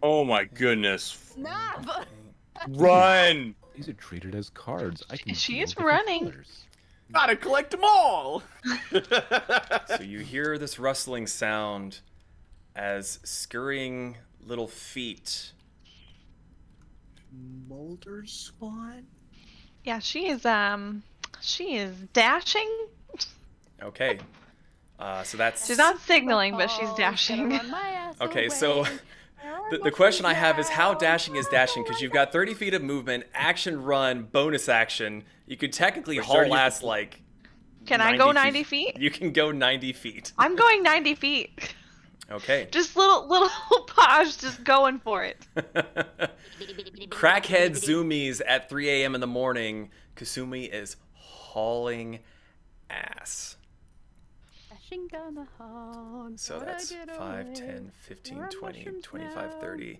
Oh my goodness. Snap! Run! These are treated as cards. I can She deal is different running. colors. Gotta collect them all. So you hear this rustling sound as scurrying little feet. Molder Swan? Yeah, she is dashing. Okay. So that's... She's not signaling, but she's Oh, dashing. gonna run my ass Okay, so away. The question I have is how dashing is dashing? Because you've got 30 feet of movement, action, run, bonus action. You could technically haul ass like. Can I go 90 feet? You can go 90 feet. I'm going 90 feet. Okay. Just little Paj just going for it. Crackhead zoomies at 3 a.m. in the morning. Kasumi is hauling ass. So that's 5, 10, 15, 20, 25, 30,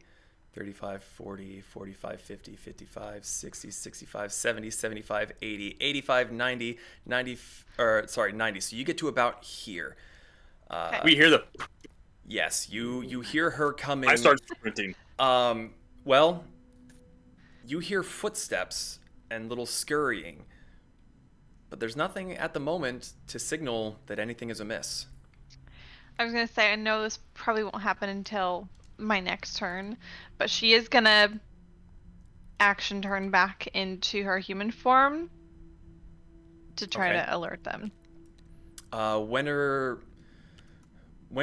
35, 40, 45, 50, 55, 60, 65, 70, 75, 80, 85, 90, 90, 90. So you get to about here. We hear the... Yes, you hear her coming. I start sprinting. Well, you hear footsteps and little scurrying, but there's nothing at the moment to signal that anything is amiss. I was gonna say, I know this probably won't happen until my next turn, but she is gonna action turn back into her human form to try to alert them. When are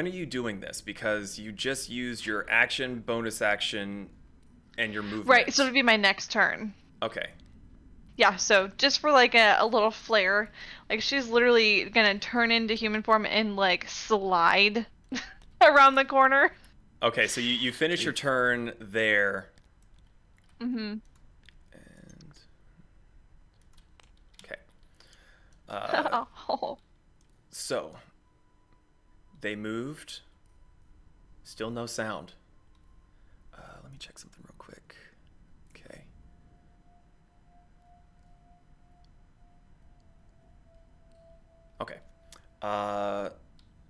you doing this? Because you just used your action, bonus action, and your movement. Right, so it'll be my next turn. Okay. Yeah, so just for like a little flare, like she's literally gonna turn into human form and like slide around the corner. Okay, so you finish your turn there. Mm-hmm. And okay. So they moved. Still no sound. Let me check something real quick. Okay. Okay.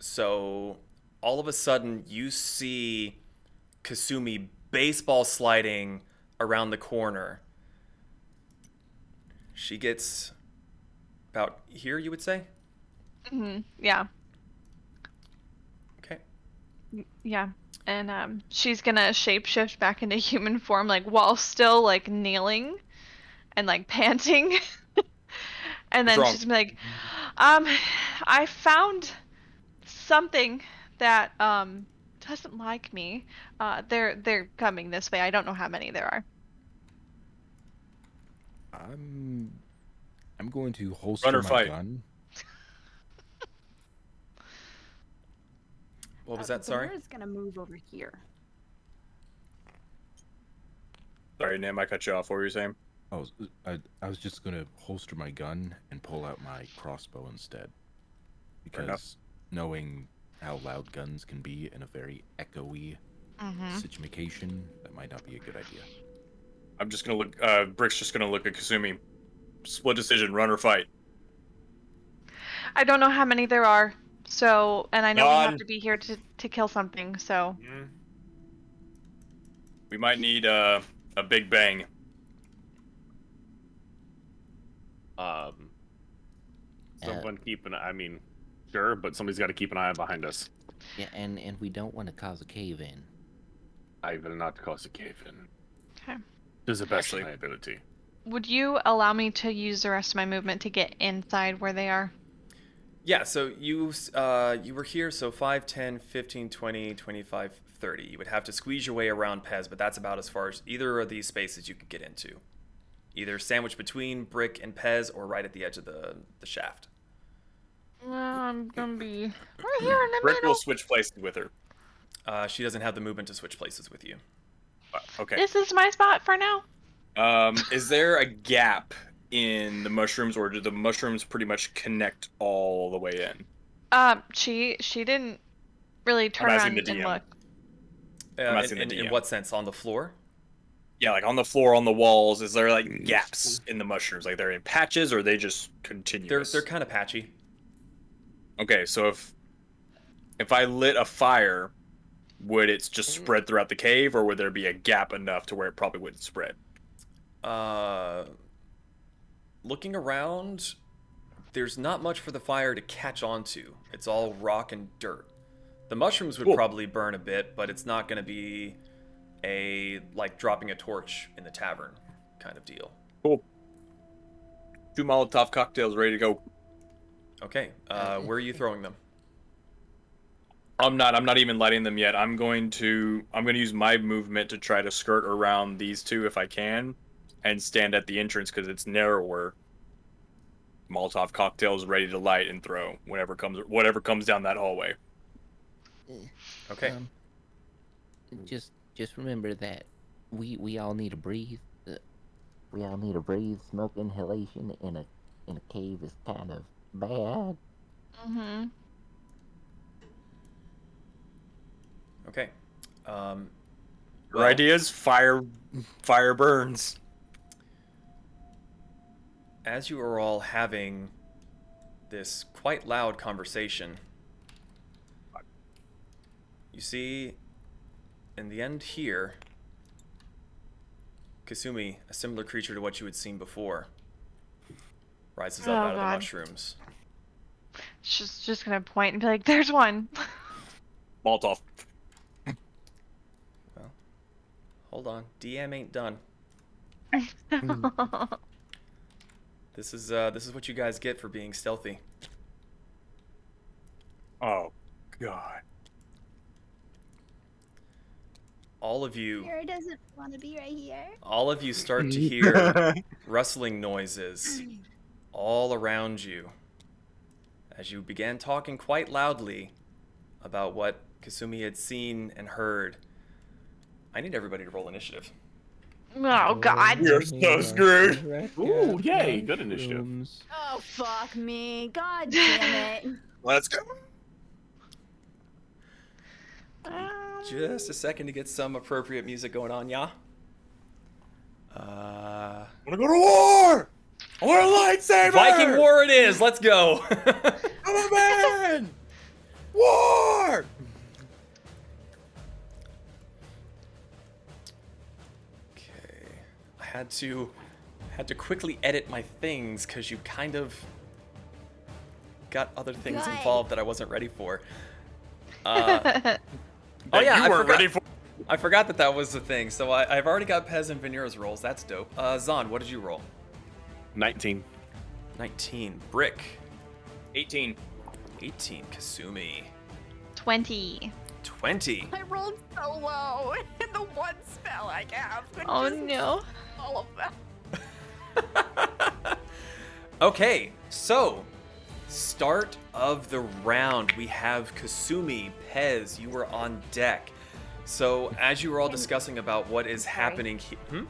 So all of a sudden you see Kasumi baseball sliding around the corner. She gets about here, you would say? Mm-hmm. Yeah. Okay. Yeah. And she's gonna shapeshift back into human form, like while still like kneeling and like panting. And then she's gonna be like, I found something that doesn't like me. They're coming this way. I don't know how many there are. I'm going to holster my gun. What was that? Sorry. Vanera's gonna move over here. Sorry, Nim, I cut you off. What were you saying? I was just gonna holster my gun and pull out my crossbow instead, because knowing how loud guns can be in a very echoey situation, that might not be a good idea. I'm just gonna look. Brick's just gonna look at Kasumi. Split decision: run or fight. I don't know how many there are, so and I know we have to be here to kill something. So we might need a big bang. Someone keep an eye. I mean, sure, but somebody's got to keep an eye behind us. Yeah, and we don't want to cause a cave-in. I will not cause a cave-in. Okay. To the best of my ability. Would you allow me to use the rest of my movement to get inside where they are? Yeah, so you were here, so 5, 10, 15, 20, 25, 30. You would have to squeeze your way around Pez, but that's about as far as either of these spaces you could get into. Either sandwiched between Brick and Pez or right at the edge of the shaft. I'm gonna be right here in the Brick middle. will switch places with her. She doesn't have the movement to switch places with you. Okay. This is my spot for now. Is there a gap in the mushrooms, or do the mushrooms pretty much connect all the way in? She didn't really turn around and look. In what sense? On the floor? Yeah, like on the floor, on the walls. Is there like gaps in the mushrooms? Like they're in patches, or are they just continuous? They're kind of patchy. Okay, so if I lit a fire, would it just spread throughout the cave, or would there be a gap enough to where it probably wouldn't spread? Looking around, there's not much for the fire to catch onto. It's all rock and dirt. The mushrooms would probably burn a bit, but it's not going to be like dropping a torch in the tavern kind of deal. Cool. 2 Molotov cocktails ready to go. Okay, where are you throwing them? I'm not even lighting them yet. I'm going to use my movement to try to skirt around these two if I can, and stand at the entrance because it's narrower. Molotov cocktails ready to light and throw whatever comes down that hallway. Okay. Just remember that we all need to breathe. We all need to breathe. Smoke inhalation in a cave is kind of bad. Mm-hmm. Okay. Your ideas? Fire burns. As you are all having this quite loud conversation, you see, in the end here, Kasumi, a similar creature to what you had seen before, rises up out of the mushrooms. Just gonna point and be like, "There's one." Molotov. Well, hold on. DM ain't done. This is what you guys get for being stealthy. Oh, God. All of you. Sarah doesn't want to be right here. All of you start to hear rustling noises all around you as you began talking quite loudly about what Kasumi had seen and heard. I need everybody to roll initiative. Oh God. You're so screwed. Ooh, yay, good initiative. Oh, fuck me. God damn it. Let's go. Just a second to get some appropriate music going on, yeah? I want to go to war! I want a lightsaber! Viking War it is! Let's go! I'm a man! War! Okay. I had to quickly edit my things because you kind of got other things Good. involved that I wasn't ready for. Oh That yeah, you I weren't forgot. ready for. I forgot that was the thing. So I've already got Pez and Vanera's rolls. That's dope. Zon, what did you roll? 19. 19. Brick. 18. 18. Kasumi. 20. 20. I rolled so low. And the one spell I have. Oh no. All of them. Okay, so start of the round. We have Kasumi, Pez, you were on deck. So as you were all discussing about what is happening here. Can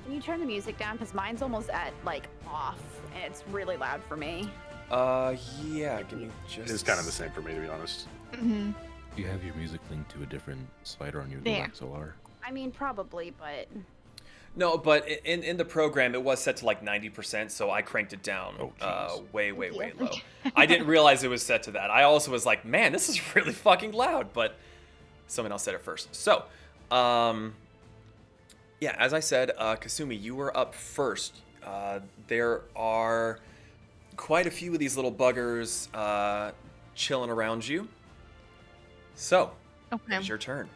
you turn the music down? Because mine's almost at, like, off. And it's really loud for me. Yeah, give me just. It's kind of the same for me, to be honest. Mm-hmm. Do you have your music linked to a different slider on your There. XLR? I mean, probably, but... No, but in the program it was set to like 90%, so I cranked it down way low. I didn't realize it was set to that. I also was like, man, this is really fucking loud, but someone else said it first. So, yeah, as I said, Kasumi, you were up first. There are quite a few of these little buggers chilling around you. So, Okay. it's your turn.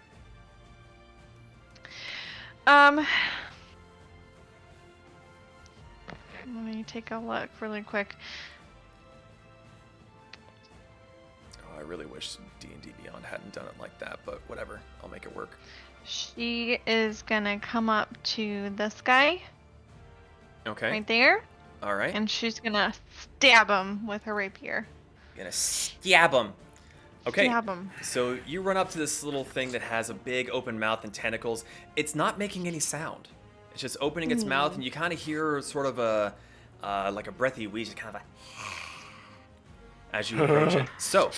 Let me take a look really quick. Oh, I really wish D&D Beyond hadn't done it like that, but whatever. I'll make it work. She is gonna come up to this guy Okay. right there, All right. and she's gonna stab him with her rapier. Gonna stab him. Okay. Stab him. So you run up to this little thing that has a big open mouth and tentacles. It's not making any sound. It's just opening its mouth, and you kind of hear sort of a like a breathy wheeze, kind of as you approach it. So,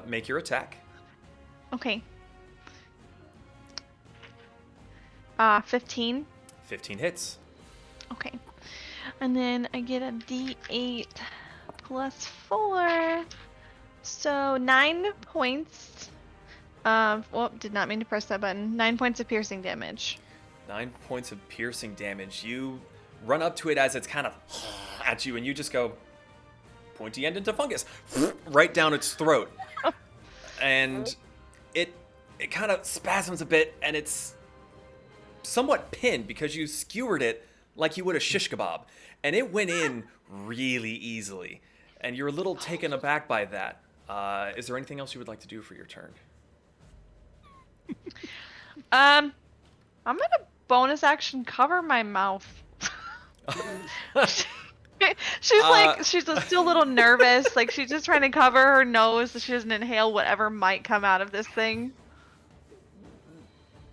make your attack. Okay. 15. 15 hits. Okay. And then I get a D8 plus 4. So 9 points of, did not mean to press that button. 9 points of piercing damage. 9 points of piercing damage. You run up to it as it's kind of at you, and you just go pointy end into fungus right down its throat. And it kind of spasms a bit, and it's somewhat pinned because you skewered it like you would a shish kebab, and it went in really easily, and you're a little taken aback by that. Is there anything else you would like to do for your turn? I'm gonna bonus action cover my mouth. She's like, she's still a little nervous. Like, she's just trying to cover her nose so she doesn't inhale whatever might come out of this thing.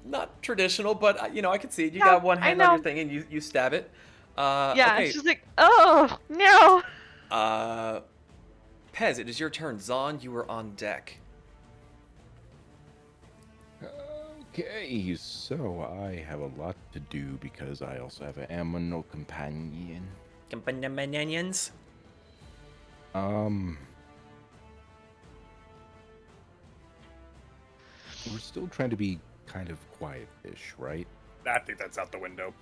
Not traditional, but I can see it. You Yeah, got one I hand on your know. thing and you stab it. Yeah, Okay. she's like, oh, no. Pez, it is your turn. Zahn, you are on deck. Okay, so I have a lot to do because I also have an animal companion. Companions. We're still trying to be kind of quiet-ish, right? I think that's out the window.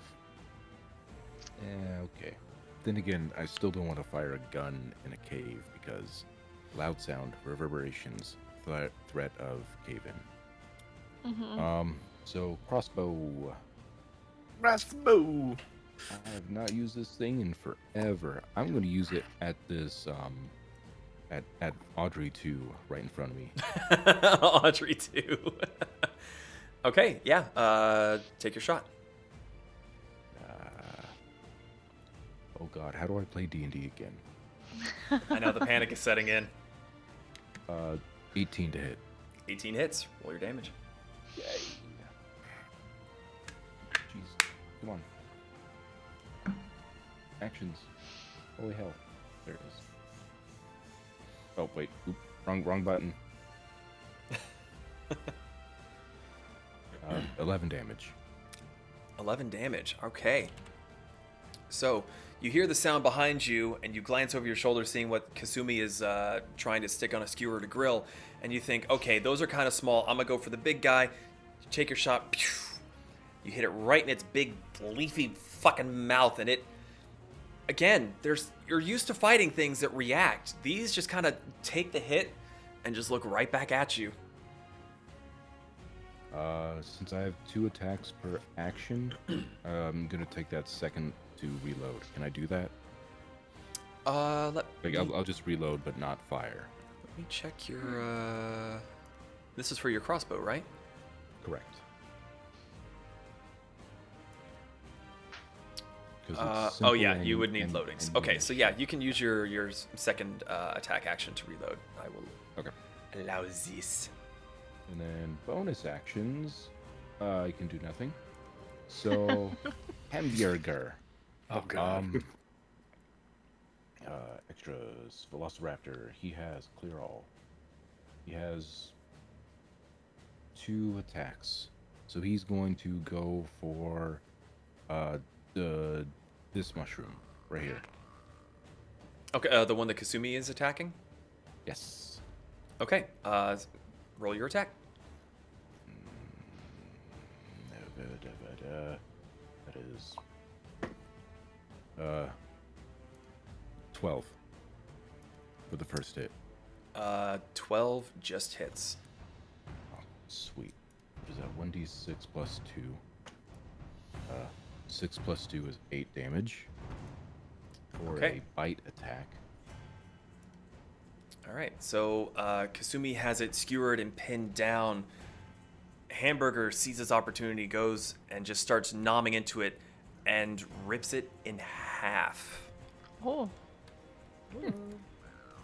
Yeah, okay. Then again, I still don't want to fire a gun in a cave because loud sound, reverberations, threat of cave-in. Mm-hmm. So crossbow. Crossbow. I have not used this thing in forever. I'm going to use it at this, at Audrey 2, right in front of me. Audrey too. Okay, yeah. Take your shot. Oh God, how do I play D&D again? I know the panic is setting in. 18 to hit. 18 hits. Roll your damage. Yay. Jeez, come on. Actions. Holy hell. There it is. Oh, wait. Oop, wrong button. 11 damage. 11 damage. Okay. So you hear the sound behind you, and you glance over your shoulder, seeing what Kasumi is trying to stick on a skewer to grill, and you think, okay, those are kind of small. I'm gonna go for the big guy. You take your shot. Pew! You hit it right in its big, leafy fucking mouth, and it. Again, you're used to fighting things that react. These just kind of take the hit and just look right back at you. Since I have 2 attacks per action, I'm gonna take that second to reload. Can I do that? I'll just reload, but not fire. Let me check your. This is for your crossbow, right? Correct. Oh yeah, you would need loadings. Okay, so yeah, you can use your second attack action to reload. I will allow this. And then bonus actions, I can do nothing. So, hamburger. Oh God. Extras. Velociraptor. He has clear all. He has 2 attacks. So he's going to go for this mushroom right here. Okay, the one that Kasumi is attacking? Yes. Okay, roll your attack. That is 12 for the first hit. 12 just hits. Oh, sweet. What is that? 1d6 plus 2. 6 plus 2 is 8 damage for a bite attack. All right, so Kasumi has it skewered and pinned down. Hamburger sees his opportunity, goes and just starts nomming into it and rips it in half. Oh.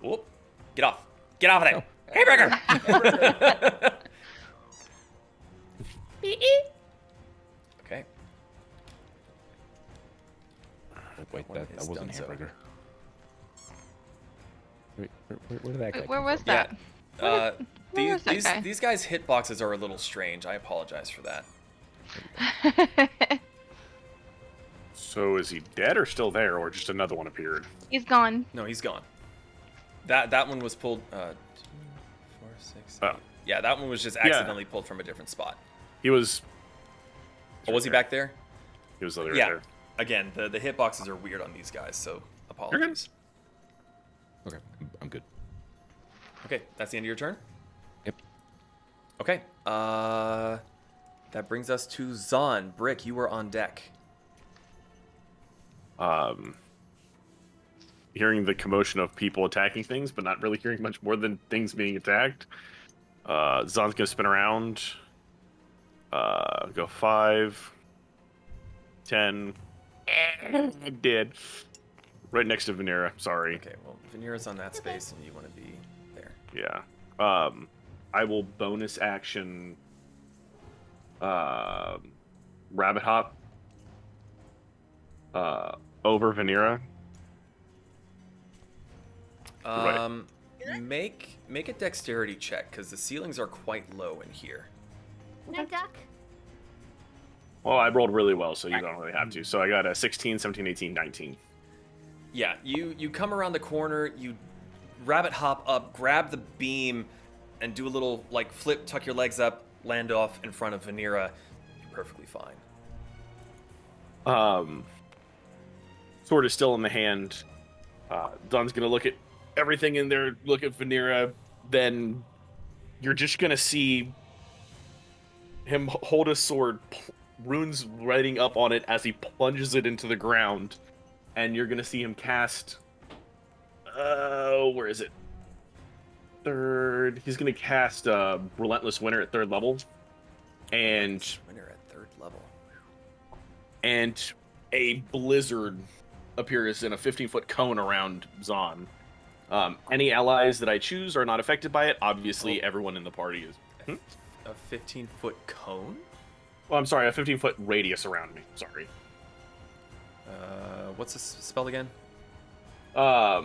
Whoop. Get off. Get off of there. Hamburger! Okay. Wait, One that is wasn't done so. hamburger. Wait, where did that guy Where come was from? that? Where was that guy? These guys' hitboxes are a little strange. I apologize for that. So is he dead or still there, or just another one appeared? He's gone. No, he's gone. That one was pulled. 2, 4, 6. Oh. Yeah, that one was just accidentally pulled from a different spot. He was. Oh, was he back there? He was literally Yeah. there. Again, the hitboxes are weird on these guys, so apologies. Okay, I'm good. Okay, that's the end of your turn? Yep. Okay. That brings us to Zahn. Brick, you were on deck. hearing the commotion of people attacking things, but not really hearing much more than things being attacked. Zon's gonna spin around. Go 5, 10. Dead. Right next to Vanera. Sorry. Okay, well, Vanera's on that space, and you want to be there. Yeah. I will bonus action. Rabbit hop. Over Vanera. Right. Make a dexterity check because the ceilings are quite low in here. Can I duck? Well, I rolled really well, so you don't really have to. So I got a 16, 17, 18, 19. Yeah, you come around the corner, you rabbit hop up, grab the beam, and do a little like flip, tuck your legs up, land off in front of Vanera. You're perfectly fine. Sword is still in the hand. Don's gonna look at everything in there, look at Vanera, then you're just gonna see him hold his sword, runes writing up on it as he plunges it into the ground, and you're gonna see him cast. Where is it? Third. He's gonna cast Relentless Winter at 3rd level, and Winter at 3rd level, and a blizzard appears in a 15-foot cone around Zon. Any allies that I choose are not affected by it. Obviously, everyone in the party is. A 15-foot cone? Well, I'm sorry, a 15-foot radius around me. Sorry. What's this spell again? I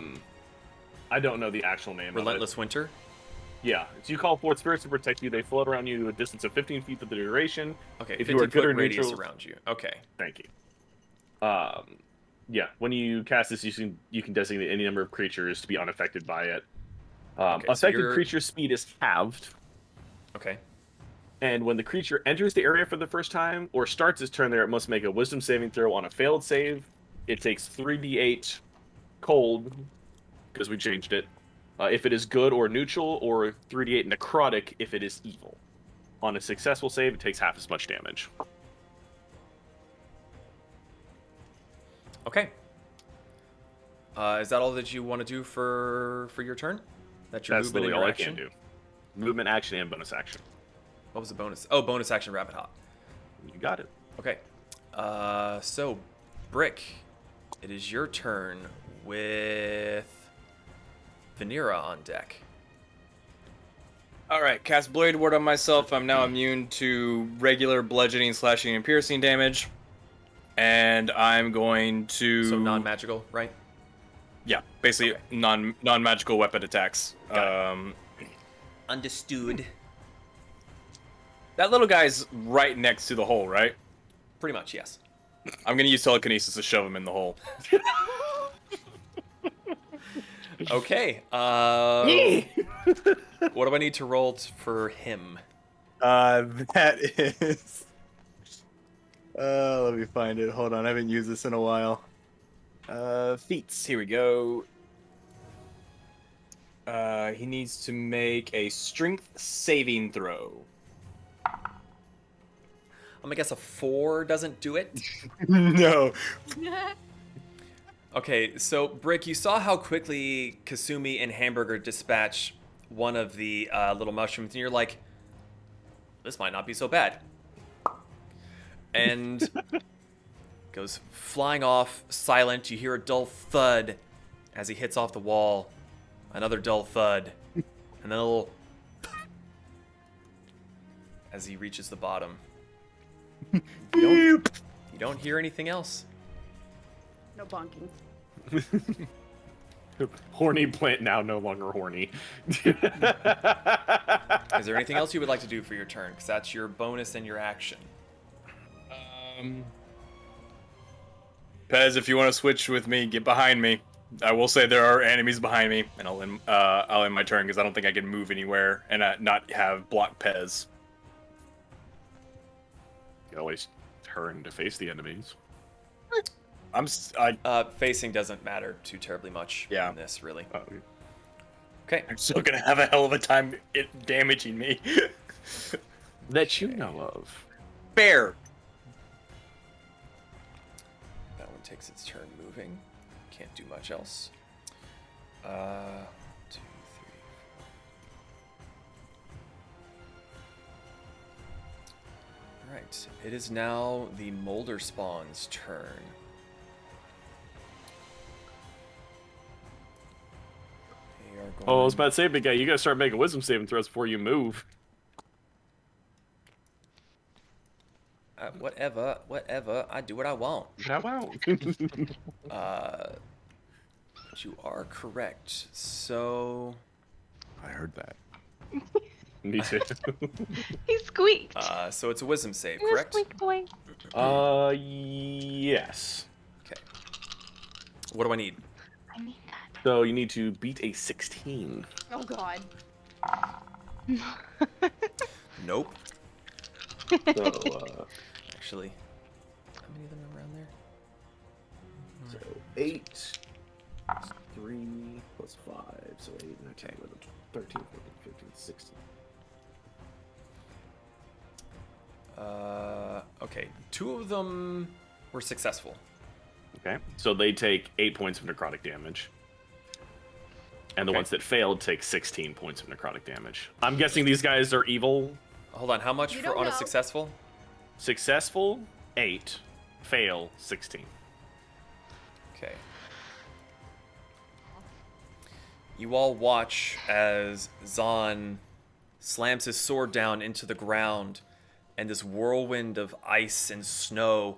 don't know the actual name. Relentless Winter? Yeah. So you call forth spirits to protect you. They float around you a distance of 15 feet for the duration. Okay, if you are good or radius neutral around you. Okay. Thank you. Yeah. When you cast this, you can designate any number of creatures to be unaffected by it. Okay, so affected creature speed is halved. Okay. And when the creature enters the area for the first time or starts its turn there, it must make a wisdom saving throw. On a failed save, it takes 3d8 cold, because we changed it, if it is good or neutral, or 3d8 necrotic if it is evil. On a successful save, it takes half as much damage. Okay. Is that all that you want to do for your turn? That's your That's movement literally and your all action? I can do. Movement, action, and bonus action. What was the bonus? Oh, bonus action rabbit hop. You got it. Okay. So, Brick, it is your turn with Vanera on deck. Alright, cast Blade Ward on myself. I'm now immune to regular bludgeoning, slashing, and piercing damage. And I'm going to... So non-magical, right? Yeah, basically Okay. non-magical weapon attacks. Understood. That little guy's right next to the hole, right? Pretty much, yes. I'm gonna use telekinesis to shove him in the hole. Okay. What do I need to roll for him? That is... let me find it. Hold on, I haven't used this in a while. Feats. Here we go. He needs to make a strength saving throw. I'm gonna guess a 4 doesn't do it. No. Okay, so Brick, you saw how quickly Kasumi and Hamburger dispatch one of the little mushrooms, and you're like, this might not be so bad. And goes flying off, silent. You hear a dull thud as he hits off the wall. Another dull thud. And then a little as he reaches the bottom. You don't hear anything else. No bonking. Horny plant now no longer horny. Is there anything else you would like to do for your turn? Because that's your bonus and your action. Pez, if you want to switch with me, get behind me. I will say there are enemies behind me, and I'll end my turn because I don't think I can move anywhere and not have block Pez. You always turn to face the enemies. Facing doesn't matter too terribly much in this, really. Oh, okay. I'm still gonna have a hell of a time damaging me. That you know of. Bear. That one takes its turn moving. Can't do much else. 2, 3. Alright, it is now the Molder Spawn's turn. They are going... Oh, I was about to say, big guy, you gotta start making wisdom saving throws before you move. Whatever. I do what I want. I won't. But you are correct. So... I heard that. Me too. He squeaked. So it's a wisdom save, You're a correct? squeak boy. Yes. Okay. What do I need? I need that. So you need to beat a 16. Oh god. Nope. So, Actually, how many of them are around there? So 8, 3 plus 5, so 8, 9, 10, 11, 13, 14, 15, 16. Okay. 2 of them were successful. okay. So they take 8 points of necrotic damage. And the Okay. ones that failed take 16 points of necrotic damage. I'm guessing these guys are evil. Hold on, how much You for don't on a know. successful? Successful, 8. Fail, 16. Okay. You all watch as Zahn slams his sword down into the ground, and this whirlwind of ice and snow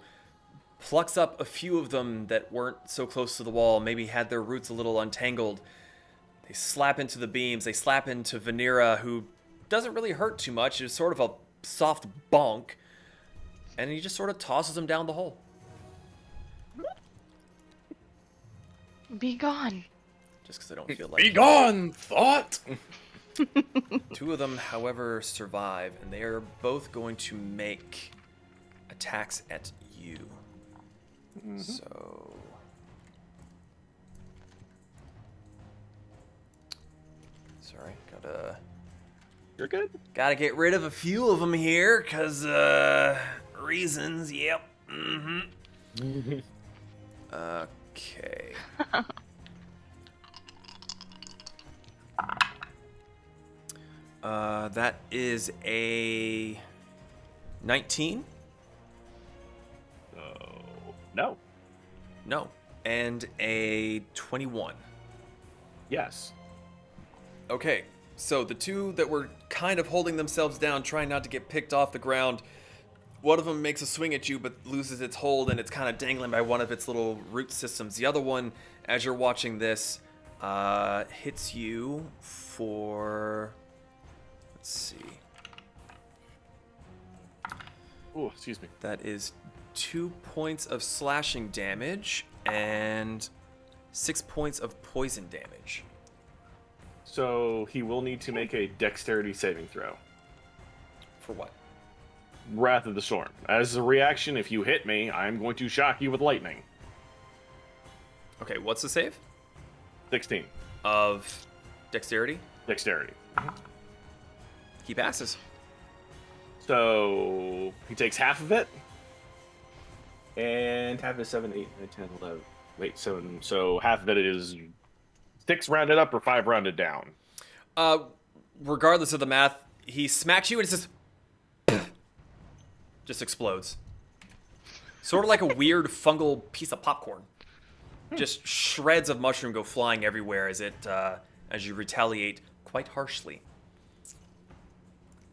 plucks up a few of them that weren't so close to the wall, maybe had their roots a little untangled. They slap into the beams, they slap into Vanera, who doesn't really hurt too much. It's sort of a soft bonk, and he just sort of tosses them down the hole. Be gone. Just because I don't feel like Be gone, thought! 2 of them, however, survive, and they are both going to make attacks at you. So... Sorry, You're good? gotta get rid of a few of them here, because, reasons, yep. Mm-hmm. Okay. That is a 19? No. No. And a 21. Yes. Okay, so the 2 that were kind of holding themselves down, trying not to get picked off the ground, one of them makes a swing at you but loses its hold, and it's kind of dangling by one of its little root systems. The other one, as you're watching this, hits you for... Let's see. Oh, excuse me. That is 2 points of slashing damage and 6 points of poison damage. So he will need to make a dexterity saving throw. For what? Wrath of the Storm. As a reaction, if you hit me, I'm going to shock you with lightning. Okay, what's the save? 16. Of dexterity? Dexterity. He passes. So he takes half of it. And half is 7, 8, 9, 10, 11. Wait, 7. So half of it is 6 rounded up or 5 rounded down. Regardless of the math, he smacks you and it just explodes. Sort of like a weird fungal piece of popcorn. Just shreds of mushroom go flying everywhere as as you retaliate quite harshly.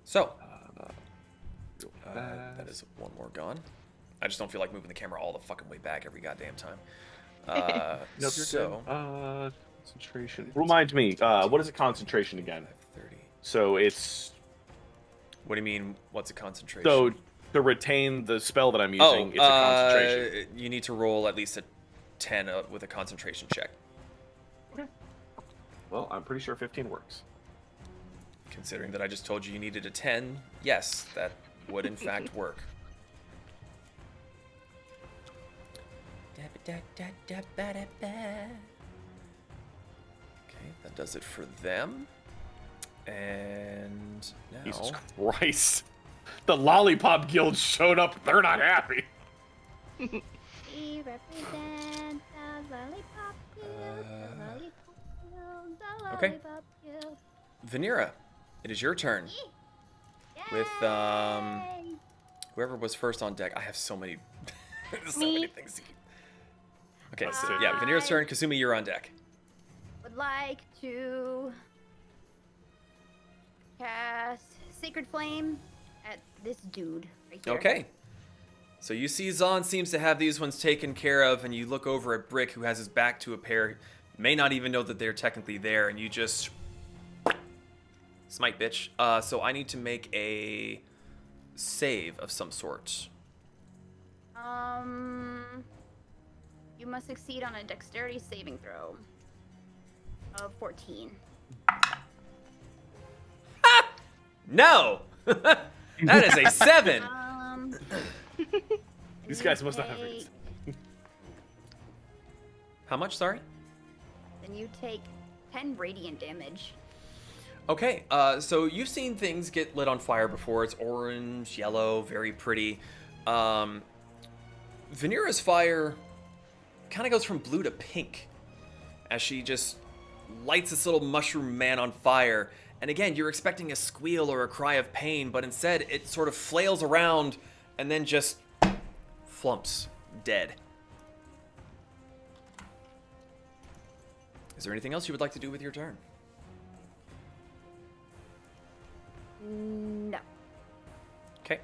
So, that is 1 more gone. I just don't feel like moving the camera all the fucking way back every goddamn time. Concentration. Remind me, what is a concentration again? 30. So it's... What do you mean, what's a concentration? So to retain the spell that I'm using, it's a concentration. You need to roll at least a 10 with a concentration check. Okay. Well, I'm pretty sure 15 works. Considering that I just told you you needed a 10, yes, that would in fact work. Okay, that does it for them. And now... Jesus Christ. The Lollipop Guild showed up. They're not happy. We represent the lollipop guild, the lollipop Okay. Vanera, it is your turn. With whoever was first on deck. I have so many, so many things to keep. Okay, so yeah, Vanera's turn. Kasumi, you're on deck. Would like to cast Sacred Flame at this dude right here. Okay. So you see Zahn seems to have these ones taken care of, and you look over at Brick, who has his back to a pair, may not even know that they're technically there, and you just smite, bitch. So I need to make a save of some sort. You must succeed on a dexterity saving throw of 14. No! That is a 7! These guys must not have it. How much, sorry? Then you take 10 radiant damage. Okay, so you've seen things get lit on fire before. It's orange, yellow, very pretty. Vanera's fire kind of goes from blue to pink as she just lights this little mushroom man on fire. And again, you're expecting a squeal or a cry of pain, but instead it sort of flails around and then just flumps dead. Is there anything else you would like to do with your turn? No. Okay.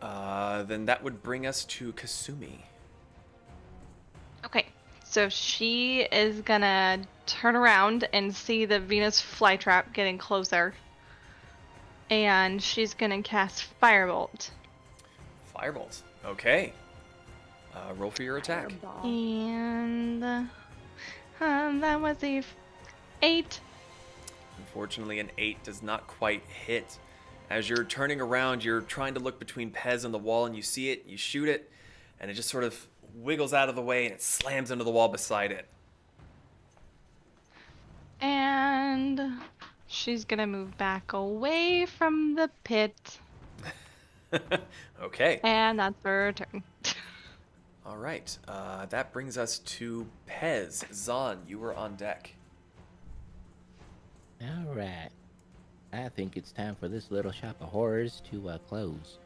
Then that would bring us to Kasumi. Okay, so she is gonna turn around and see the Venus flytrap getting closer. And she's gonna cast Firebolt. Firebolt. Okay. Roll for your attack. And that was a 8. Unfortunately, an 8 does not quite hit. As you're turning around, you're trying to look between Pez and the wall, and you see it, you shoot it, and it just sort of wiggles out of the way, and it slams into the wall beside it. And she's gonna move back away from the pit. Okay. And that's her turn. All right. That brings us to Pez. Zahn, you were on deck. All right. I think it's time for this little shop of horrors to close.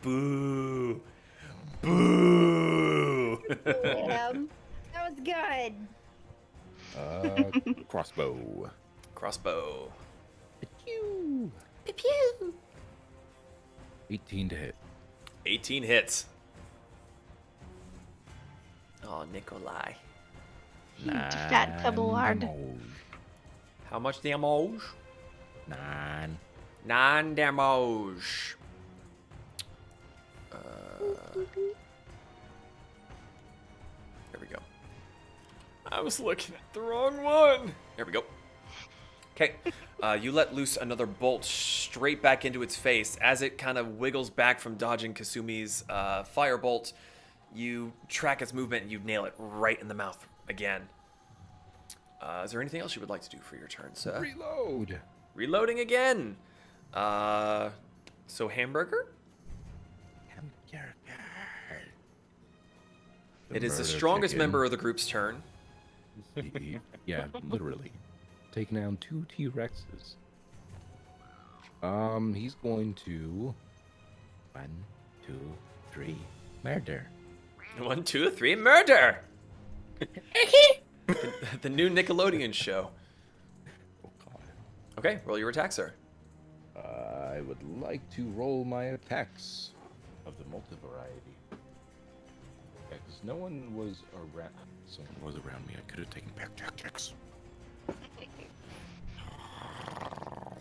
Boo. Boo. That was good. Crossbow. Crossbow. Pew! Pew! 18 to hit. 18 hits. Oh, Nikolai. Fat Febelard. damage. How much damage? 9. 9 damage. There we go. I was looking at the wrong one. There we go. Okay. You let loose another bolt straight back into its face. As it kind of wiggles back from dodging Kasumi's firebolt, you track its movement and you nail it right in the mouth again. Is there anything else you would like to do for your turn, sir? Reload. Reloading again. So hamburger? It is the strongest member of the group's turn. Yeah, literally. Taking down 2 T-Rexes. He's going to 1, 2, 3 murder. 1, 2, 3 murder. The new Nickelodeon show. Oh god. Okay, roll your attack, sir. I would like to roll my attacks of the multivariety. Yeah, because no one was around. Someone was around me. I could have taken back tactics. I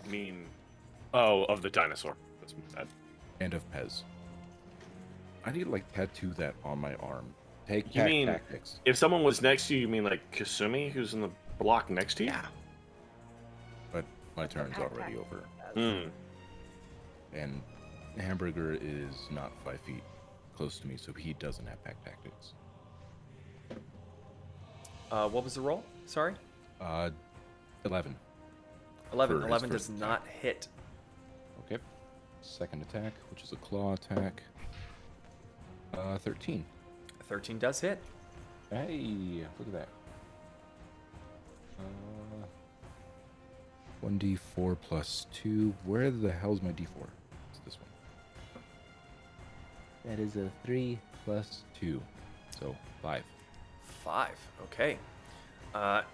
mean, of the dinosaur. That's bad. And of Pez. I need to like tattoo that on my arm. Take You mean tactics. if someone was next to you, you mean like Kasumi, who's in the block next to you? Yeah. But my turn's already over. Hmm. And Hamburger is not 5 feet close to me, so he doesn't have pack tactics. What was the roll? Sorry? 11. 11. For his 11 does first not hit. Okay. Second attack, which is a claw attack. 13. 13 does hit. Hey, look at that. 1d4 plus 2. Where the hell's my d4? It's this one. That is a 3 plus 2. So 5. 5. Okay.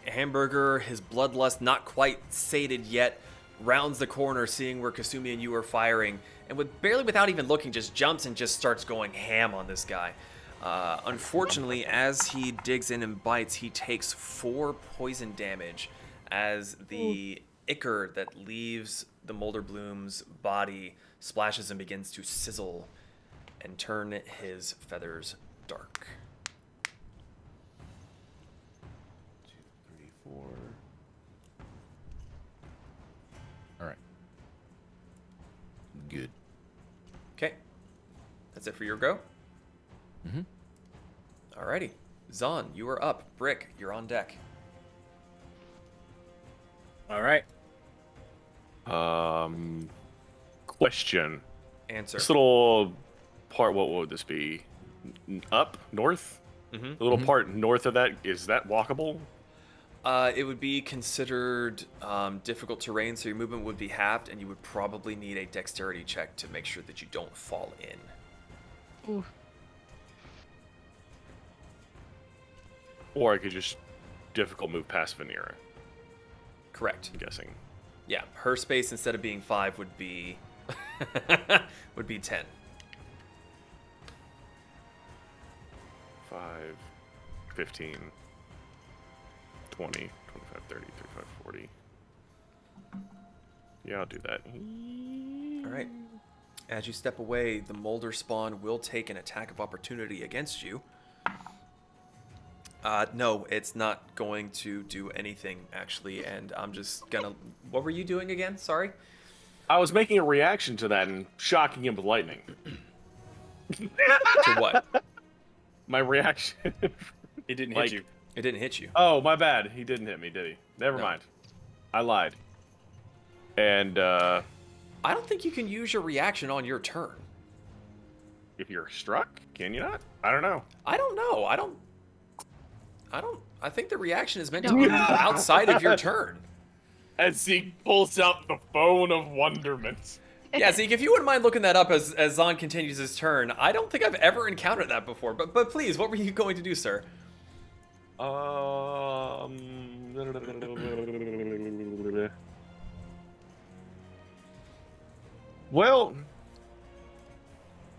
Hamburger, his bloodlust not quite sated yet, rounds the corner, seeing where Kasumi and you are firing, and without even looking, just jumps and just starts going ham on this guy. Unfortunately, as he digs in and bites, he takes 4 poison damage as the ichor that leaves the Molderbloom's body splashes and begins to sizzle and turn his feathers dark. 2, 3, 4. All right. Good. Okay. That's it for your go? Mm-hmm. Alrighty. Zon, you are up. Brick, you're on deck. All right. Question. Answer. This little part, what would this be? Up? North? Mm-hmm. The little part north of that, is that walkable? It would be considered difficult terrain, so your movement would be halved, and you would probably need a dexterity check to make sure that you don't fall in. Ooh. Or I could just difficult move past Vanera, Correct. I'm guessing. Yeah, her space instead of being 5 would be would be 10. 5, 15, 20, 25, 30, 35, 40. Yeah, I'll do that. All right. As you step away, the Molder spawn will take an attack of opportunity against you. No, it's not going to do anything, actually, and I'm just gonna... What were you doing again? Sorry? I was making a reaction to that and shocking him with lightning. To what? My reaction. It didn't Like- hit you. It didn't hit you. Oh, my bad. He didn't hit me, did he? Never No. mind. I lied. And I don't think you can use your reaction on your turn. if you're struck, can you not? I don't know. I don't know. I think the reaction is meant to be outside of your turn. As Zeke pulls out the phone of wonderment. Yeah, Zeke, if you wouldn't mind looking that up as Zon continues his turn, I don't think I've ever encountered that before. But please, what were you going to do, sir? Well,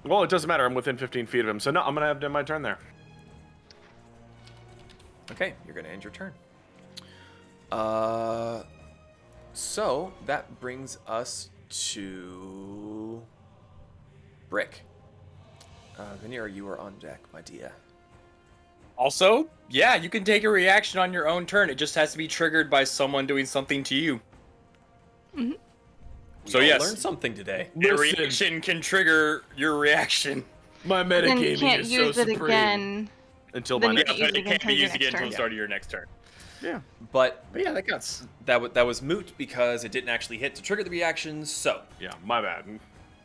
it doesn't matter. I'm within 15 feet of him, so no, I'm gonna have to end my turn there. Okay, you're going to end your turn. So that brings us to Brick. Vanera, you are on deck, my dear. Also, yeah, you can take a reaction on your own turn. It just has to be triggered by someone doing something to you. Mm-hmm. So We all yes, learned something today. your Listen. reaction can trigger your reaction. My Then metagaming you can't is use so it supreme. again. Until Then my you next Yeah, can't use but it it can't until be your used next again until turn. the start of your next turn. But But yeah, that counts. that was moot because it didn't actually hit to trigger the reaction. So Yeah, my bad.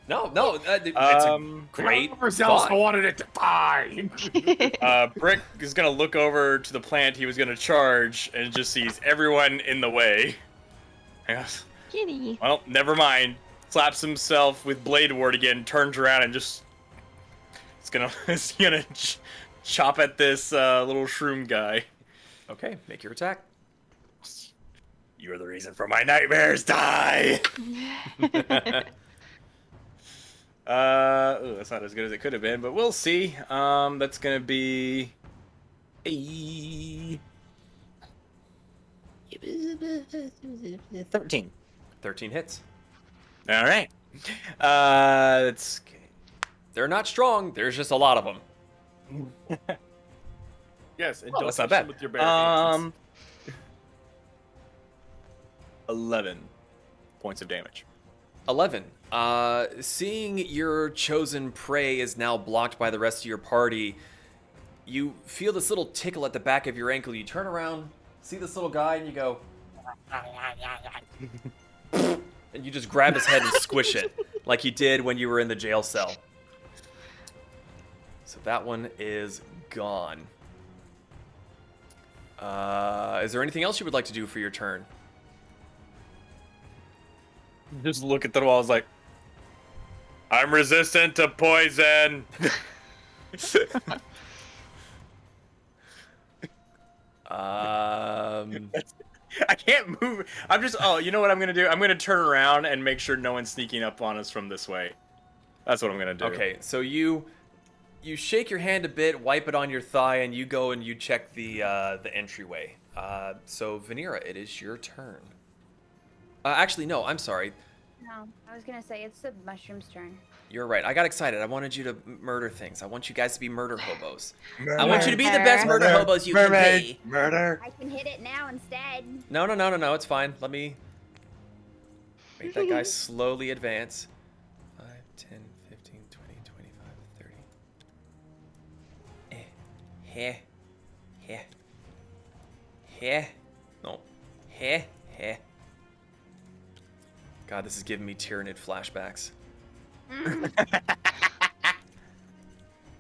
no, it's a great Whoever else thought. wanted it to die. Brick is gonna look over to the plant he was gonna charge and just sees everyone in the way. Yes. Kitty. Well, never mind. Slaps himself with Blade Ward again, turns around and just it's gonna chop at this little shroom guy. Okay, make your attack. You're the reason for my nightmares. Die. That's not as good as it could have been, but we'll see. That's gonna be a 13. 13 hits. All right. That's They're not strong. There's just a lot of them. Yes, and well, don't that's not touch them bad. with your bare hands. 11 points of damage. 11. Seeing your chosen prey is now blocked by the rest of your party, you feel this little tickle at the back of your ankle. You turn around, see this little guy, and you go... and you just grab his head and squish it, like you did when you were in the jail cell. So that one is gone. Is there anything else you would like to do for your turn? Just look at the walls like, I'm resistant to poison. I can't move. I'm just. Oh, you know what I'm gonna do? I'm gonna turn around and make sure no one's sneaking up on us from this way. That's what I'm gonna do. Okay, so you shake your hand a bit, wipe it on your thigh, and you go and you check the entryway. So Vanera, it is your turn. Actually, no, I'm sorry. No, I was gonna say it's the mushroom's turn. You're right. I got excited. I wanted you to murder things. I want you guys to be murder hobos. Murder. I want you to be the best murder hobos you can be. Murder. I can hit it now instead. No. It's fine. Let me make that guy slowly advance. 5, 10, 15, 20, 25, 30. No. God, this is giving me Tyranid flashbacks.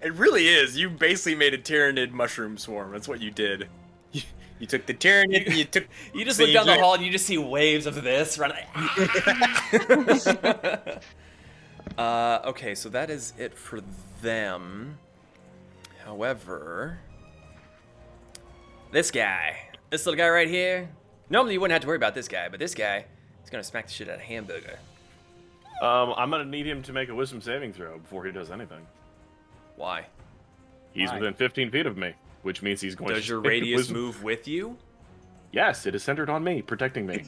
It really is. You basically made a Tyranid mushroom swarm. That's what you did. You took the Tyranid and You just look down the hall and you just see waves of this running. Okay, so that is it for them. However, this little guy right here. Normally you wouldn't have to worry about this guy, but this guy is gonna smack the shit out of Hamburger. I'm gonna need him to make a wisdom saving throw before he does anything. Why? He's within 15 feet of me, which means he's going to... Does your radius move with you? Yes, it is centered on me, protecting me.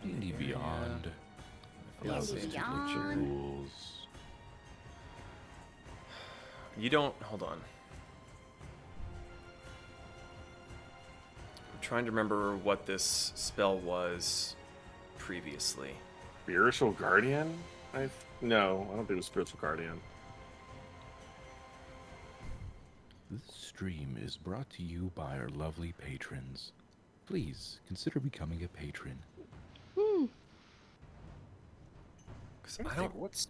D&D Beyond. D&D Beyond. Rules. You don't... Hold on. I'm trying to remember what this spell was previously. Spiritual Guardian? No, I don't think it was Spiritual Guardian. This stream is brought to you by our lovely patrons. Please consider becoming a patron. I don't... What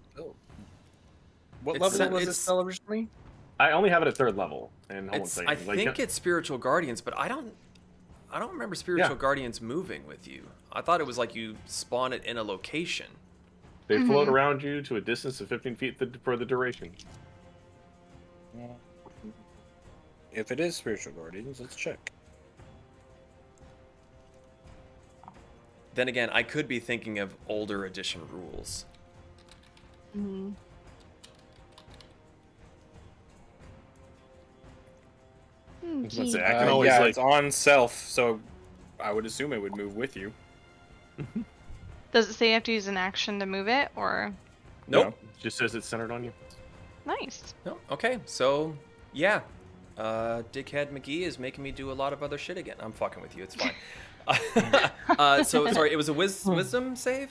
level was this spell originally? I only have it at 3rd level. And hold on a second. I think it's Spiritual Guardians, but I don't remember Spiritual Guardians moving with you. I thought it was like you spawn it in a location. They float around you to a distance of 15 feet for the duration. If it is Spiritual Guardians, let's check. Then again, I could be thinking of older edition rules. Let's say, I can always it's on self, so I would assume it would move with you. Does it say you have to use an action to move it, or? Nope. No, it just says it's centered on you. Nice. No. Okay, so yeah. Dickhead McGee is making me do a lot of other shit again. I'm fucking with you. It's fine. So sorry, it was a wisdom save?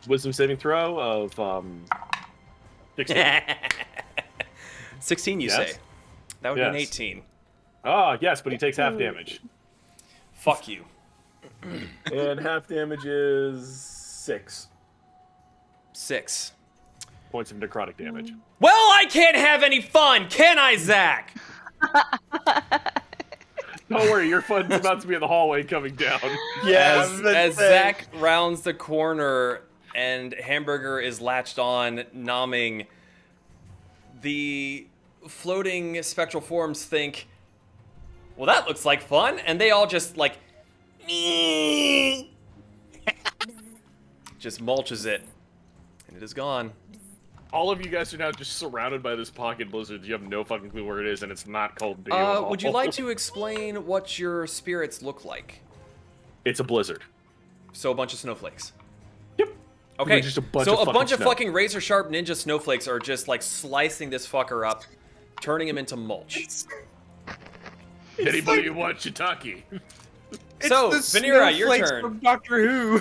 Wisdom saving throw of 16. 16, you say? That would be an 18. Ah, yes, but he takes half damage. Fuck you. And half damage is 6 points of necrotic damage. Well, I can't have any fun, can I, Zach? Don't worry, your fun's about to be in the hallway coming down. As Zach rounds the corner and Hamburger is latched on, nomming, the floating spectral forms think, well, that looks like fun, and they all just, like, just mulches it, and it is gone. All of you guys are now just surrounded by this pocket blizzard. You have no fucking clue where it is, and it's not cold to you at all. Would you like to explain what your spirits look like? It's a blizzard. So a bunch of snowflakes. Yep. Okay, Just a bunch so of a bunch of snow. fucking razor sharp ninja snowflakes are just like slicing this fucker up, turning him into mulch. Anybody who wants shiitake? So, Vanera, your turn. From Doctor Who.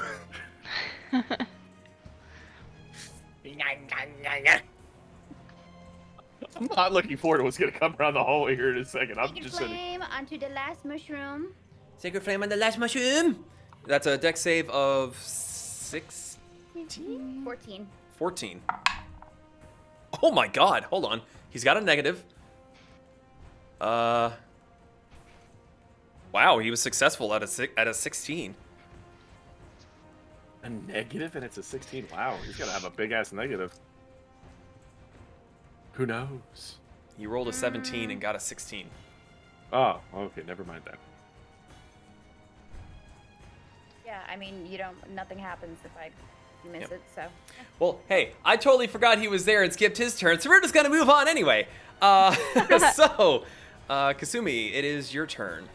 I'm not looking forward to what's gonna come around the hallway here in a second. I'm Sacred just sitting. flame onto the last mushroom. Sacred flame on the last mushroom. That's a dex save of 16? 14. 14. Oh my god, hold on. He's got a negative. Wow, he was successful at a 16. A negative and it's a 16. Wow, he's gonna have a big ass negative. Who knows? He rolled a 17 and got a 16. Oh, okay, never mind that. Yeah, I mean, nothing happens if you miss it, so. Well, hey, I totally forgot he was there and skipped his turn, so we're just gonna move on anyway. So, Kasumi, it is your turn. Do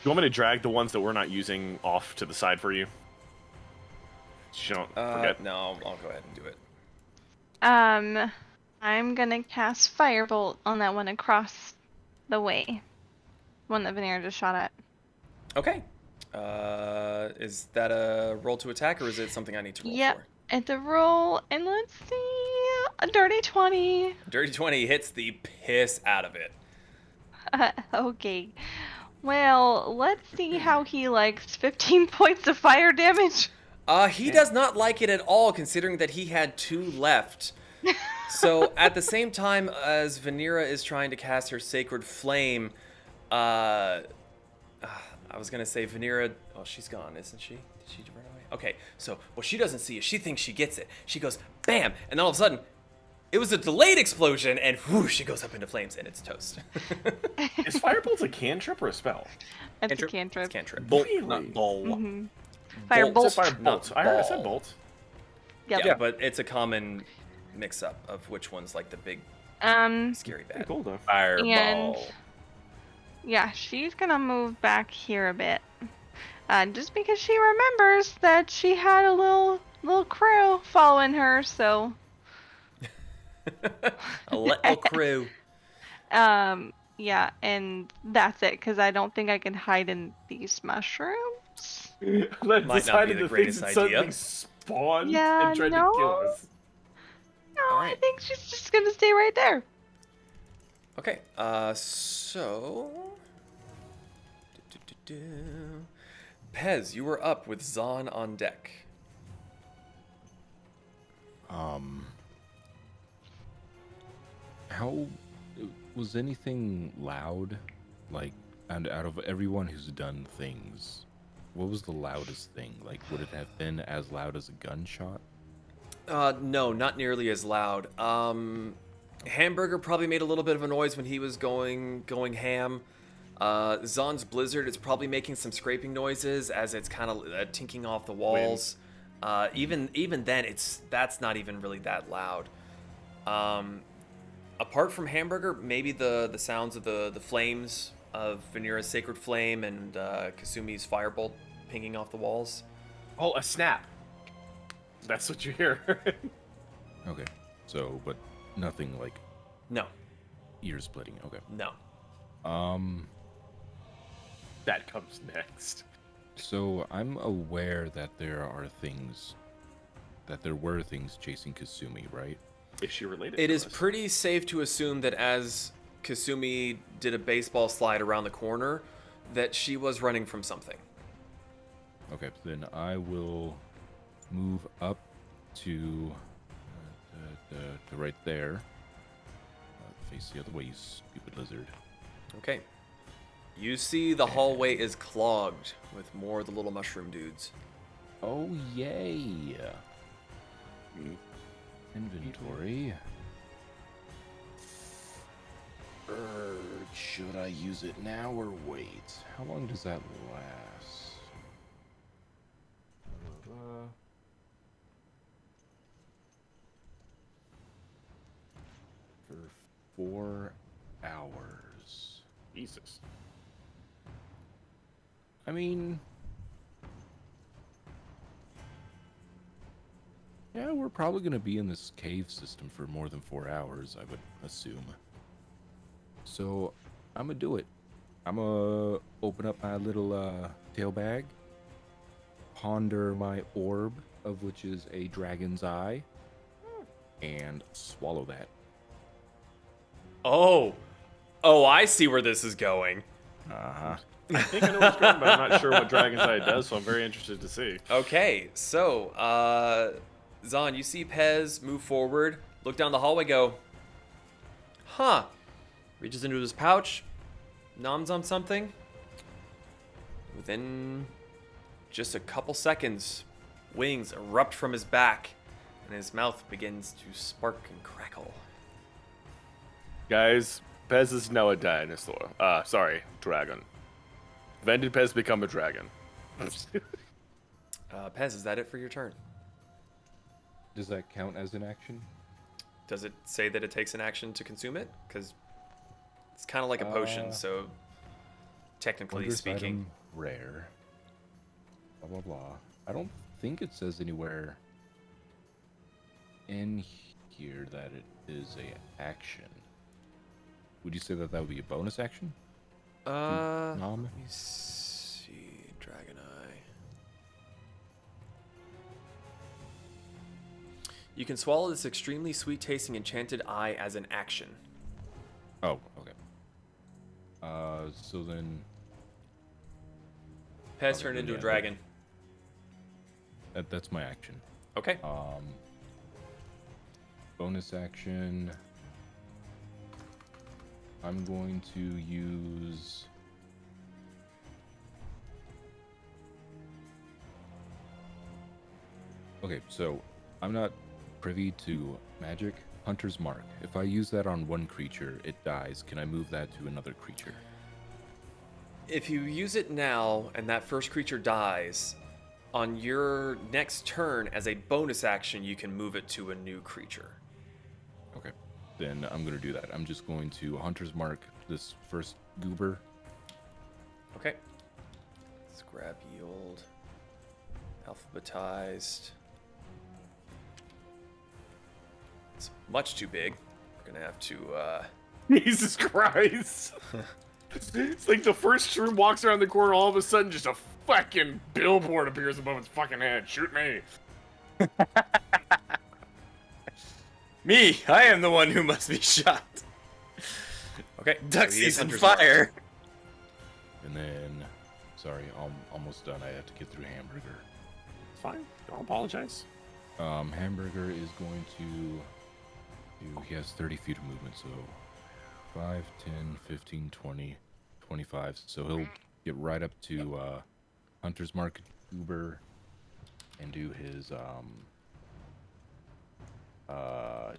you want me to drag the ones that we're not using off to the side for you? So you don't forget. No, I'll go ahead and do it. I'm gonna cast Firebolt on that one across the way. One that Vanera just shot at. Okay. Is that a roll to attack, or is it something I need to roll Yep, for? it's a roll, and let's see, a dirty 20. Dirty 20 hits the piss out of it. Okay. Well, let's see how he likes 15 points of fire damage. He does not like it at all, considering that he had 2 left. So, at the same time as Vanera is trying to cast her Sacred Flame, I was going to say Vanera... Oh, she's gone, isn't she? Did she run away? Okay, so what she doesn't see is she thinks she gets it. She goes, bam! And all of a sudden, it was a delayed explosion, and whoosh, it goes up into flames, and it's toast. Is Firebolt a cantrip or a spell? It's a cantrip. It's cantrip. Bolt, Really? not ball. Mm-hmm. Bolt. Firebolt. It's a Firebolt. I said bolt. Yep. Yeah, but it's a common mix-up of which one's like the big, scary Pretty bad. cool though. Fireball. Yeah, she's gonna move back here a bit. Just because she remembers that she had a little crew following her, so... A little crew. Yeah, and that's it, because I don't think I can hide in these mushrooms. Let's Might not decide be on the the greatest things that idea. suddenly spawned Yeah, and tried no. to kill us. No, All I right. think she's just gonna stay right there. Okay, so... Pez, you were up with Zahn on deck. How was anything loud? Like, and out of everyone who's done things, what was the loudest thing? Like, would it have been as loud as a gunshot? No, not nearly as loud. Hamburger probably made a little bit of a noise when he was going ham. Zahn's Blizzard is probably making some scraping noises as it's kind of tinking off the walls. Even then, that's not even really that loud. Apart from Hamburger, maybe the sounds of the flames of Vanera's Sacred Flame and Kasumi's Firebolt pinging off the walls. Oh, a snap. That's what you hear. Okay, so, but nothing like No, ear splitting. Okay. no. That comes next. So I'm aware that there were things chasing Kasumi, right? Is she related? It to is us? pretty safe to assume that as Kasumi did a baseball slide around the corner, that she was running from something. Okay, then I will move up to right there. Face the other way, you stupid lizard. Okay. You see the hallway is clogged with more of the little mushroom dudes. Oh, yay! Inventory. Should I use it now or wait? How long does that last? For 4 hours. Jesus. I mean, yeah, we're probably going to be in this cave system for more than 4 hours, I would assume. So, I'm going to do it. I'm going to open up my little tail bag, ponder my orb, of which is a dragon's eye, and swallow that. Oh, I see where this is going. Uh-huh. I think I know what's going, but I'm not sure what Dragon's Eye does, so I'm very interested to see. Okay, so, Zahn, you see Pez move forward, look down the hallway, go, huh, reaches into his pouch, noms on something. Within just a couple seconds, wings erupt from his back, and his mouth begins to spark and crackle. Guys, Pez is now a dinosaur. Sorry, dragon. When did Pez become a dragon? Pez, is that it for your turn? Does that count as an action? Does it say that it takes an action to consume it? Because it's kind of like a potion, so technically Wondrous speaking. item, rare. Blah, blah, blah. I don't think it says anywhere in here that it is a action. Would you say that that would be a bonus action? Let Nom? me see. Dragon Eye. You can swallow this extremely sweet tasting enchanted eye as an action. Oh, okay. So then Pez turned into a dragon. that's my action. Okay. Bonus action. I'm going to use... Okay, so I'm not privy to magic. Hunter's Mark. If I use that on one creature, it dies. Can I move that to another creature? If you use it now and that first creature dies, on your next turn as a bonus action, you can move it to a new creature. Okay, then I'm going to do that. I'm just going to Hunter's Mark this first goober. Okay. Let's grab yield. Alphabetized. It's much too big. We're going to have to, Jesus Christ! It's like the first shroom walks around the corner, all of a sudden just a fucking billboard appears above its fucking head. Shoot me! Me, I am the one who must be shot. Okay. Duck so he is season Hunter's Mark. fire. And then, sorry, I'm almost done. I have to get through Hamburger. It's fine. Don't apologize. Hamburger is going to do, he has 30 feet of movement, so 5, 10, 15, 20, 25. So he'll get right up to Hunter's Mark Uber and do his,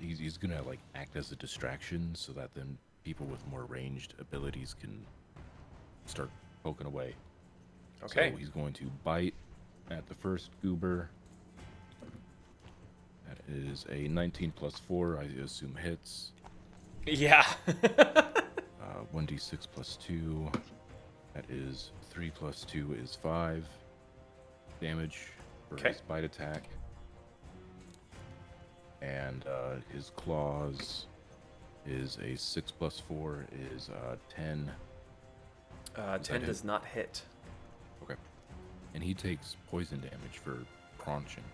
he's gonna like act as a distraction so that then people with more ranged abilities can start poking away. Okay. So he's going to bite at the first goober. That is a 19 plus 4, I assume hits. Yeah. 1d6 plus 2. That is 3 plus 2 is 5 damage for Okay. his bite attack. And his claws is a 6 plus 4 is 10. 10 does not hit. Okay. And he takes poison damage for crunching,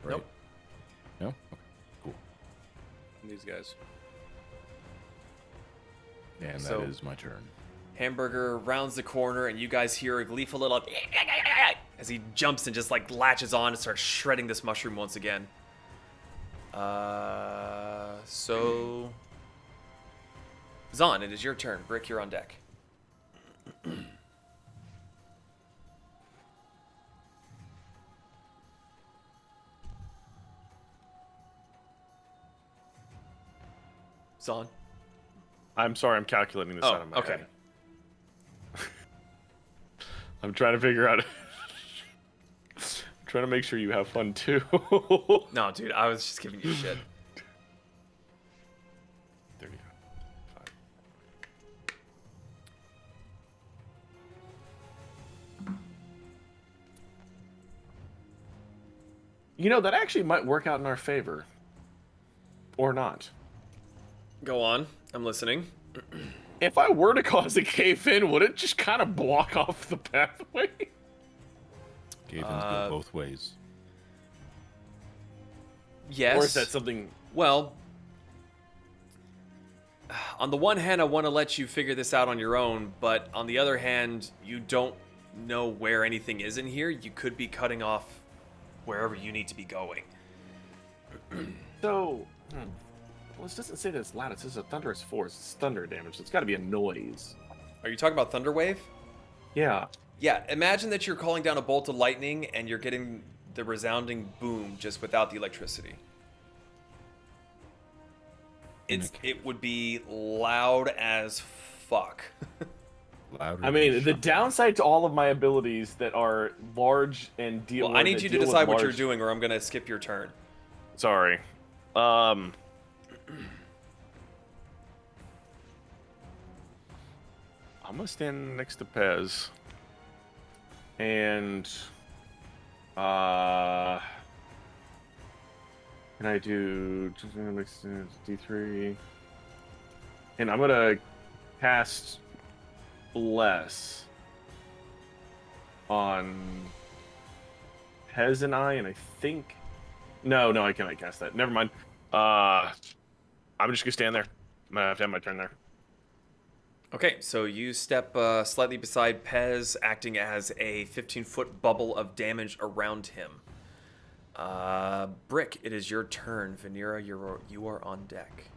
right? Nope. No? Okay, cool. These guys. And So- that is my turn. Hamburger rounds the corner, and you guys hear a gleeful little as he jumps and just like latches on and starts shredding this mushroom once again. So Zahn, it is your turn. Brick, you're on deck. Zahn. I'm sorry, I'm calculating this out of my okay. head. I'm trying to figure out. I'm trying to make sure you have fun too. No, dude, I was just giving you shit. 35. You know, that actually might work out in our favor. Or not. Go on. I'm listening. If I were to cause a cave in, would it just kind of block off the pathway? Cave-ins go both ways. Yes. Or is that something... Well, on the one hand, I want to let you figure this out on your own, but on the other hand, you don't know where anything is in here. You could be cutting off wherever you need to be going. So, well, this doesn't say that it's loud. It says a thunderous force. It's thunder damage. So it's got to be a noise. Are you talking about thunder wave? Yeah. Yeah, imagine that you're calling down a bolt of lightning and you're getting the resounding boom just without the electricity. It would be loud as fuck. Louder I mean, than the shot. downside to all of my abilities that are large and deal. Well, I need you to decide what you're doing, or I'm gonna skip your turn. Sorry. I'm gonna stand next to Pez. And can I do D3? And I'm gonna cast Bless on Pez and I think no, I cannot cast that. Never mind. I'm just gonna stand there. I'm gonna have to have my turn there. Okay, so you step slightly beside Pez, acting as a 15-foot bubble of damage around him. Brick, it is your turn. Vanera, you are on deck.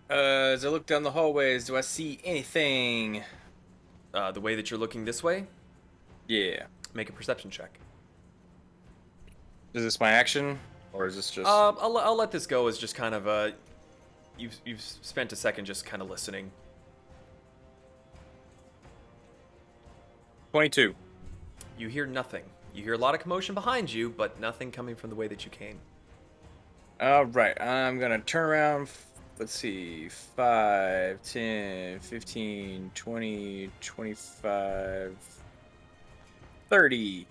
As I look down the hallways, do I see anything? The way that you're looking this way, Yeah. make a perception check. Is this my action, or is this just? I'll let this go as just kind of you've spent a second just kind of listening. 22. You hear nothing. You hear a lot of commotion behind you, but nothing coming from the way that you came. All right, I'm gonna turn around. Let's see, 5, 10, 15, 20, 25, 30.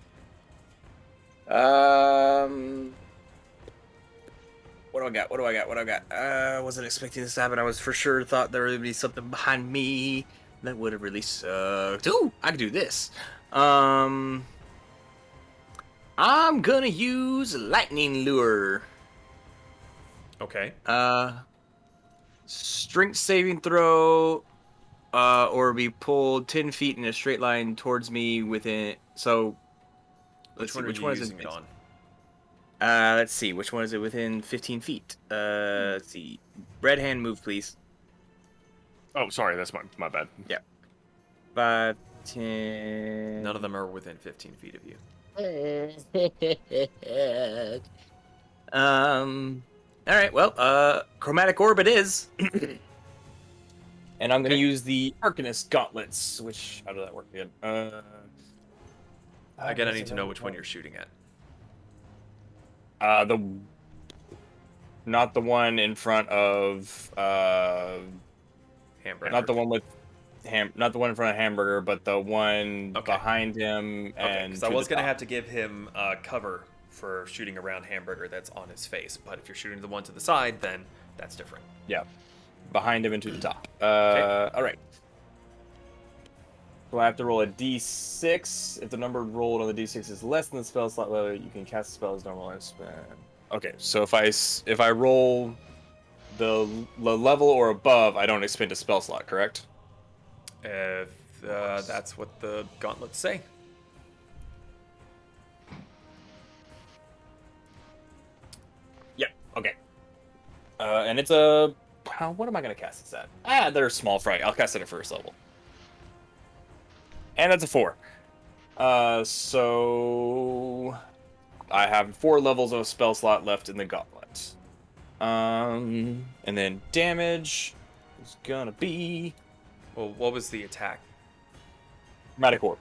What do I got? What do I got? I wasn't expecting this to happen. I was for sure thought there would be something behind me that would have really sucked. Ooh, I could do this. I'm gonna use lightning lure. Okay. Strength saving throw, or be pulled 10 feet in a straight line towards me within. So, Which one which are one you is using it on? Let's see. Which one is it within 15 feet? Let's see. Red hand move, please. Oh, sorry, that's my bad. Yeah. 5, 10. None of them are within 15 feet of you. All right. Well, chromatic orb it is. And I'm gonna use the Arcanist gauntlets. Which how does that work again? Again, I need to know which one you're shooting at. Not the one in front of Hamburger. not the one with not the one in front of Hamburger, but the one behind him. And because I was gonna have to give him cover for shooting around Hamburger that's on his face, but if you're shooting the one to the side, then that's different. Yeah, behind him and to the top. Okay. All right. So I have to roll a d6. If the number rolled on the d6 is less than the spell slot level, you can cast the spell as normal and spend. Okay, so if I roll the level or above, I don't expend a spell slot, correct? If that's what the gauntlets say. Yeah. Okay. And it's a. What am I gonna cast this at? They're small fry. I'll cast it at first level. And that's a 4. So I have 4 levels of spell slot left in the gauntlet. And then damage is gonna be. Well, what was the attack? Chromatic orb.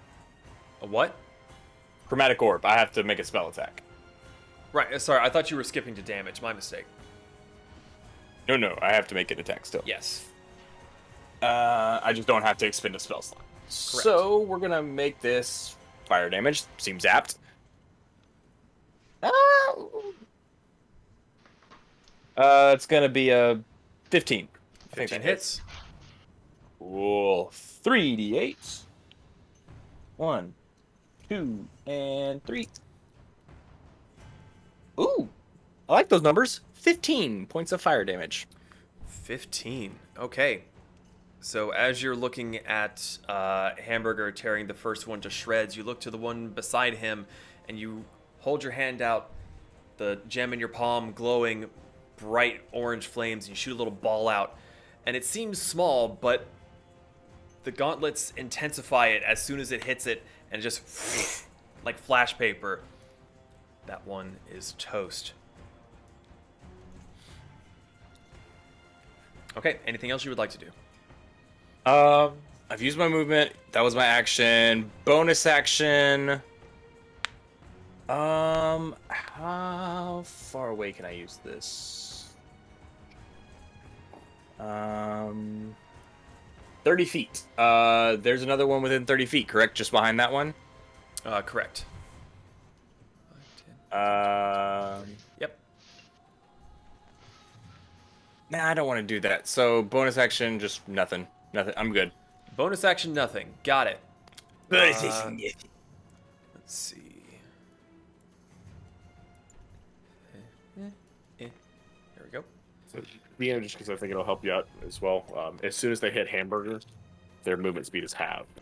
A what? Chromatic orb. I have to make a spell attack. Right. Sorry, I thought you were skipping to damage. My mistake. No, I have to make an attack still. Yes. I just don't have to expend a spell slot. Correct. So we're gonna make this fire damage. Seems apt. It's gonna be a 15. 15 hits. Cool. 3d8. 1, 2, and 3. Ooh, I like those numbers. 15 points of fire damage. 15. Okay. So as you're looking at Hamburger tearing the first one to shreds, you look to the one beside him and you hold your hand out, the gem in your palm glowing bright orange flames, and you shoot a little ball out. And it seems small, but the gauntlets intensify it as soon as it hits it, and just like flash paper. That one is toast. Okay, anything else you would like to do? I've used my movement. That was my action. Bonus action. How far away can I use this? 30 feet. There's another one within 30 feet, correct? Just behind that one? Correct. Yep. Nah, I don't want to do that. So bonus action, just nothing. Nothing. I'm good. Bonus action, nothing. Got it. Let's see. There we go. So, just because I think it'll help you out as well. As soon as they hit Hamburger, their movement speed is halved.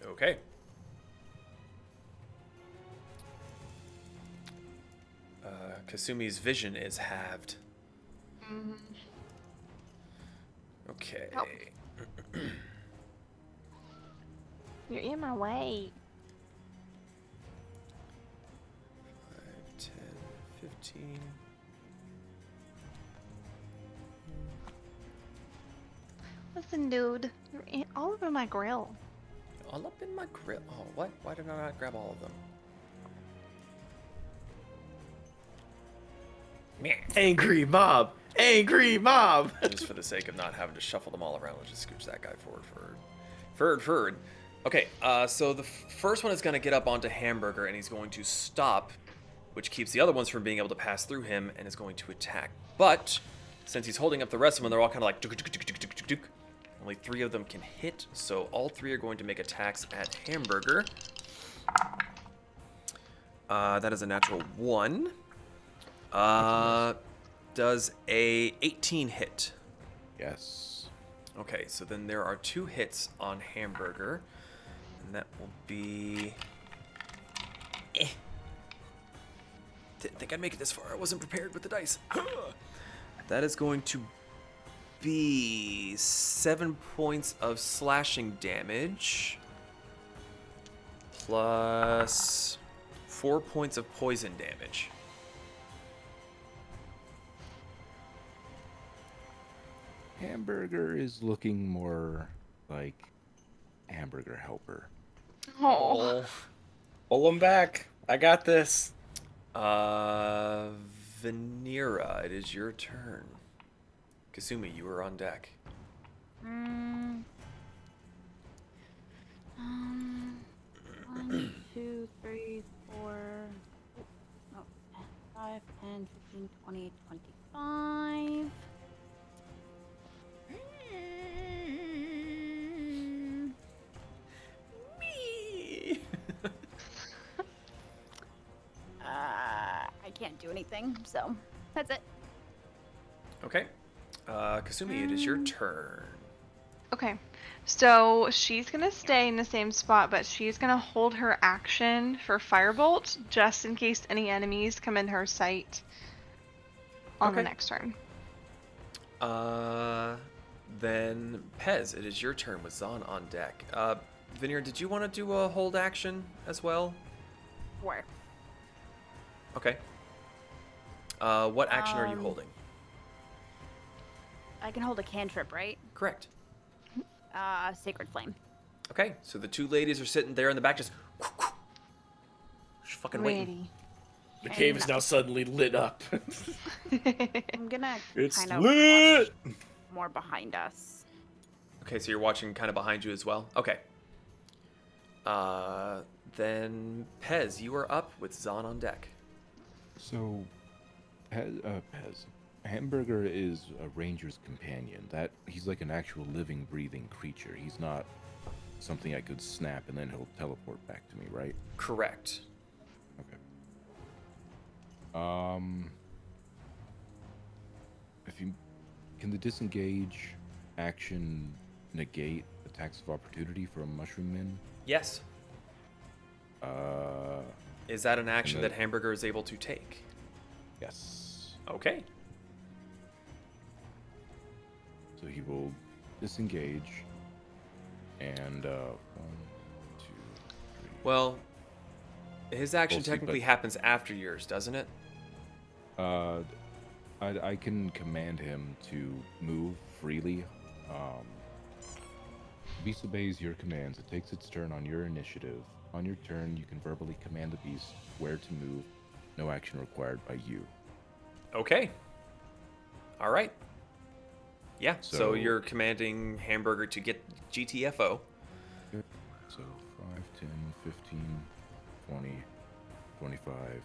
Okay. Kasumi's vision is halved. Mm-hmm. Okay. Help. You're in my way. 5, 10, 15. Listen, dude, you're all over my grill. All up in my grill. Oh, what? Why did I not grab all of them? Angry mob! Angry mob! Just for the sake of not having to shuffle them all around, let's just scooch that guy forward. Okay, so the first one is going to get up onto Hamburger, and he's going to stop, which keeps the other ones from being able to pass through him, and is going to attack. But since he's holding up the rest of them, they're all kind of like duk. Only 3 of them can hit, so all 3 are going to make attacks at Hamburger. That is a natural 1. Does a 18 hit? Yes. Okay, so then there are 2 hits on Hamburger, and that will be... Didn't think I'd make it this far. I wasn't prepared with the dice. That is going to be 7 points of slashing damage, plus 4 points of poison damage. Hamburger is looking more like Hamburger Helper. Oh. Pull him back. I got this. Vanera, it is your turn. Kasumi, you are on deck. 1, 2, 3, 4, 5, 10, 15, 20, 25. Me. I can't do anything, so that's it. Okay. Kasumi, it is your turn. Okay, so she's gonna stay in the same spot, but she's gonna hold her action for Firebolt just in case any enemies come in her sight on the Okay. next turn. Then Pez, it is your turn with Zahn on deck. Vanir, did you want to do a hold action as well? Where? Okay. What action are you Um, holding? I can hold a cantrip, right? Correct. Sacred Flame. Okay, so the 2 ladies are sitting there in the back just fucking waiting. Ready. The cave is now suddenly lit up. I'm gonna It's kind of lit! watch more behind us. Okay, so you're watching kind of behind you as well? Okay. Then Pez, you are up with Zahn on deck. So, Pez, Hamburger is a ranger's companion. That he's like an actual living, breathing creature. He's not something I could snap and then he'll teleport back to me, right? Correct. Okay. can the disengage action negate attacks of opportunity from mushroom men? Yes. Is that an action that Hamburger is able to take? Yes. Okay. So he will disengage and 1, 2, 3. Well, his action We'll see, technically but- happens after yours, doesn't it? I can command him to move freely. Beast obeys your commands. It takes its turn on your initiative. On your turn, you can verbally command the beast where to move. No action required by you. Okay. All right. Yeah, so So- you're commanding Hamburger to get GTFO. So 5, 10, 15, 20, 25.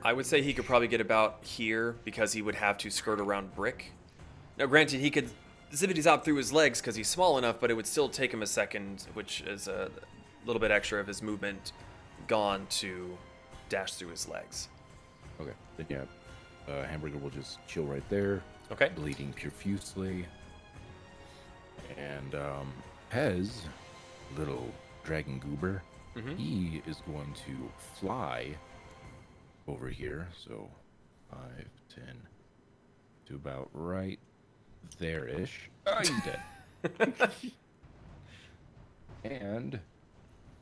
I would say he could probably get about here because he would have to skirt around Brick. Now, granted, he could zippity zop through his legs because he's small enough, but it would still take him a second, which is a little bit extra of his movement gone to dash through his legs. Okay, then yeah, Hamburger will just chill right there. Okay. Bleeding profusely. And Pez, little dragon goober, he is going to fly over here. So 5, 10 to about right there-ish. He's dead. And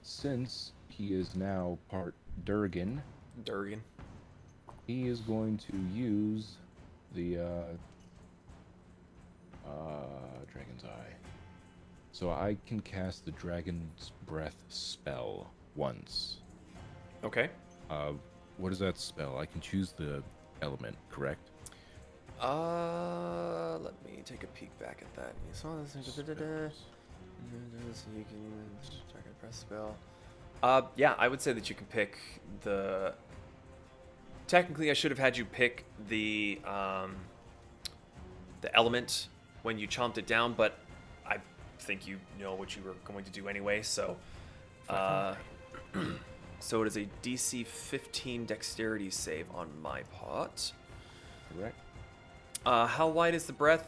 since he is now part Durgan, he is going to use the Dragon's Eye. So I can cast the Dragon's Breath spell once. Okay. What is that spell? I can choose the element, correct? Let me take a peek back at that. You saw this. So you can Dragon Breath spell. Yeah, I would say that you can pick the. Technically, I should have had you pick the element when you chomped it down, but I think you know what you were going to do anyway. So, so it is a DC 15 Dexterity save on my part. Correct. How wide is the breath?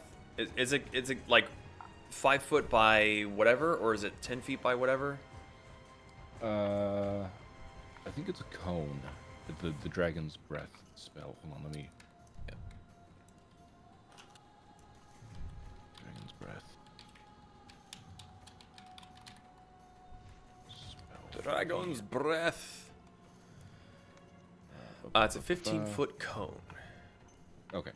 Is it like 5 foot by whatever, or is it 10 feet by whatever? I think it's a cone. The Dragon's Breath spell. Hold on, let me. Yeah. Dragon's Breath. Spell. Dragon's Breath. It's a 15-foot cone. Okay.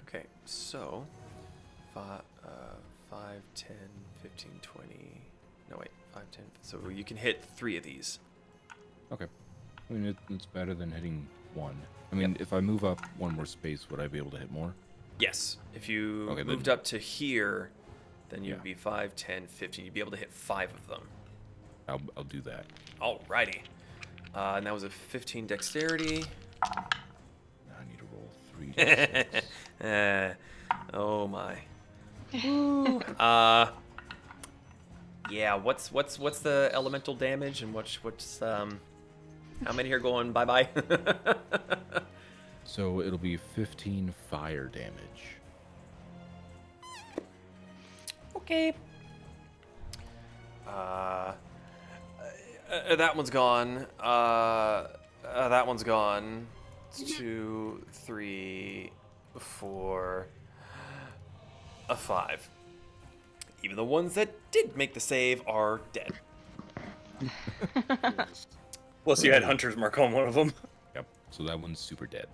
Okay, so 5, 10, 15, 20. No, wait, 5, 10. So you can hit 3 of these. Okay. I mean, it's better than hitting 1. I mean, if I move up 1 more space, would I be able to hit more? Yes. If you Okay, moved up to here, then you'd Yeah. be 5, 10, 15. You'd be able to hit 5 of them. I'll do that. Alrighty. And that was a 15 dexterity. I need to roll 3 Oh my. Yeah. What's the elemental damage and what's how many are going bye bye? So it'll be 15 fire damage. Okay. That one's gone. That one's gone. 2, 3, 4, 5. Even the ones that did make the save are dead. Plus, you had Hunter's Mark on one of them. Yep. So that one's super dead.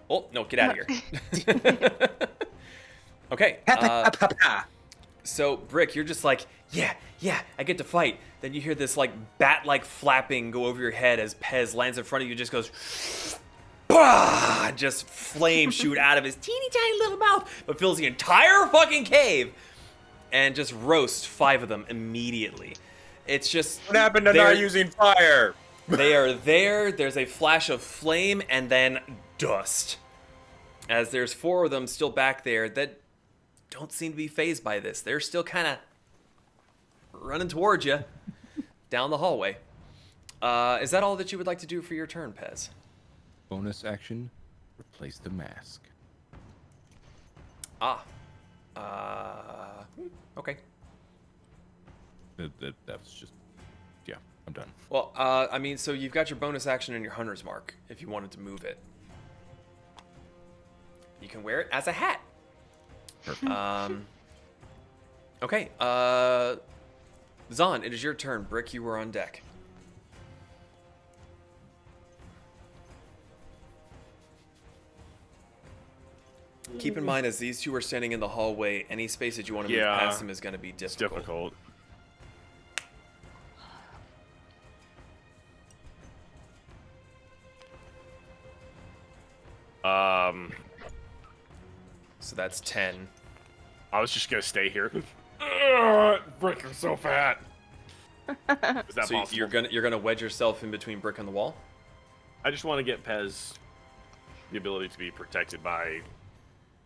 Oh, no, get out of here. Okay. So, Brick, you're just like, yeah, I get to fight. Then you hear this, like, bat-like flapping go over your head as Pez lands in front of you and just goes, bah! Just flames shoot out of his teeny tiny little mouth, but fills the entire fucking cave and just roasts 5 of them immediately. It's just... What happened to not using fire? They are there. There's a flash of flame and then dust. As there's 4 of them still back there that don't seem to be fazed by this. They're still kind of running towards you down the hallway. Is that all that you would like to do for your turn, Pez? Bonus action, replace the mask. Okay. That was just, yeah, I'm done. Well, I mean, so you've got your bonus action and your hunter's mark if you wanted to move it. You can wear it as a hat. Perfect. Okay. Zahn, it is your turn. Brick, you were on deck. Keep in mind, as these two are standing in the hallway, any space that you want to move past them is going to be difficult. It's difficult. So that's 10. I was just gonna stay here. Brick, you're so fat. Is that So possible? you're gonna wedge yourself in between Brick and the wall? I just want to get Pez the ability to be protected by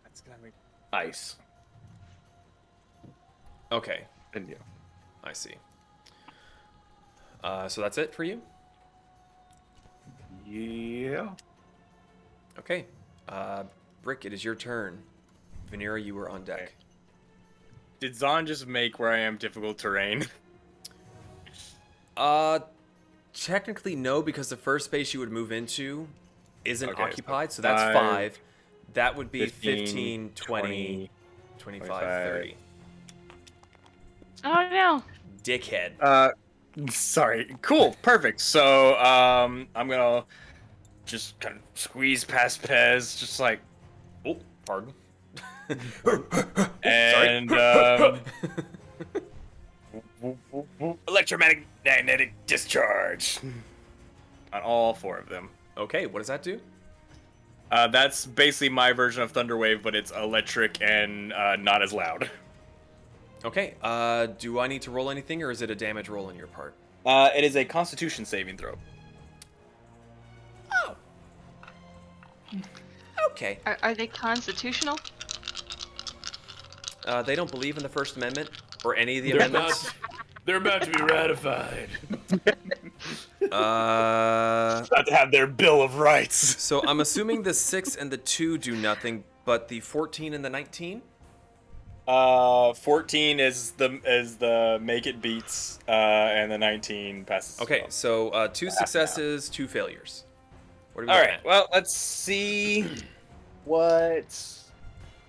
That's gonna make ice. Okay, And yeah. I see. So that's it for you? Yeah. Okay. Brick, it is your turn. Vanera, you were on deck. Did Zahn just make where I am difficult terrain? Technically no, because the first space you would move into isn't Okay, occupied, so so that's 5. That would be 15, 15, 20, 25, 30. Oh no. Dickhead. Sorry. Cool. Perfect. So, I'm gonna just kind of squeeze past Pez, just like, Oh, pardon. and electromagnetic discharge on all 4 of them. Okay, what does that do? That's basically my version of Thunderwave, but it's electric and not as loud. Okay, do I need to roll anything, or is it a damage roll on your part? It is a Constitution saving throw. Oh. Okay. Are they constitutional? They don't believe in the First Amendment, or any of the amendments. They're about to be ratified. About to have their Bill of Rights. So I'm assuming the 6 and the 2 do nothing, but the 14 and the 19? 14 is the make it beats, and the 19 passes. Okay, so 2 successes, 2 failures. What are we All looking right. at? Well, let's see what.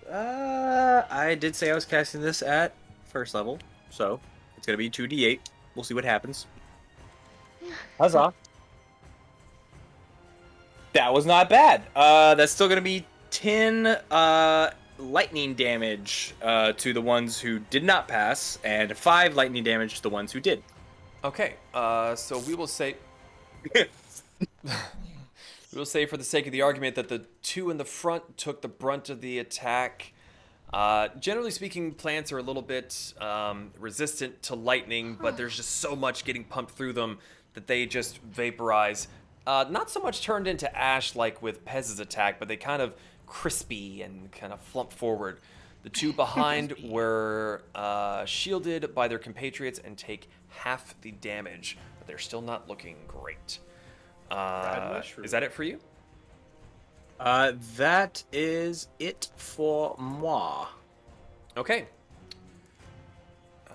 I did say I was casting this at first level, so it's gonna be 2d8. We'll see what happens. Huzzah! That was not bad. That's still gonna be 10 lightning damage to the ones who did not pass, and 5 lightning damage to the ones who did. Okay, so we will say... We will say, for the sake of the argument, that the 2 in the front took the brunt of the attack. Generally speaking, plants are a little bit resistant to lightning, but there's just so much getting pumped through them that they just vaporize. Not so much turned into ash like with Pez's attack, but they kind of crispy and kind of flump forward. The 2 behind were shielded by their compatriots and take half the damage, but they're still not looking great. Is that it for you? That is it for moi. Okay.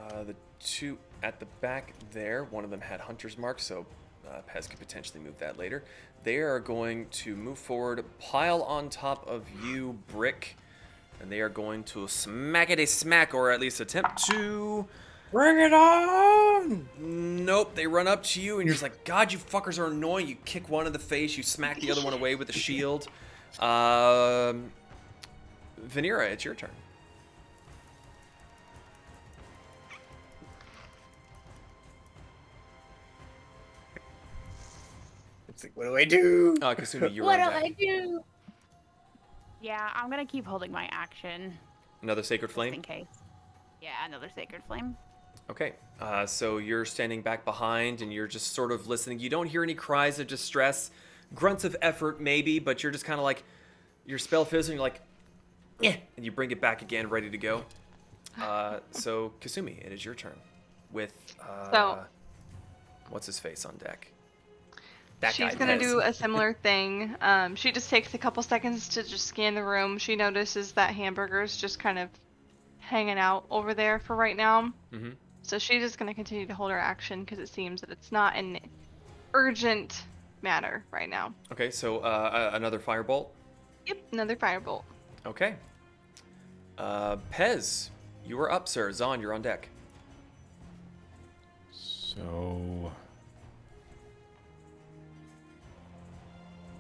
The 2 at the back there, one of them had Hunter's Mark, so Pez could potentially move that later. They are going to move forward, pile on top of you, Brick, and they are going to smackety-smack, or at least attempt to... Bring it on! Nope, they run up to you, and you're just like, God, you fuckers are annoying. You kick one in the face, you smack the other one away with a shield. Vanera, it's your turn. It's like, what do I do? Kasumi, you're What on do deck. I do? Yeah, I'm gonna keep holding my action Another Sacred just Flame? in case. Yeah, another sacred flame. Okay, so you're standing back behind and you're just sort of listening. You don't hear any cries of distress, grunts of effort maybe, but you're just kind of like, your spell fizzles and you're like, eh, and you bring it back again, ready to go. So Kasumi, it is your turn with, So- what's his face on deck? That She's guy, gonna Pez. do a similar thing. She just takes a couple seconds to just scan the room. She notices that hamburger's just kind of hanging out over there for right now. Mm-hmm. So she's just gonna continue to hold her action because it seems that it's not an urgent matter right now. Okay, so another firebolt. Yep, another firebolt. Okay. Pez, you are up, sir. Zahn, you're on deck. So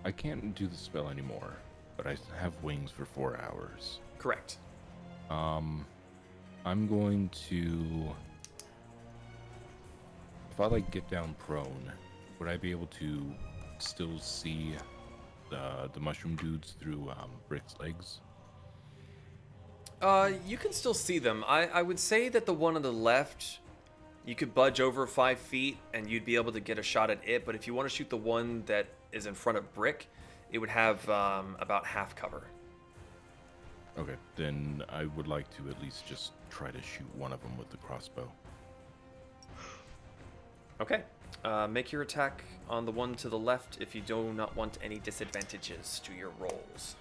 I can't do the spell anymore, but I have wings for 4 hours. Correct. I'm going to, if I like get down prone, would I be able to still see the mushroom dudes through Brick's legs? You can still see them. I would say that the one on the left, you could budge over 5 feet and you'd be able to get a shot at it. But if you want to shoot the one that is in front of Brick, it would have about half cover. Okay, then I would like to at least just try to shoot one of them with the crossbow. Okay. Make your attack on the one to the left if you do not want any disadvantages to your rolls.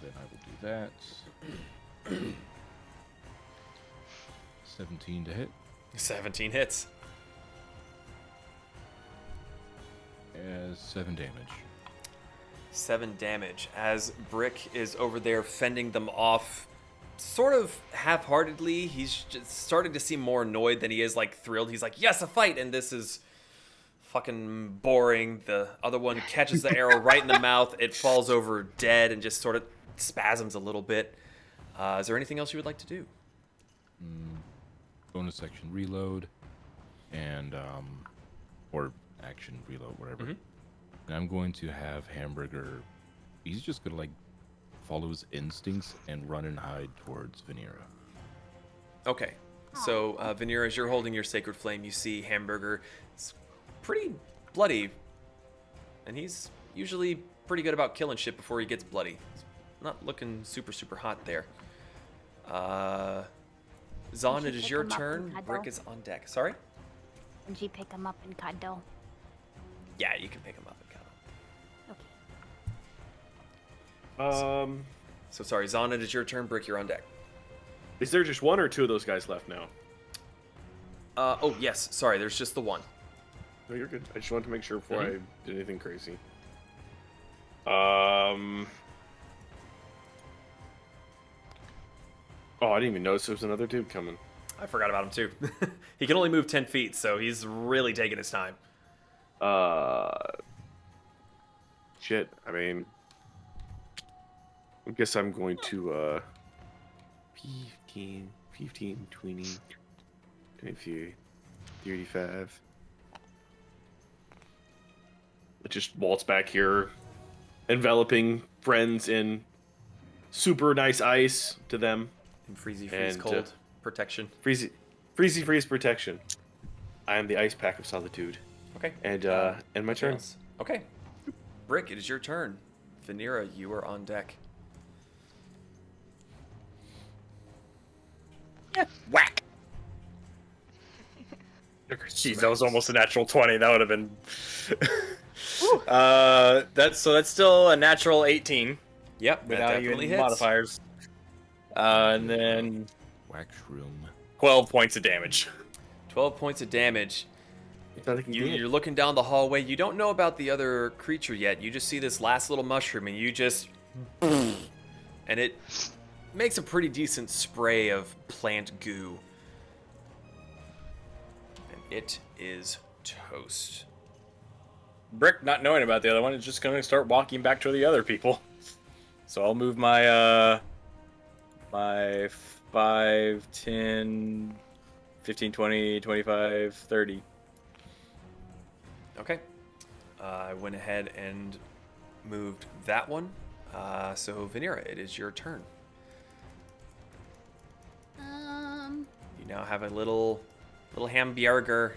Then I will do that. 17 to hit. 17 hits. 7 damage. 7 damage as Brick is over there fending them off sort of half-heartedly. He's just starting to seem more annoyed than he is like thrilled. He's like, yes, a fight, and this is fucking boring. The other one catches the arrow right in the mouth. It falls over dead and just sort of spasms a little bit. Is there anything else you would like to do? Bonus section reload and or action reload, whatever. Mm-hmm. And I'm going to have Hamburger, he's just gonna like follow his instincts and run and hide towards Vanera. Okay, so Vanera, as you're holding your sacred flame, you see Hamburger. It's pretty bloody, and he's usually pretty good about killing shit before he gets bloody. It's not looking super hot there. Zahn, it is your turn. Brick is on deck. Sorry? Would you pick him up and cuddle? Yeah, you can pick him up and cuddle. Okay. So sorry, Zahn, it is your turn. Brick, you're on deck. Is there just one or two of those guys left now? Oh, yes. Sorry, there's just the one. No, you're good. I just wanted to make sure before I did anything crazy. Oh, I didn't even notice there was another dude coming. I forgot about him, too. He can only move 10 feet, so he's really taking his time. Shit. I mean, I guess I'm going to, 15, 20, 23, 35. Just waltz back here, enveloping friends in super nice ice to them. And freezy freeze cold protection. Freezy freeze protection. I am the ice pack of solitude. Okay. And my turn. Else? Okay. Brick, it is your turn. Vanera, you are on deck. Whack! Jeez, that was almost a natural 20. That would have been... that's still a natural 18. Yep, without even modifiers. And then... Whack shroom. 12 points of damage. 12 points of damage. You're looking down the hallway. You don't know about the other creature yet. You just see this last little mushroom, and you just... and it makes a pretty decent spray of plant goo. And it is toast. Brick, not knowing about the other one, is just going to start walking back to the other people. So I'll move my, my 5, 10, 15, 20, 25, 30. Okay. I went ahead and moved that one. So Vanera, it is your turn. You now have a little hamburger.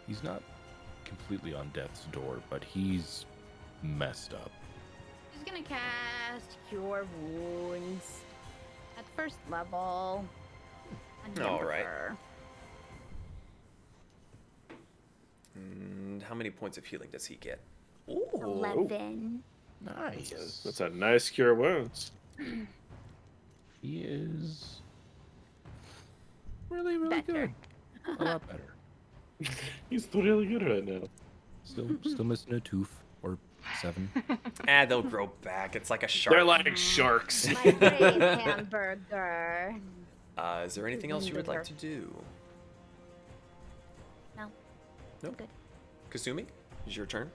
He's not completely on death's door, but he's messed up. She's gonna cast Cure Wounds. At first level. A All right. number. And how many points of healing does he get? Ooh. 11. Nice. That's a nice cure wounds. He is really, really Better. good. A lot better. He's really good right now. Still missing a tooth or 7. They'll grow back. It's like a shark. They're like sharks. My brave hamburger. Is there anything else you would like to do? No. Nope. Good. Kasumi, it's your turn.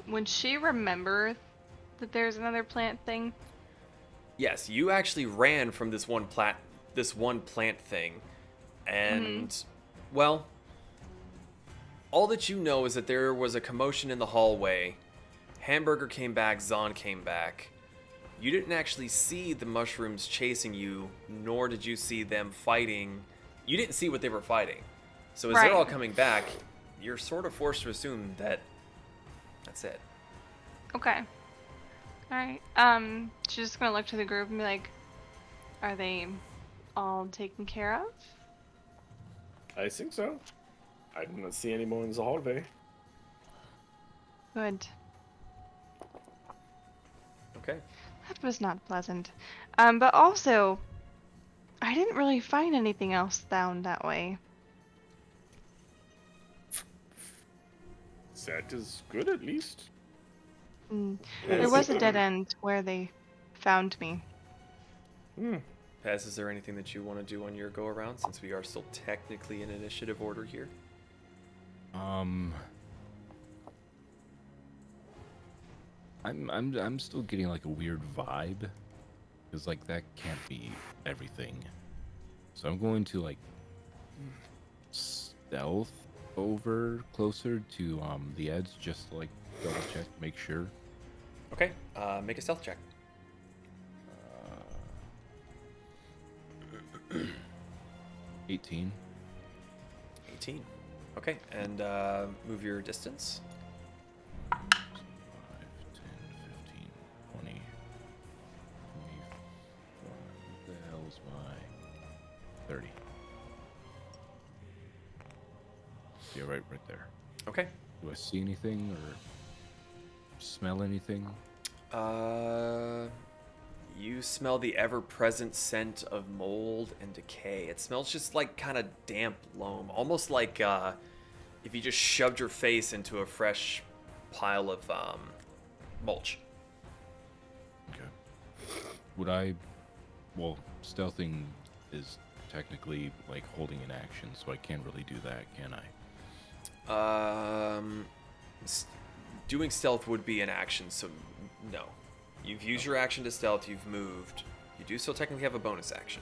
Would she remember that there's another plant thing? Yes, you actually ran from this one plant thing, and well, all that you know is that there was a commotion in the hallway. Hamburger came back, Zahn came back. You didn't actually see the mushrooms chasing you, nor did you see them fighting. You didn't see what they were fighting. So as they're all coming back, you're sort of forced to assume that that's it. Okay. Alright. She's just gonna look to the group and be like, are they all taken care of? I think so. I did not see any more in the hallway. Good. Okay. That was not pleasant. But also, I didn't really find anything else down that way. That is good, at least. There was a dead end where they found me. Paz, is there anything that you want to do on your go around, since we are still technically in initiative order here? I'm still getting like a weird vibe, because like that can't be everything. So I'm going to like stealth over closer to the edge, just to like double check, make sure. Okay, make a stealth check. 18. 18. Okay, and move your distance. 5, 10, 15, 20, 25. What the hell's my 30? Yeah, right there. Okay. Do I see anything or smell anything? You smell the ever-present scent of mold and decay. It smells just like kind of damp loam, almost like if you just shoved your face into a fresh pile of mulch. Okay. Would I... Well, stealthing is technically like holding an action, so I can't really do that, can I? Doing stealth would be an action, so no. You've used your action to stealth, you've moved. You do still technically have a bonus action.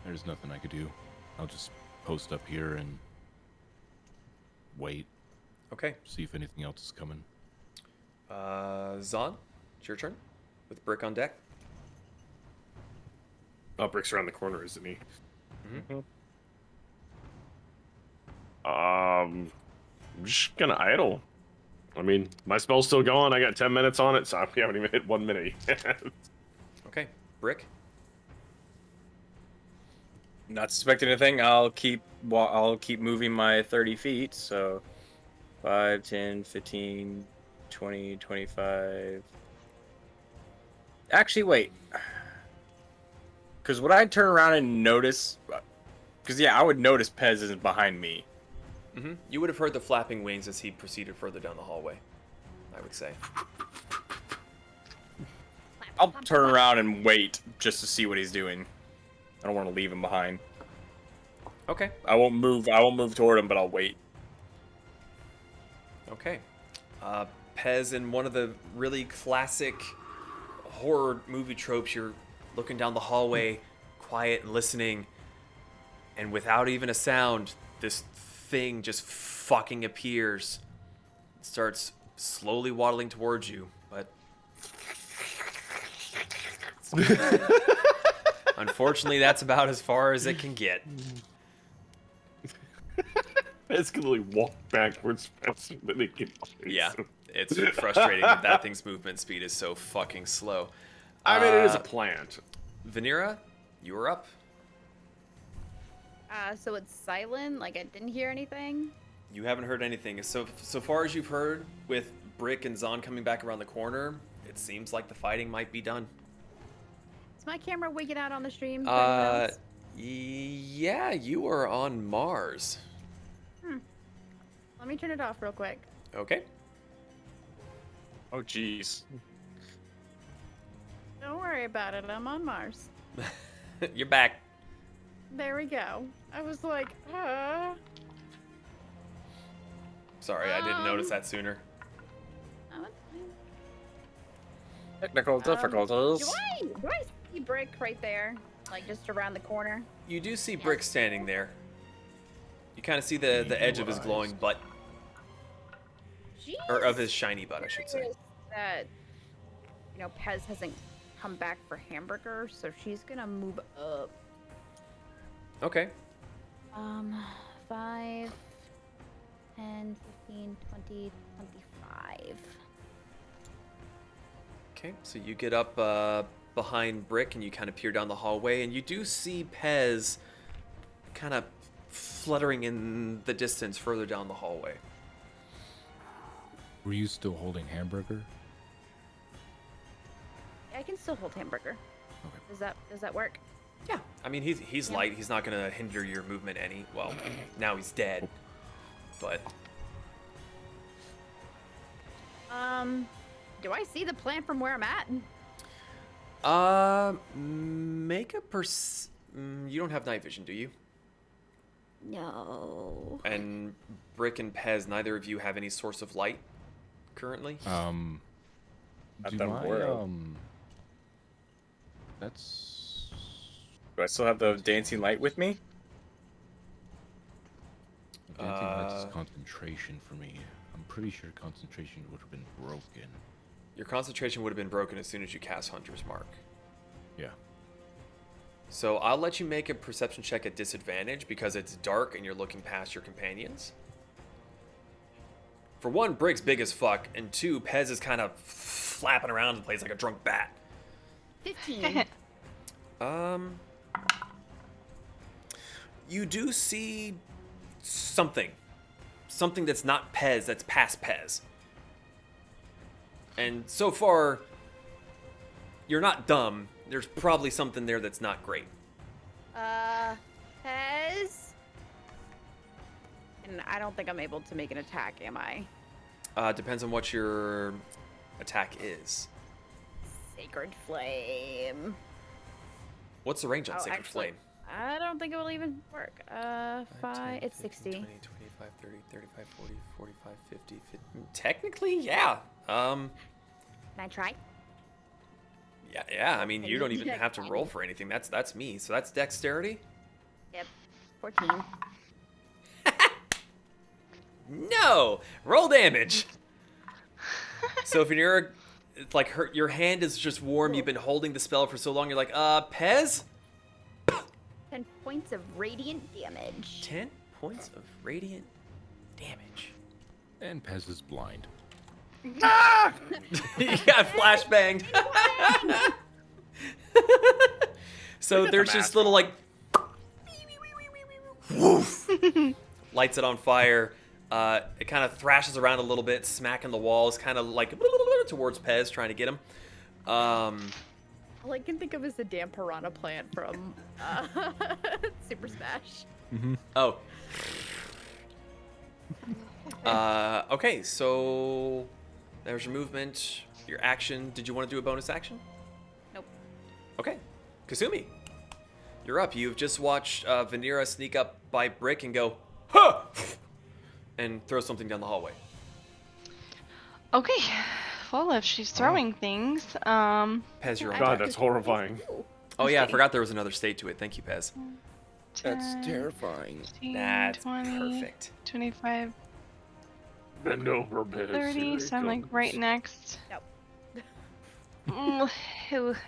There's nothing I could do. I'll just post up here and wait. Okay. See if anything else is coming. Zahn, it's your turn. With Brick on deck. Oh, Brick's around the corner, isn't he? Mm-hmm. I'm just gonna idle. I mean, my spell's still going. I got 10 minutes on it, so we haven't even hit 1 minute yet. Okay, Brick. Not suspecting anything. I'll keep moving my 30 feet. So 5, 10, 15, 20, 25. Actually, wait. Because would I turn around and notice? Because yeah, I would notice Pez isn't behind me. Mm-hmm. You would have heard the flapping wings as he proceeded further down the hallway, I would say. I'll turn around and wait just to see what he's doing. I don't want to leave him behind. Okay. I won't move toward him, but I'll wait. Okay. Pez, in one of the really classic horror movie tropes, you're looking down the hallway, quiet and listening, and without even a sound, this thing just fucking appears. It starts slowly waddling towards you, but unfortunately, that's about as far as it can get. Pez can only walk backwards faster than it can chase Yeah, him. it's frustrating that thing's movement speed is so fucking slow. I mean, it is a plant. Vanera, you are up. So it's silent. Like I didn't hear anything. You haven't heard anything. So far as you've heard, with Brick and Zon coming back around the corner, it seems like the fighting might be done. Is my camera wigging out on the stream? Yeah, you are on Mars. Let me turn it off real quick. Okay. Oh, jeez. Don't worry about it. I'm on Mars. You're back. There we go. I was like, Sorry, I didn't notice that sooner. Oh, it's fine. Technical difficulties. Do I see Brick right there? Like just around the corner? You do see Brick standing there. You kind of see the edge of his glowing butt. Or of his shiny butt, I should say. That, Pez hasn't come back for hamburger, so she's gonna move up. Okay. 5, 10, 15, 20, 25. Okay, so you get up behind Brick and you kind of peer down the hallway, and you do see Pez kind of fluttering in the distance further down the hallway. Were you still holding hamburger? I can still hold hamburger. Okay. Does that work? Yeah. I mean, he's light. He's not going to hinder your movement any. Well, now he's dead. But... do I see the plant from where I'm at? Make a you don't have night vision, do you? No. And Brick and Pez, neither of you have any source of light currently? At Do the I, world. That's... Do I still have the dancing light with me? Dancing lights is concentration for me. I'm pretty sure concentration would have been broken. Your concentration would have been broken as soon as you cast Hunter's Mark. Yeah. So I'll let you make a perception check at disadvantage because it's dark and you're looking past your companions. For one, Brick's big as fuck, and two, Pez is kind of flapping around the place like a drunk bat. 15. You do see something that's not Pez, that's past Pez. And so far, you're not dumb. There's probably something there that's not great. Pez? And I don't think I'm able to make an attack, am I? Depends on what your attack is. Sacred Flame. What's the range on Sacred actually, Flame? I don't think it will even work. 5, it's 60. 20, 25, 30, 35, 40, 45, 50, 50. Technically, yeah. Can I try? Yeah. I mean, you don't even have to roll for anything. That's me. So that's dexterity. Yep. 14. No, roll damage. So if you're it's like your hand is just warm. You've been holding the spell for so long. You're like, Pez. 10 points of radiant damage. 10 points of radiant damage. And Pez is blind. You got flashbanged. So there's just little like woof, lights it on fire. It kind of thrashes around a little bit, smacking the walls, kind of like towards Pez, trying to get him. All I can think of is the damn piranha plant from Super Smash. Mm-hmm. Oh. Okay, so there's your movement, your action. Did you want to do a bonus action? Nope. Okay. Kasumi, you're up. You've just watched Vanera sneak up by Brick and go, huh! And throw something down the hallway. Okay. Well, if she's throwing things, Pez, you're on God, deck. that's horrifying. Oh yeah, I forgot there was another state to it. Thank you, Pez. 10, terrifying. 15, That's 20, perfect. 25, Bend over, Pez. 30, so I'm like right next. Nope. I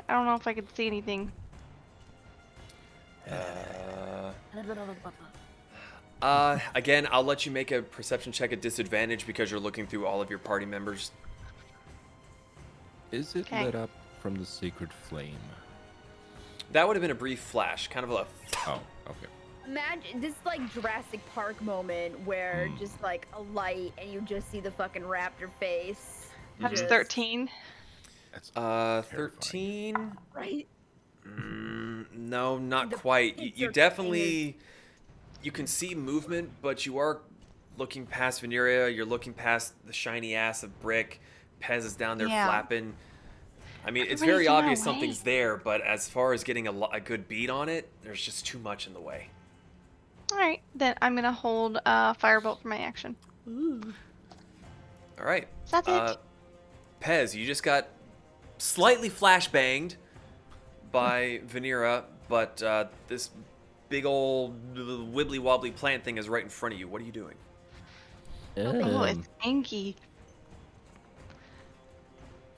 don't know if I could see anything. Again, I'll let you make a perception check at disadvantage because you're looking through all of your party members. Is it Okay. lit up from the sacred flame? That would have been a brief flash, kind of a. Oh, okay. Imagine this like Jurassic Park moment where just like a light and you just see the fucking raptor face. That's Just- 13. That's 13. Right? No, not The quite. pits You are definitely, you can see movement, but you are looking past Vanera. You're looking past the shiny ass of Brick. Pez is down there Yeah. flapping. I mean, it's Everybody's very in our obvious way. something's there, but as far as getting a good beat on it, there's just too much in the way. All right, then I'm gonna hold firebolt for my action. All right. That's it. Pez, you just got slightly flashbanged by Vanera, but this big old wibbly wobbly plant thing is right in front of you. What are you doing? Oh, it's anky.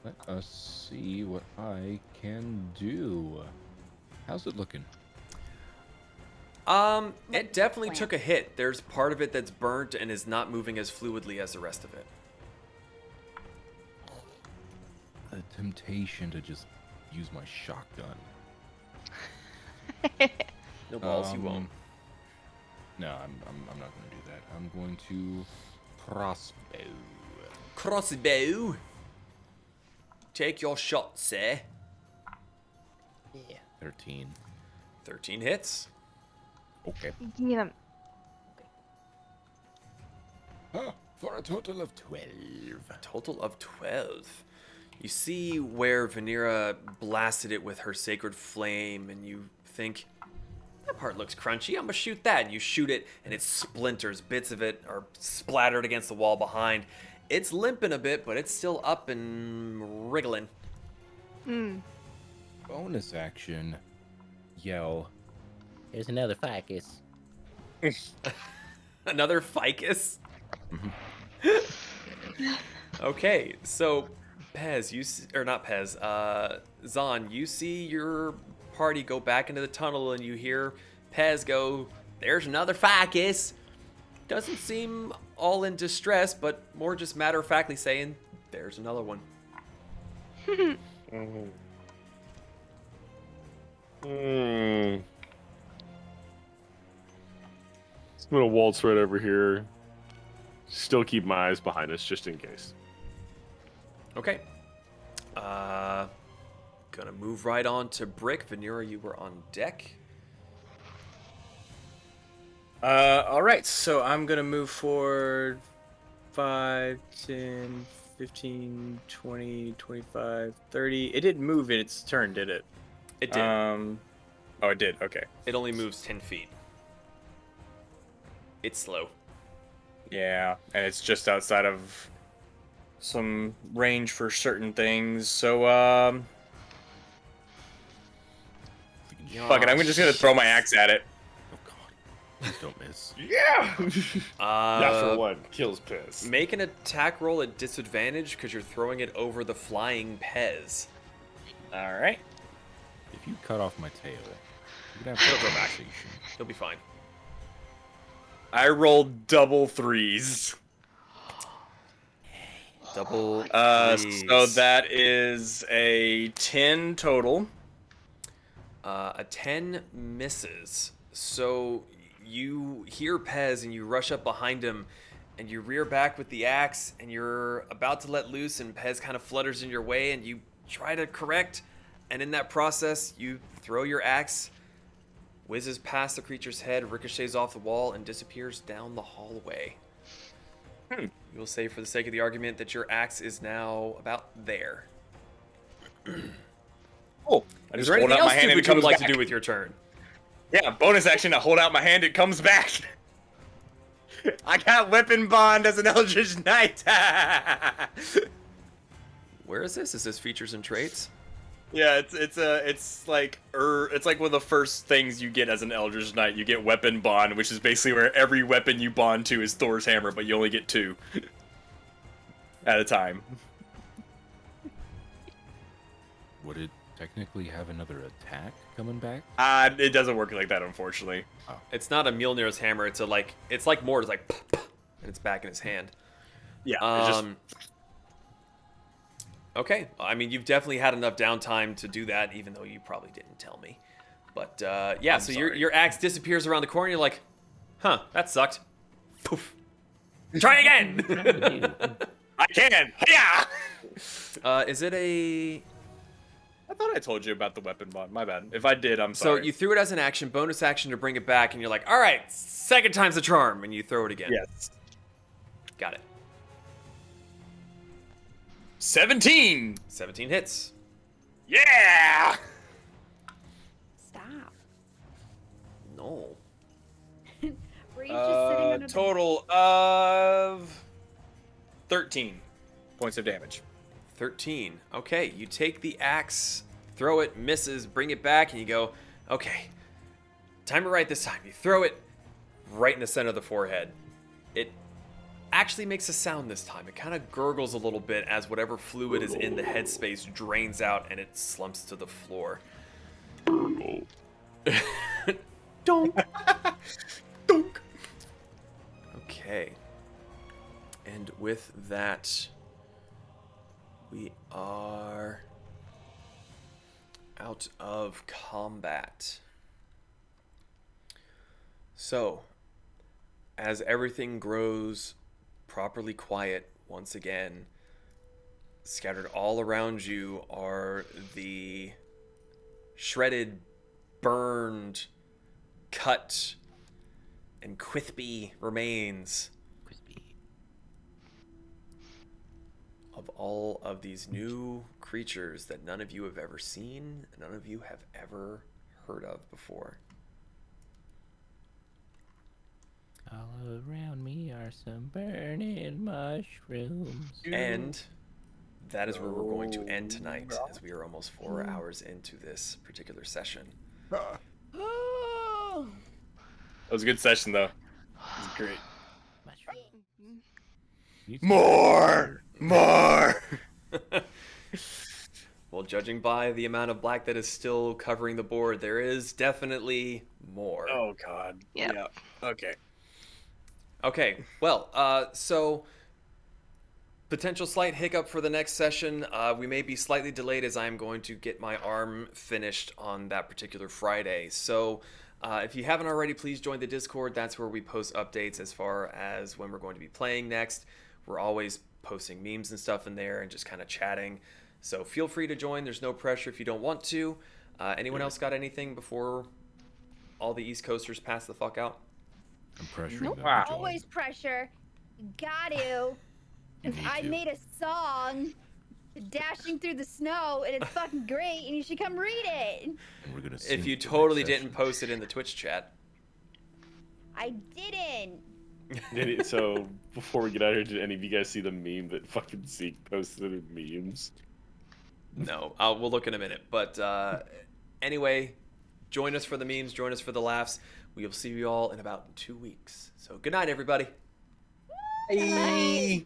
Let us see what I can do. How's it looking? It definitely took a hit. There's part of it that's burnt and is not moving as fluidly as the rest of it. A temptation to just use my shotgun. No balls, you won't. No, I'm not going to do that. I'm going to crossbow. Crossbow. Take your shot, sir. Yeah. 13. 13 hits. Okay. Yeah. For a total of 12. Total of 12. You see where Vanera blasted it with her sacred flame, and you think, that part looks crunchy, I'm gonna shoot that. And you shoot it, and it splinters. Bits of it are splattered against the wall behind. It's limping a bit, but it's still up and wriggling. Bonus action. Yell. Here's another ficus. Another ficus? Okay, so Pez, or not Pez, Zahn, you see your party go back into the tunnel and you hear Pez go, there's another ficus. Doesn't seem all in distress, but more just matter-of-factly saying, there's another one. I'm gonna waltz right over here. Still keep my eyes behind us, just in case. Okay. Gonna move right on to Brick. Vanera, you were on deck. All right, so I'm gonna move forward 5, 10, 15, 20, 25, 30. It didn't move in its turn, did it? It did. Oh, it did. Okay. It only moves 10 feet. It's slow. Yeah, and it's just outside of some range for certain things. So, fuck it. I'm just gonna throw my axe at it. Oh god. Please don't miss. Yeah! Natural one kills Pez. Make an attack roll at disadvantage because you're throwing it over the flying Pez. All right. If you cut off my tail, you could have a conversation. You'll be fine. I rolled double threes. Double. So that is a 10 total. A 10 misses. So you hear Pez and you rush up behind him and you rear back with the axe and you're about to let loose and Pez kind of flutters in your way and you try to correct, and in that process you throw your axe, whizzes past the creature's head, ricochets off the wall, and disappears down the hallway. You'll say, for the sake of the argument, that your axe is now about there. Cool. I Is just there hold anything out my else hand and would it you would comes like back. to do with your turn? Yeah, bonus action. I hold out my hand. It comes back. I got weapon bond as an Eldritch Knight. Where is this? Is this features and traits? Yeah, it's like one of the first things you get as an Eldritch Knight. You get weapon bond, which is basically where every weapon you bond to is Thor's hammer, but you only get 2 at a time. Would it technically have another attack coming back? It doesn't work like that, unfortunately. It's not a Mjolnir's hammer. It's like more. It's like, and it's back in his hand. Yeah. It's just... Okay. I mean, you've definitely had enough downtime to do that, even though you probably didn't tell me. But yeah, so your axe disappears around the corner. You're like, huh, that sucked. Poof. Try again. I can. Yeah. Is it a? I thought I told you about the weapon bond. My bad. If I did, I'm sorry. So you threw it as an action, bonus action to bring it back, and you're like, all right, second time's the charm, and you throw it again. Yes. Got it. 17. 17 hits. Yeah. Stop. No. Were you just sitting under Total of 13 points of damage. 13. Okay, you take the axe, throw it, misses, bring it back, and you go, okay, time to right this time. You throw it right in the center of the forehead. It actually makes a sound this time. It kind of gurgles a little bit as whatever fluid is in the headspace drains out and it slumps to the floor. Donk. Donk. Okay. And with that, we are out of combat. So, as everything grows properly quiet once again, scattered all around you are the shredded, burned, cut, and crispy remains of all of these new creatures that none of you have ever seen, none of you have ever heard of before. All around me are some burning mushrooms. And that is where we're going to end tonight, as we are almost 4 hours into this particular session. That was a good session, though. It was great. More! Well, judging by the amount of black that is still covering the board, there is definitely more. Oh, God. Yep. Yeah. Okay. Okay, well, so potential slight hiccup for the next session. We may be slightly delayed as I'm going to get my arm finished on that particular Friday. So if you haven't already, please join the Discord. That's where we post updates as far as when we're going to be playing next. We're always posting memes and stuff in there and just kind of chatting. So feel free to join. There's no pressure if you don't want to. Anyone else got anything before all the East Coasters pass the fuck out? I'm pressuring Nope. them to join. Always pressure. You got to. You need I to. made a song, Dashing Through the Snow, and it's fucking great, and you should come read it. And we're gonna sing If you for the totally next didn't session. post it in the Twitch chat. I didn't. So before we get out of here, did any of you guys see the meme that fucking Zeke posted in memes? No, we'll look in a minute. But anyway, join us for the memes, join us for the laughs. We will see you all in about 2 weeks. So good night, everybody. Bye.